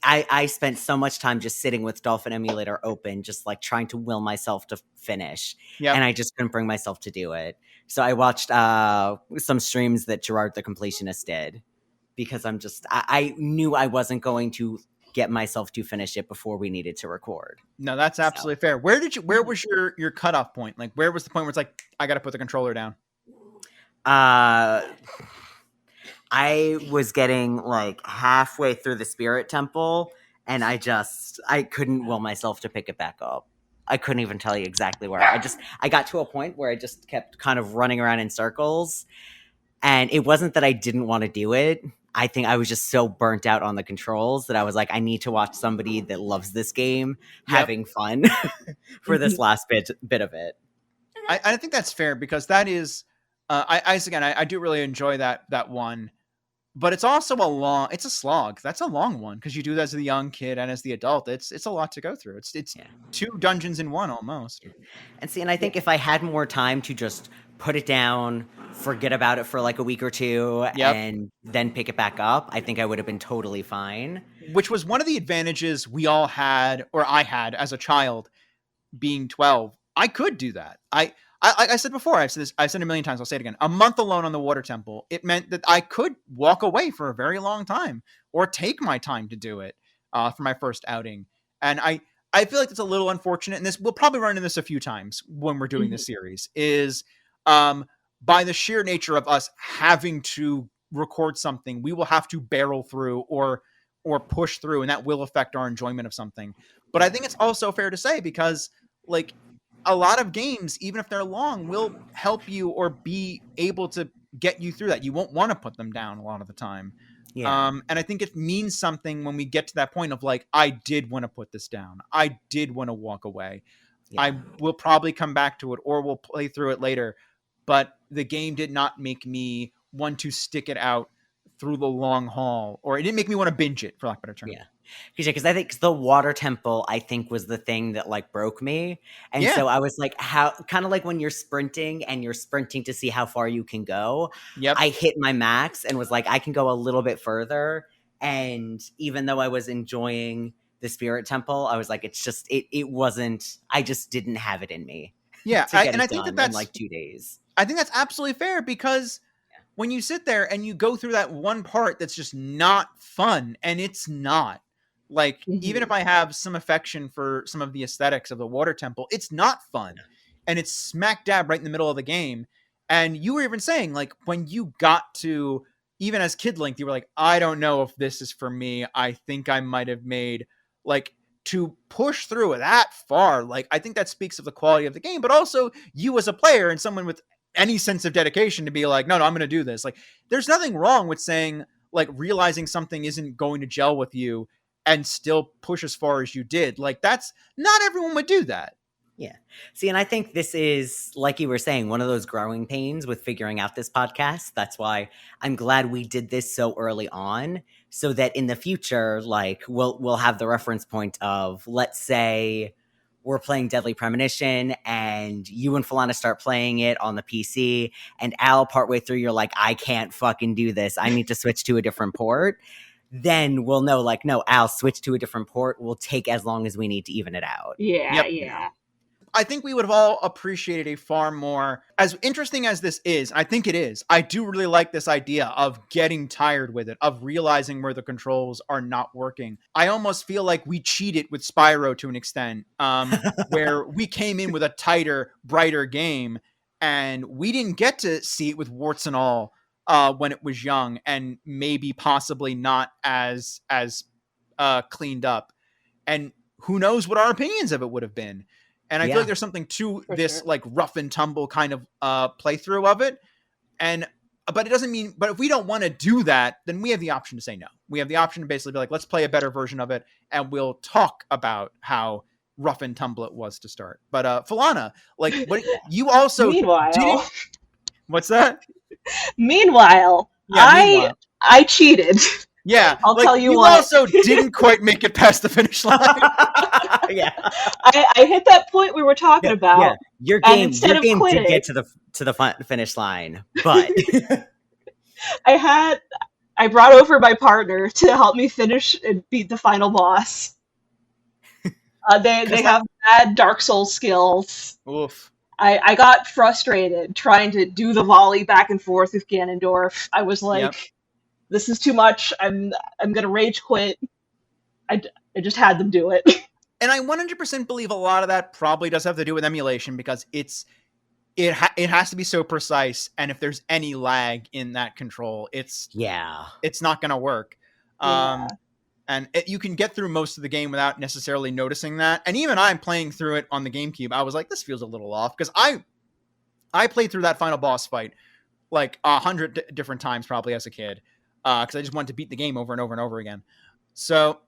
I spent so much time just sitting with Dolphin Emulator open, just like trying to will myself to finish, yeah. and I just couldn't bring myself to do it. So I watched some streams that Gerard the Completionist did, because I knew I wasn't going to get myself to finish it before we needed to record. No, that's So absolutely fair. Where was your cutoff point? Like, where was the point where it's like, I got to put the controller down? uh I was getting like halfway through the Spirit Temple, and I couldn't will myself to pick it back up. I couldn't even tell you exactly where. I got to a point where I just kept kind of running around in circles, and it wasn't that I didn't want to do it. I think I was just so burnt out on the controls that I was like, I need to watch somebody that loves this game Yep. having fun for this last bit of it. I think that's fair, because that is, I do really enjoy that one, but it's also it's a slog. That's a long one, because you do that as the young kid and as the adult. It's a lot to go through. It's Yeah. 2 dungeons in one almost. And see, and I think if I had more time to just put it down, forget about it for like a week or two, Yep. and then pick it back up, I think I would have been totally fine. Which was one of the advantages we all had, or I had as a child, being 12. I could do that. I said before, I've said it a million times, I'll say it again. A month alone on the water temple, it meant that I could walk away for a very long time, or take my time to do it for my first outing. And I feel like it's a little unfortunate, and this we'll probably run into this a few times when we're doing this series, is by the sheer nature of us having to record something, we will have to barrel through or push through, and that will affect our enjoyment of something. But I think it's also fair to say, because like a lot of games, even if they're long, will help you or be able to get you through that. You won't want to put them down a lot of the time. Yeah. And I think it means something when we get to that point of like, I did want to put this down. I did want to walk away. Yeah. I will probably come back to it, or we'll play through it later. But the game did not make me want to stick it out through the long haul, or it didn't make me want to binge it, for lack of a better term. Yeah. Because I think the water temple, I think, was the thing that like broke me. And Yeah. so I was like, how kind of like when you're sprinting and you're sprinting to see how far you can go. Yep. I hit my max and was like, I can go a little bit further. And even though I was enjoying the Spirit Temple, I was like, it wasn't, I just didn't have it in me. Yeah. To get And it I think done that's in like 2 days. I think that's absolutely fair, because when you sit there and you go through that one part that's just not fun, and it's not. Like, even if I have some affection for some of the aesthetics of the water temple, it's not fun. And it's smack dab right in the middle of the game. And you were even saying, like, when you got to even as Kid Link, you were like, I don't know if this is for me. I think I might have made like to push through that far. Like, I think that speaks of the quality of the game, but also you as a player and someone with any sense of dedication to be like, no, I'm going to do this. Like, there's nothing wrong with saying, like, realizing something isn't going to gel with you and still push as far as you did. Like, that's not everyone would do that. Yeah. See, and I think this is, like you were saying, one of those growing pains with figuring out this podcast. That's why I'm glad we did this so early on, so that in the future, like, we'll have the reference point of, let's say we're playing Deadly Premonition and you and Falana start playing it on the PC, and Al, partway through, you're like, I can't fucking do this. I need to switch to a different port. Then we'll know, like, no, Al, switch to a different port. We'll take as long as we need to even it out. Yeah, Yep. yeah. I think we would have all appreciated a far more, as interesting as this is, I think it is, I do really like this idea of getting tired with it, of realizing where the controls are not working. I almost feel like we cheated with Spyro to an extent, where we came in with a tighter, brighter game, and we didn't get to see it with warts and all when it was young, and maybe possibly not as cleaned up. And who knows what our opinions of it would have been. And I feel like there's something to this like rough and tumble kind of playthrough of it. But it doesn't mean, but if we don't want to do that, then we have the option to say no. We have the option to basically be like, let's play a better version of it. And we'll talk about how rough and tumble it was to start. But Falana, like what you also Meanwhile, what's that? Meanwhile, Yeah, I cheated. Yeah, I'll tell you what. Also didn't quite make it past the finish line. Yeah, I hit that point we were talking about. Yeah. Your game did get to the finish line, but I brought over my partner to help me finish and beat the final boss. They have bad Dark Souls skills. Oof. I got frustrated trying to do the volley back and forth with Ganondorf. I was like, this is too much. I'm gonna rage quit. I just had them do it. And I 100% believe a lot of that probably does have to do with emulation, because it has to be so precise, and if there's any lag in that control, it's not gonna work. And you can get through most of the game without necessarily noticing that. And even I'm playing through it on the GameCube, I was like, this feels a little off, because I played through that final boss fight like 100 different times probably as a kid. Because I just wanted to beat the game over and over and over again. So,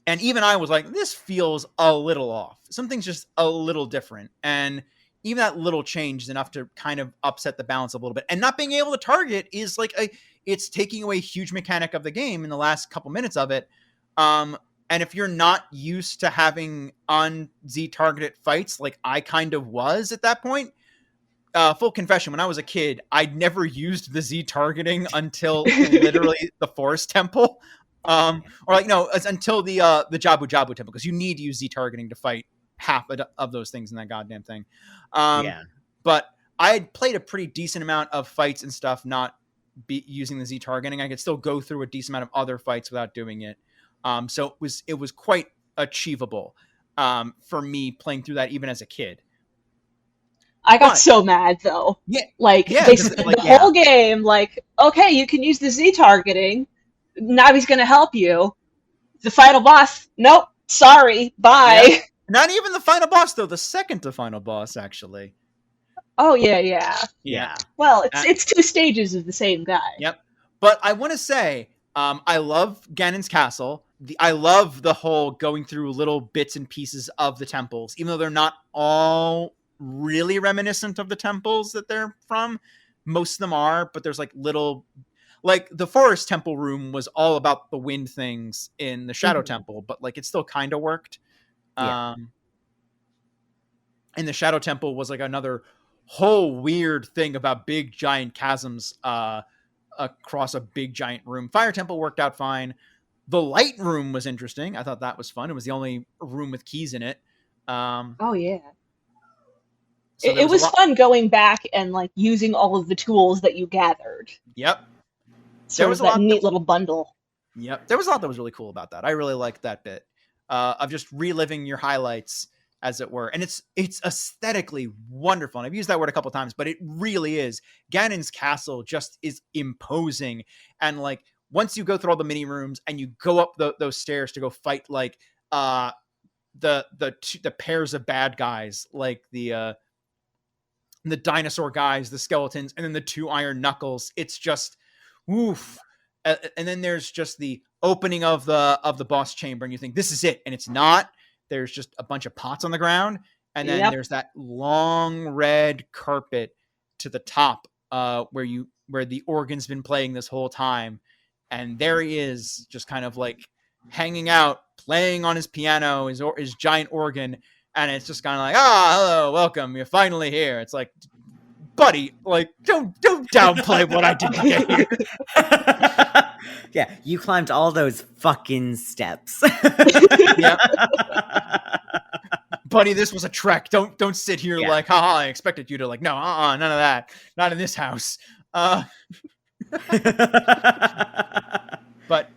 and even I was like, this feels a little off. Something's just a little different. And even that little change is enough to kind of upset the balance a little bit. And not being able to target is like it's taking away a huge mechanic of the game in the last couple minutes of it. And if you're not used to having on-Z targeted fights, like I kind of was at that point, full confession, when I was a kid, I'd never used the Z targeting until literally the Forest Temple. Or like, no, until the Jabu Jabu Temple, because you need to use Z targeting to fight half of those things in that goddamn thing. But I had played a pretty decent amount of fights and stuff not using the Z targeting. I could still go through a decent amount of other fights without doing it. So it was quite achievable for me playing through that even as a kid. I got so mad though. They spent the whole game like, okay, you can use the Z targeting. Navi's gonna help you. The final boss, nope, sorry, bye. Yeah. Not even the final boss though. The second to final boss, actually. Oh yeah. Well, it's two stages of the same guy. Yep. But I want to say, I love Ganon's castle. I love the whole going through little bits and pieces of the temples, even though they're not all really reminiscent of the temples that they're from. Most of them are, but there's like little, like the Forest Temple room was all about the wind things in the Shadow Temple, but like it still kind of worked. And the Shadow Temple was like another whole weird thing about big giant chasms across a big giant room. Fire Temple worked out fine. The Light Room was interesting. I thought that was fun. It was the only room with keys in it. Oh yeah. So it was fun going back and like using all of the tools that you gathered. Yep. There was that neat little bundle. Yep. There was a lot that was really cool about that. I really liked that bit of just reliving your highlights as it were. And it's aesthetically wonderful. And I've used that word a couple times, but it really is. Ganon's castle just is imposing. And like once you go through all the mini rooms and you go up those stairs to go fight like the pairs of bad guys, like the dinosaur guys, the skeletons, and then the 2 iron knuckles, it's just oof. And then there's just the opening of the boss chamber, and you think this is it, and it's not. There's just a bunch of pots on the ground, and then there's that long red carpet to the top, where the organ's been playing this whole time, and there he is, just kind of like hanging out, playing on his piano, his giant organ, and it's just kind of like, hello, welcome, you're finally here. It's like, buddy, like don't downplay what I did to get here. Yeah, you climbed all those fucking steps. Yeah. Buddy, this was a trek. Don't sit here like, haha, I expected you to like, no, none of that. Not in this house. But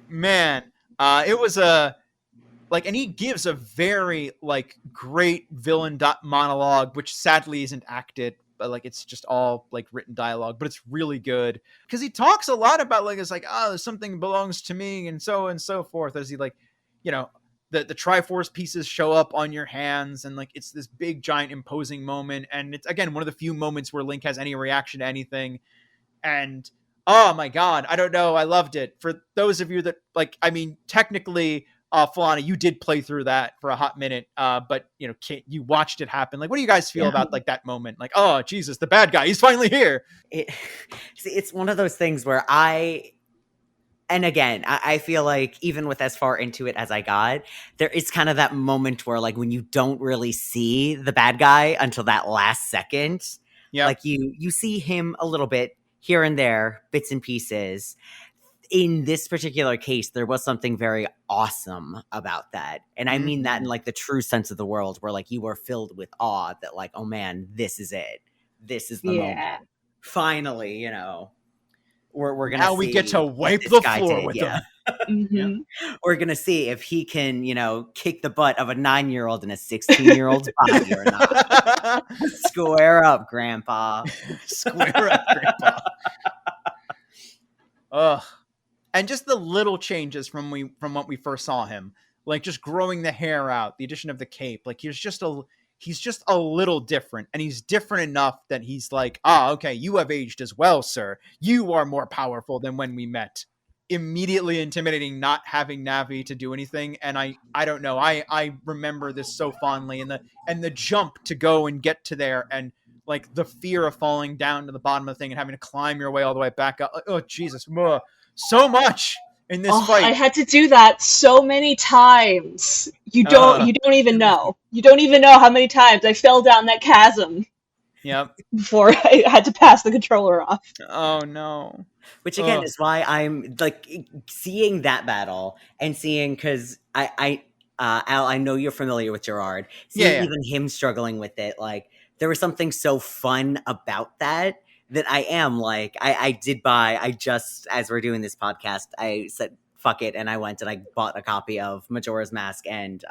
man, it was and he gives a very like great villain monologue, which sadly isn't acted, but like it's just all like written dialogue, but it's really good because he talks a lot about like, it's like, something belongs to me and so forth, as he like, you know, the Triforce pieces show up on your hands, and like it's this big giant imposing moment, and it's again one of the few moments where Link has any reaction to anything. And oh my god, I don't know, I loved it. For those of you that like, I mean, technically Falana, you did play through that for a hot minute, but you know, you watched it happen. Like, what do you guys feel about like that moment? Like, oh Jesus, the bad guy, he's finally here. It's one of those things where I feel like even with as far into it as I got, there is kind of that moment where like when you don't really see the bad guy until that last second, like you see him a little bit here and there, bits and pieces. In this particular case, there was something very awesome about that. And I mean that in like the true sense of the world, where like you were filled with awe that like, oh man, this is it. This is the moment. Finally, you know, we're going to see. Now we get to wipe the floor with him. We're going to see if he can, you know, kick the butt of a 9-year-old in a 16-year-old's body or not. Square up, Grandpa. Square up, Grandpa. Ugh. And just the little changes from what we first saw him, like just growing the hair out, the addition of the cape, like he's just a little different, and he's different enough that he's like, okay, you have aged as well, sir. You are more powerful than when we met. Immediately intimidating, not having Navi to do anything, and I don't know, I remember this so fondly, and the jump to go and get to there, and like the fear of falling down to the bottom of the thing and having to climb your way all the way back up. Oh Jesus. So much in this fight. I had to do that so many times. You don't even know. You don't even know how many times I fell down that chasm. Yep. Before I had to pass the controller off. Oh no. Which again is why I'm like seeing that battle and seeing, because Al, I know you're familiar with Gerard. Seeing even him struggling with it, like there was something so fun about that I am like, I just, as we're doing this podcast, I said, fuck it. And I went and I bought a copy of Majora's Mask and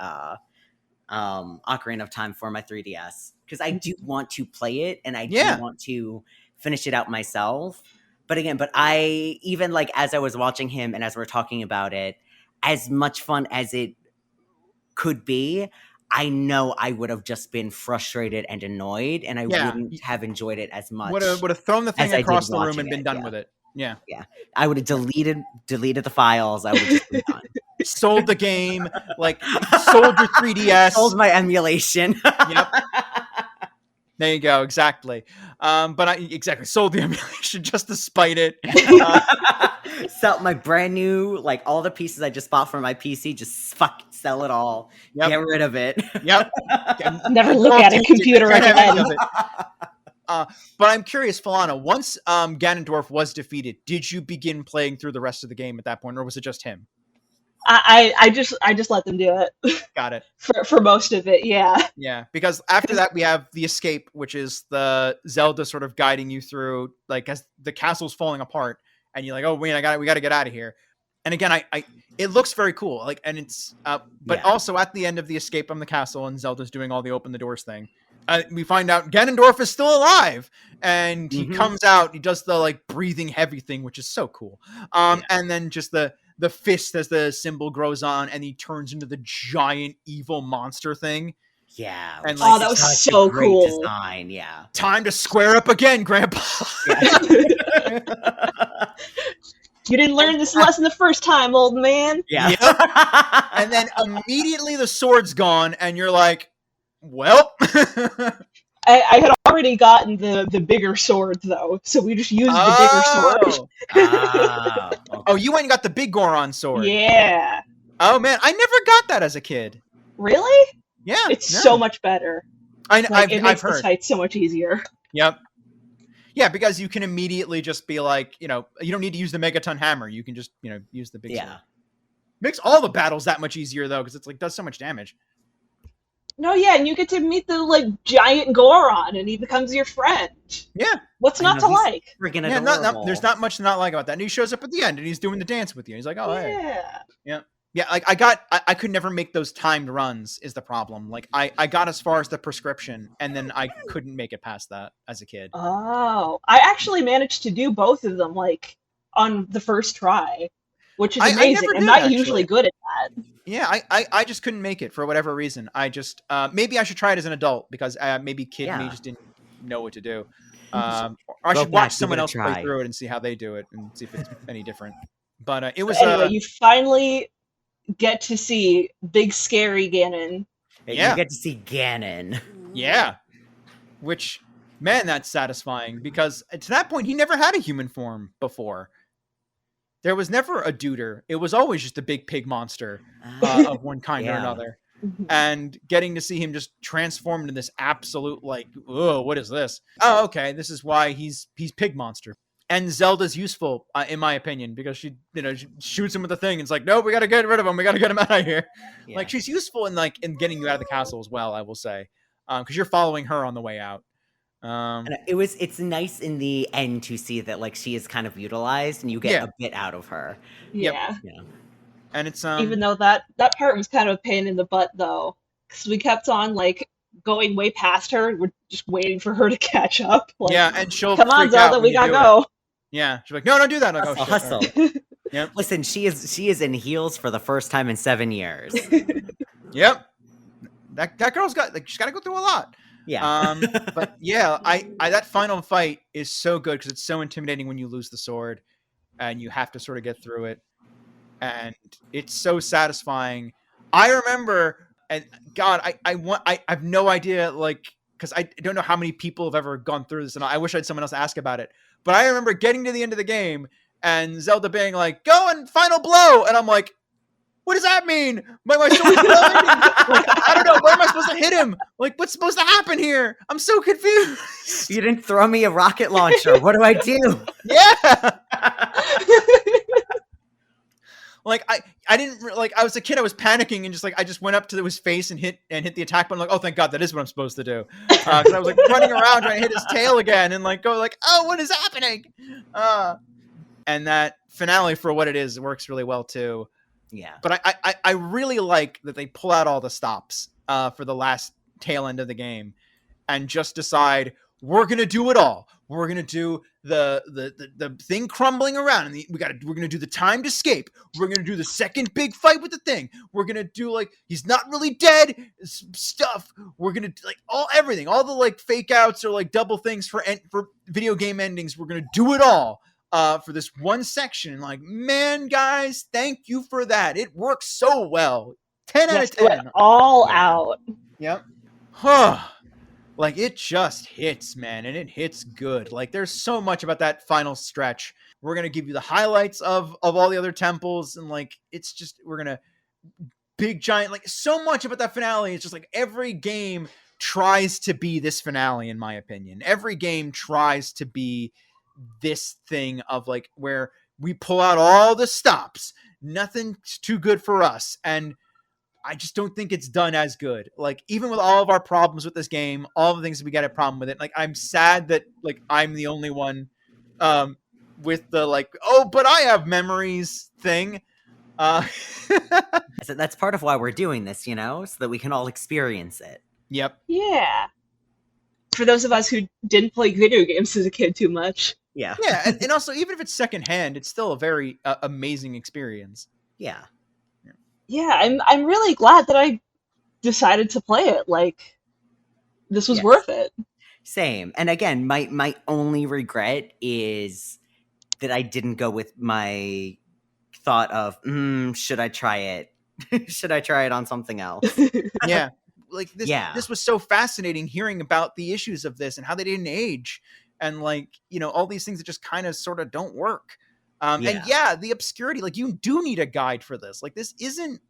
Ocarina of Time for my 3DS. Because I do want to play it, and I do want to finish it out myself. But again, I, even like as I was watching him and as we're talking about it, as much fun as it could be, I know I would have just been frustrated and annoyed, and I wouldn't have enjoyed it as much. Would have thrown the thing across the room and been done with it. Yeah. I would have deleted the files. I would have just been done. Sold the game, like sold your 3DS, sold my emulation. Yep. There you go. Exactly. But I sold the emulation just to spite it. Sell my brand new, like all the pieces I just bought for my PC, just sell it all. Get rid of it. Yep. Never look at a computer again. But I'm curious, Falana, once Ganondorf was defeated, did you begin playing through the rest of the game at that point, or was it just him? I just let them do it. Got it. For most of it, yeah. Yeah, because after that we have the escape, which is the Zelda sort of guiding you through, like as the castle's falling apart, and you're like, oh wait, we got to get out of here. And again, I it looks very cool. Like, and it's but also at the end of the escape from the castle and Zelda's doing all the open the doors thing, we find out Ganondorf is still alive, and he comes out. He does the like breathing heavy thing, which is so cool. And then just the fist as the symbol grows on, and he turns into the giant evil monster thing. Yeah. And like, that was so cool. Design. Yeah. Time to square up again, Grandpa. Yeah. You didn't learn this lesson the first time, old man. Yeah. Yep. And then immediately the sword's gone, and you're like, well. I had already gotten the bigger sword, though, so we just used the bigger sword. Okay. Oh, you went and got the big Goron sword. Yeah. Oh, man. I never got that as a kid. Really? Yeah. It's so much better. It makes heard. the fight so much easier. Yep. Yeah, because you can immediately just be like, you don't need to use the Megaton hammer. You can just, use the big sword. Makes all the battles that much easier, though, because it's like, does so much damage. No, yeah, and you get to meet the, like, giant Goron, and he becomes your friend. Yeah. What's not to like? Freaking adorable. There's not much to not like about that. And he shows up at the end, and he's doing the dance with you. He's like, oh, yeah. Hey. Yeah. Yeah, like, I could never make those timed runs is the problem. Like, I got as far as the prescription, and then I couldn't make it past that as a kid. Oh. I actually managed to do both of them, like, on the first try, which is amazing. I'm not usually good at that. Yeah, I just couldn't make it for whatever reason. I just, maybe I should try it as an adult, because maybe me just didn't know what to do. Or I should watch someone else play through it and see how they do it, and see if it's any different. But it was... Anyway, you finally get to see big scary Ganon. Yeah. You get to see Ganon. Yeah. Which, man, that's satisfying, because to that point, he never had a human form before. There was never a duder. It was always just a big pig monster of one kind or another. And getting to see him just transformed into this absolute, like, oh, what is this? Oh, okay, this is why he's pig monster. And Zelda's useful, in my opinion, because she shoots him with the thing. And it's like, no, we got to get rid of him. We got to get him out of here. Yeah. Like, she's useful in getting you out of the castle as well, I will say, because you're following her on the way out. And it's nice in the end to see that, like, she is kind of utilized and you get a bit out of her. Yeah. Yeah. And it's even though that part was kind of a pain in the butt, though, because we kept on, like, going way past her. We're just waiting for her to catch up. Like, yeah, and she'll come on, Zelda, we gotta go. Yeah, she's like, no, don't do that. Like, hustle. Yep. Listen, she is in heels for the first time in 7 years. Yep. That girl's she's got to go through a lot. Yeah. But yeah, I that final fight is so good because it's so intimidating when you lose the sword, and you have to sort of get through it, and it's so satisfying. I remember, and God, I have no idea, like, because I don't know how many people have ever gone through this, and I wish I had someone else ask about it. But I remember getting to the end of the game and Zelda being like, "Go and final blow," and I'm like, "What does that mean? My sword's blowing? Like, I don't know. Where am I supposed to hit him? Like, what's supposed to happen here? I'm so confused." You didn't throw me a rocket launcher. What do I do? Yeah. Like, I didn't, like, I was a kid, I was panicking, and just, like, I just went up to his face and hit the attack button, like, oh, thank God, that is what I'm supposed to do. Because I was, like, running around trying to hit his tail again, and, like, go, like, oh, what is happening? And that finale, for what it is, works really well, too. Yeah. But I really like that they pull out all the stops for the last tail end of the game, and just decide, we're going to do it all. We're going to do the thing crumbling around, and we're going to do the timed escape. We're going to do the second big fight with the thing. We're going to do, like, he's not really dead stuff. We're going to, like, everything, all the, like, fake outs or, like, double things for video game endings. We're going to do it all for this one section. Like, man, guys, thank you for that. It works so well. 10 out of 10. All out. Yep. Like, it just hits, man, and it hits good. Like, there's so much about that final stretch. We're going to give you the highlights of all the other temples, and, like, it's just, we're going to big, giant, like, so much about that finale. It's just, like, every game tries to be this finale, in my opinion. Every game tries to be this thing of, like, where we pull out all the stops. Nothing's too good for us, and I just don't think it's done as good. Like, even with all of our problems with this game, all the things we got a problem with it. Like, I'm sad that, like, I'm the only one with the, like, oh, but I have memories thing. Uh, So that's part of why we're doing this, so that we can all experience it. yep. Yeah. For those of us who didn't play video games as a kid too much. Yeah. Yeah, and also even if it's secondhand, it's still a very amazing experience. Yeah. Yeah, I'm really glad that I decided to play it. Like, this was Yes. worth it. Same. And again, my only regret is that I didn't go with my thought of, should I try it? Should I try it on something else? Yeah. Like Yeah. this was so fascinating hearing about the issues of this and how they didn't age and like, all these things that just kind of sort of don't work. And Yeah. yeah, the obscurity, like you do need a guide for this. Like this isn't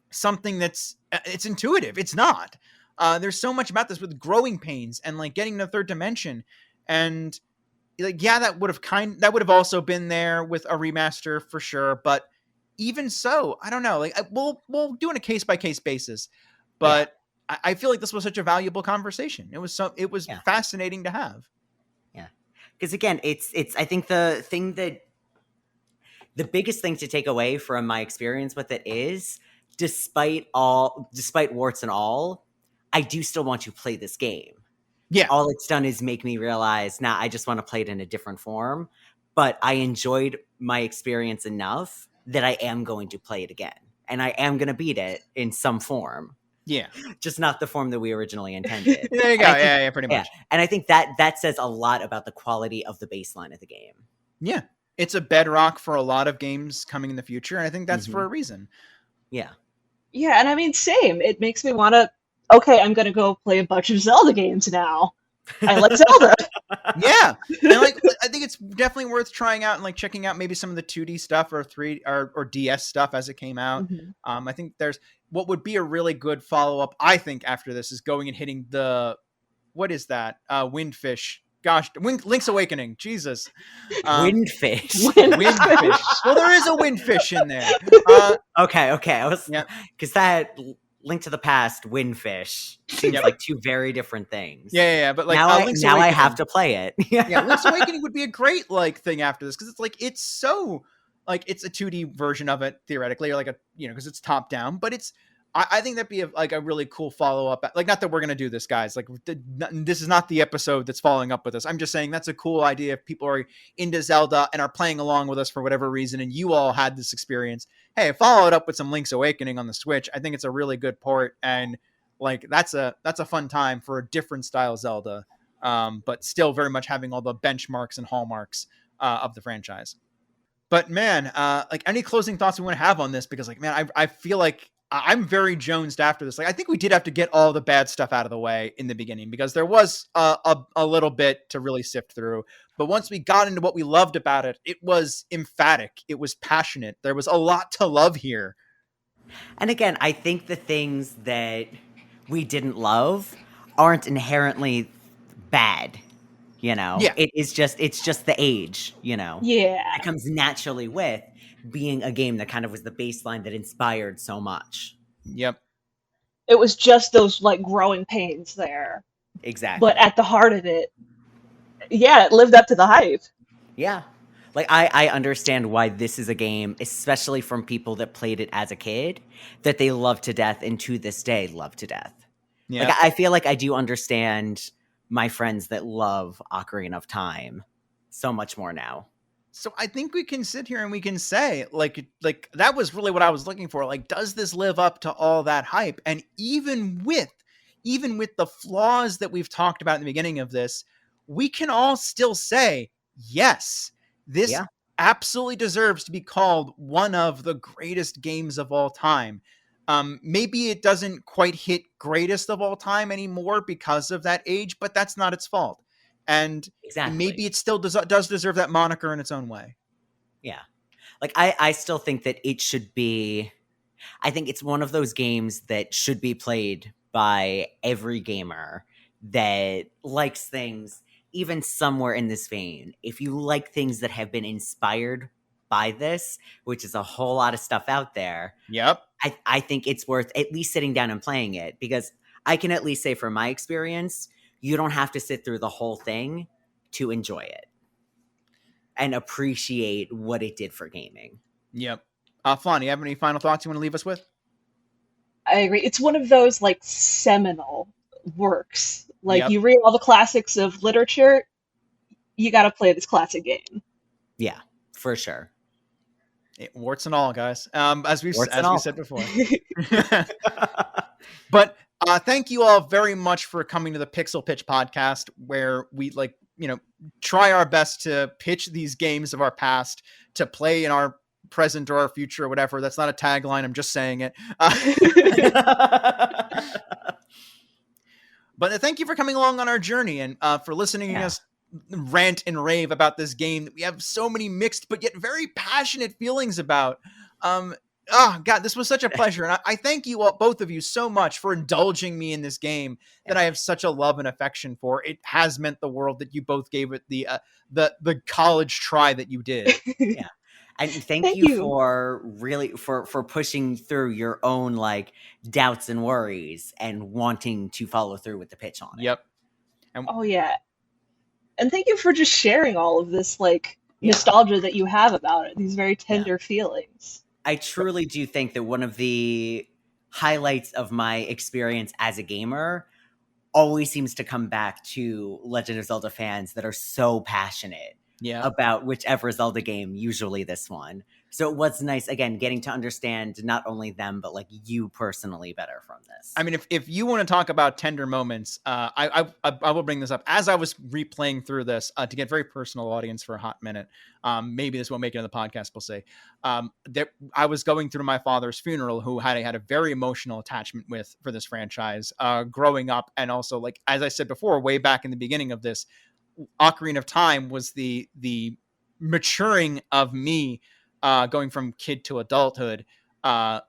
something that's it's intuitive. It's not. There's so much about this with growing pains and like getting to the third dimension. And like, yeah, that would have also been there with a remaster for sure. But even so, I don't know. Like we'll do it on a case by case basis. Yeah. But I feel like this was such a valuable conversation. It was Yeah. fascinating to have. Yeah. Because again, it's I think the biggest thing to take away from my experience with it is, despite warts and all, I do still want to play this game. Yeah. All it's done is make me realize, now I just want to play it in a different form. But I enjoyed my experience enough that I am going to play it again. And I am going to beat it in some form. Yeah. Just not the form that we originally intended. There you go. Yeah, pretty much. Yeah. And I think that says a lot about the quality of the baseline of the game. Yeah. It's a bedrock for a lot of games coming in the future. And I think that's for a reason. Yeah. Yeah, and I mean, same. It makes me want to, okay, I'm going to go play a bunch of Zelda games now. I like Zelda. Yeah. And like, I think it's definitely worth trying out and like checking out maybe some of the 2D stuff or or DS stuff as it came out. I think there's what would be a really good follow-up, I think, after this is going and hitting what is that? Windfish. Gosh, Link's Awakening. Jesus. Windfish. Windfish. Well, there is a windfish in there. Okay. I was, yeah. Because that Link to the Past, Windfish seems like two very different things. Yeah. But like now I have to play it. Yeah, Link's Awakening would be a great like thing after this because it's like it's so like it's a 2D version of it theoretically, or like a because it's top down, but it's I think that'd be a really cool follow up. Like, not that we're gonna do this, guys. Like, this is not the episode that's following up with this. I'm just saying that's a cool idea if people are into Zelda and are playing along with us for whatever reason, and you all had this experience. Hey, follow it up with some Link's Awakening on the Switch. I think it's a really good port, and like that's a fun time for a different style Zelda, but still very much having all the benchmarks and hallmarks of the franchise. But man, like any closing thoughts we want to have on this? Because like, man, I feel like I'm very jonesed after this. Like, I think we did have to get all the bad stuff out of the way in the beginning because there was a little bit to really sift through. But once we got into what we loved about it, it was emphatic. It was passionate. There was a lot to love here. And again, I think the things that we didn't love aren't inherently bad. Yeah. It's just the age, Yeah. It comes naturally with being a game that kind of was the baseline that inspired so much. Yep. It was just those like growing pains there. Exactly. But at the heart of it, yeah, it lived up to the hype. Yeah. Like I understand why this is a game, especially from people that played it as a kid, that they love to death and to this day love to death. Yeah. Like I feel like I do understand my friends that love Ocarina of Time so much more now. So I think we can sit here and we can say like that was really what I was looking for. Like, does this live up to all that hype? And even with the flaws that we've talked about in the beginning of this, we can all still say, yes, this absolutely deserves to be called one of the greatest games of all time. Maybe it doesn't quite hit greatest of all time anymore because of that age, but that's not its fault. And maybe it still does deserve that moniker in its own way. Yeah. Like, I still think that it should be... I think it's one of those games that should be played by every gamer that likes things, even somewhere in this vein. If you like things that have been inspired by this, which is a whole lot of stuff out there. Yep. I think it's worth at least sitting down and playing it, because I can at least say from my experience, you don't have to sit through the whole thing to enjoy it and appreciate what it did for gaming. Yep. Flan, you have any final thoughts you want to leave us with? I agree. It's one of those like seminal works. Like Yep. you read all the classics of literature, you got to play this classic game. Yeah, for sure. Warts and all, guys. Warts and We all. said before. But thank you all very much for coming to the Pixel Pitch podcast, where we try our best to pitch these games of our past to play in our present or our future or whatever. That's not a tagline. I'm just saying it. But thank you for coming along on our journey and for listening to us rant and rave about this game that we have so many mixed but yet very passionate feelings about. Oh God, this was such a pleasure. And I thank you all, both of you, so much for indulging me in this game that I have such a love and affection for. It has meant the world that you both gave it the college try that you did. Yeah. And thank you for really for pushing through your own like doubts and worries and wanting to follow through with the pitch on it. Yep. Oh yeah. And thank you for just sharing all of this like nostalgia that you have about it, these very tender feelings. I truly do think that one of the highlights of my experience as a gamer always seems to come back to Legend of Zelda fans that are so passionate about whichever Zelda game, usually this one. So it was nice, again, getting to understand not only them, but like you personally better from this. I mean, if you want to talk about tender moments, I will bring this up. As I was replaying through this to get very personal audience for a hot minute, maybe this won't make it in the podcast, we'll see. I was going through my father's funeral, who had a very emotional attachment for this franchise growing up. And also, like, as I said before, way back in the beginning of this, Ocarina of Time was the maturing of me going from kid to adulthood. Around,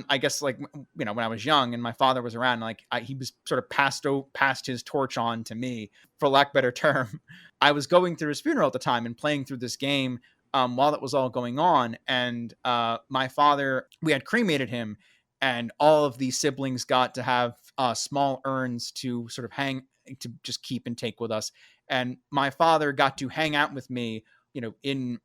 I guess, like, when I was young and my father was around, like he was sort of passed his torch on to me, for lack of a better term. I was going through his funeral at the time and playing through this game while that was all going on. And my father, we had cremated him, and all of the siblings got to have small urns to sort of to just keep and take with us. And my father got to hang out with me, in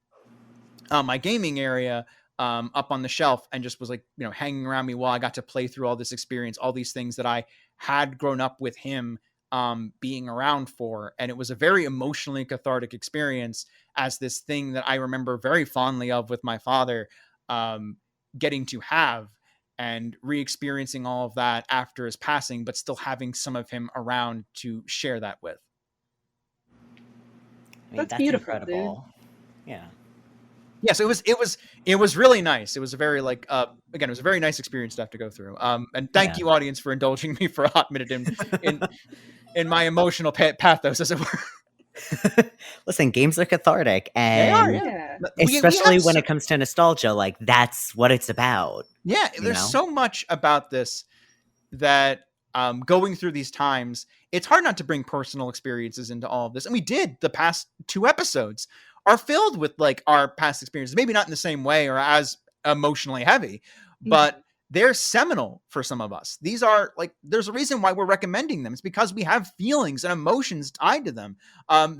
my gaming area, up on the shelf, and just was like, hanging around me while I got to play through all this experience, all these things that I had grown up with him being around for. And it was a very emotionally cathartic experience, as this thing that I remember very fondly of with my father getting to have, and re-experiencing all of that after his passing, but still having some of him around to share that with. I mean, that's beautiful, incredible. Dude. Yeah. Yes, it was really nice. It was a very again, it was a very nice experience to have to go through. And thank you, audience, for indulging me for a hot minute in my emotional pathos, as it were. Listen, games are cathartic, and they are, yeah. Especially when it comes to nostalgia, like that's what it's about. Yeah, there's so much about this that going through these times, it's hard not to bring personal experiences into all of this. And we did. The past 2 episodes are filled with like our past experiences, maybe not in the same way or as emotionally heavy, but they're seminal for some of us. These are like, there's a reason why we're recommending them. It's because we have feelings and emotions tied to them.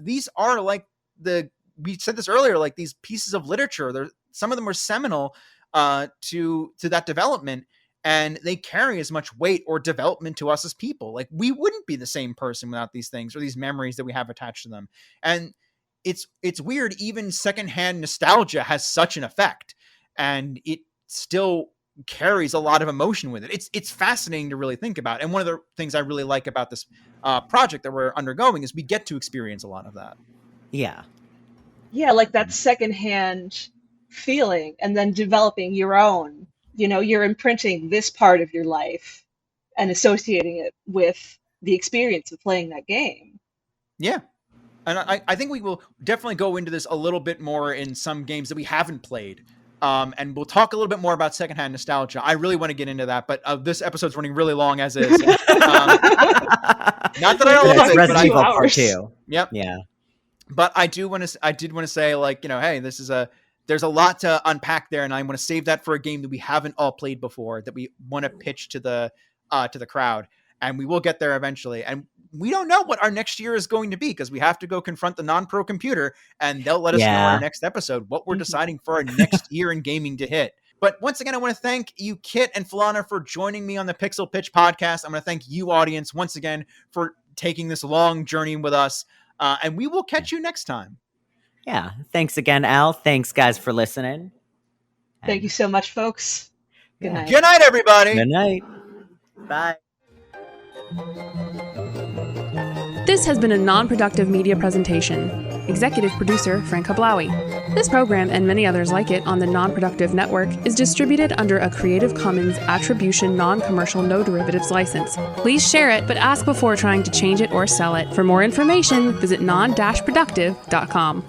These are like we said this earlier, like these pieces of literature. Some of them were seminal to that development, and they carry as much weight or development to us as people. Like, we wouldn't be the same person without these things or these memories that we have attached to them. And it's weird. Even secondhand nostalgia has such an effect, and it still carries a lot of emotion with it. It's fascinating to really think about. And one of the things I really like about this project that we're undergoing is we get to experience a lot of that. Yeah. Yeah, like that secondhand feeling, and then developing your own. You're imprinting this part of your life and associating it with the experience of playing that game. Yeah. And I think we will definitely go into this a little bit more in some games that we haven't played. And we'll talk a little bit more about secondhand nostalgia. I really want to get into that, but this episode's running really long as is. Not that I don't love it, but Resident Evil Part 2. Yep. Yeah. But I did want to say, like, hey, there's a lot to unpack there, and I want to save that for a game that we haven't all played before, that we want to pitch to the crowd, and we will get there eventually. And we don't know what our next year is going to be because we have to go confront the non-pro computer and they'll let us know in Yeah. our next episode what we're deciding for our next year in gaming to hit. But once again, I want to thank you, Kit and Falana, for joining me on the Pixel Pitch podcast. I'm going to thank you, audience, once again for taking this long journey with us. And we will catch you next time. Yeah. Thanks again, Al. Thanks, guys, for listening. Thank you so much, folks. Good night. Good night, everybody. Good night. Bye. This has been a non-productive media presentation. Executive producer Frank Hablawi. This program and many others like it on the Non-Productive Network is distributed under a Creative Commons Attribution Non-Commercial No Derivatives license. Please share it, but ask before trying to change it or sell it. For more information, visit Non-Productive.com.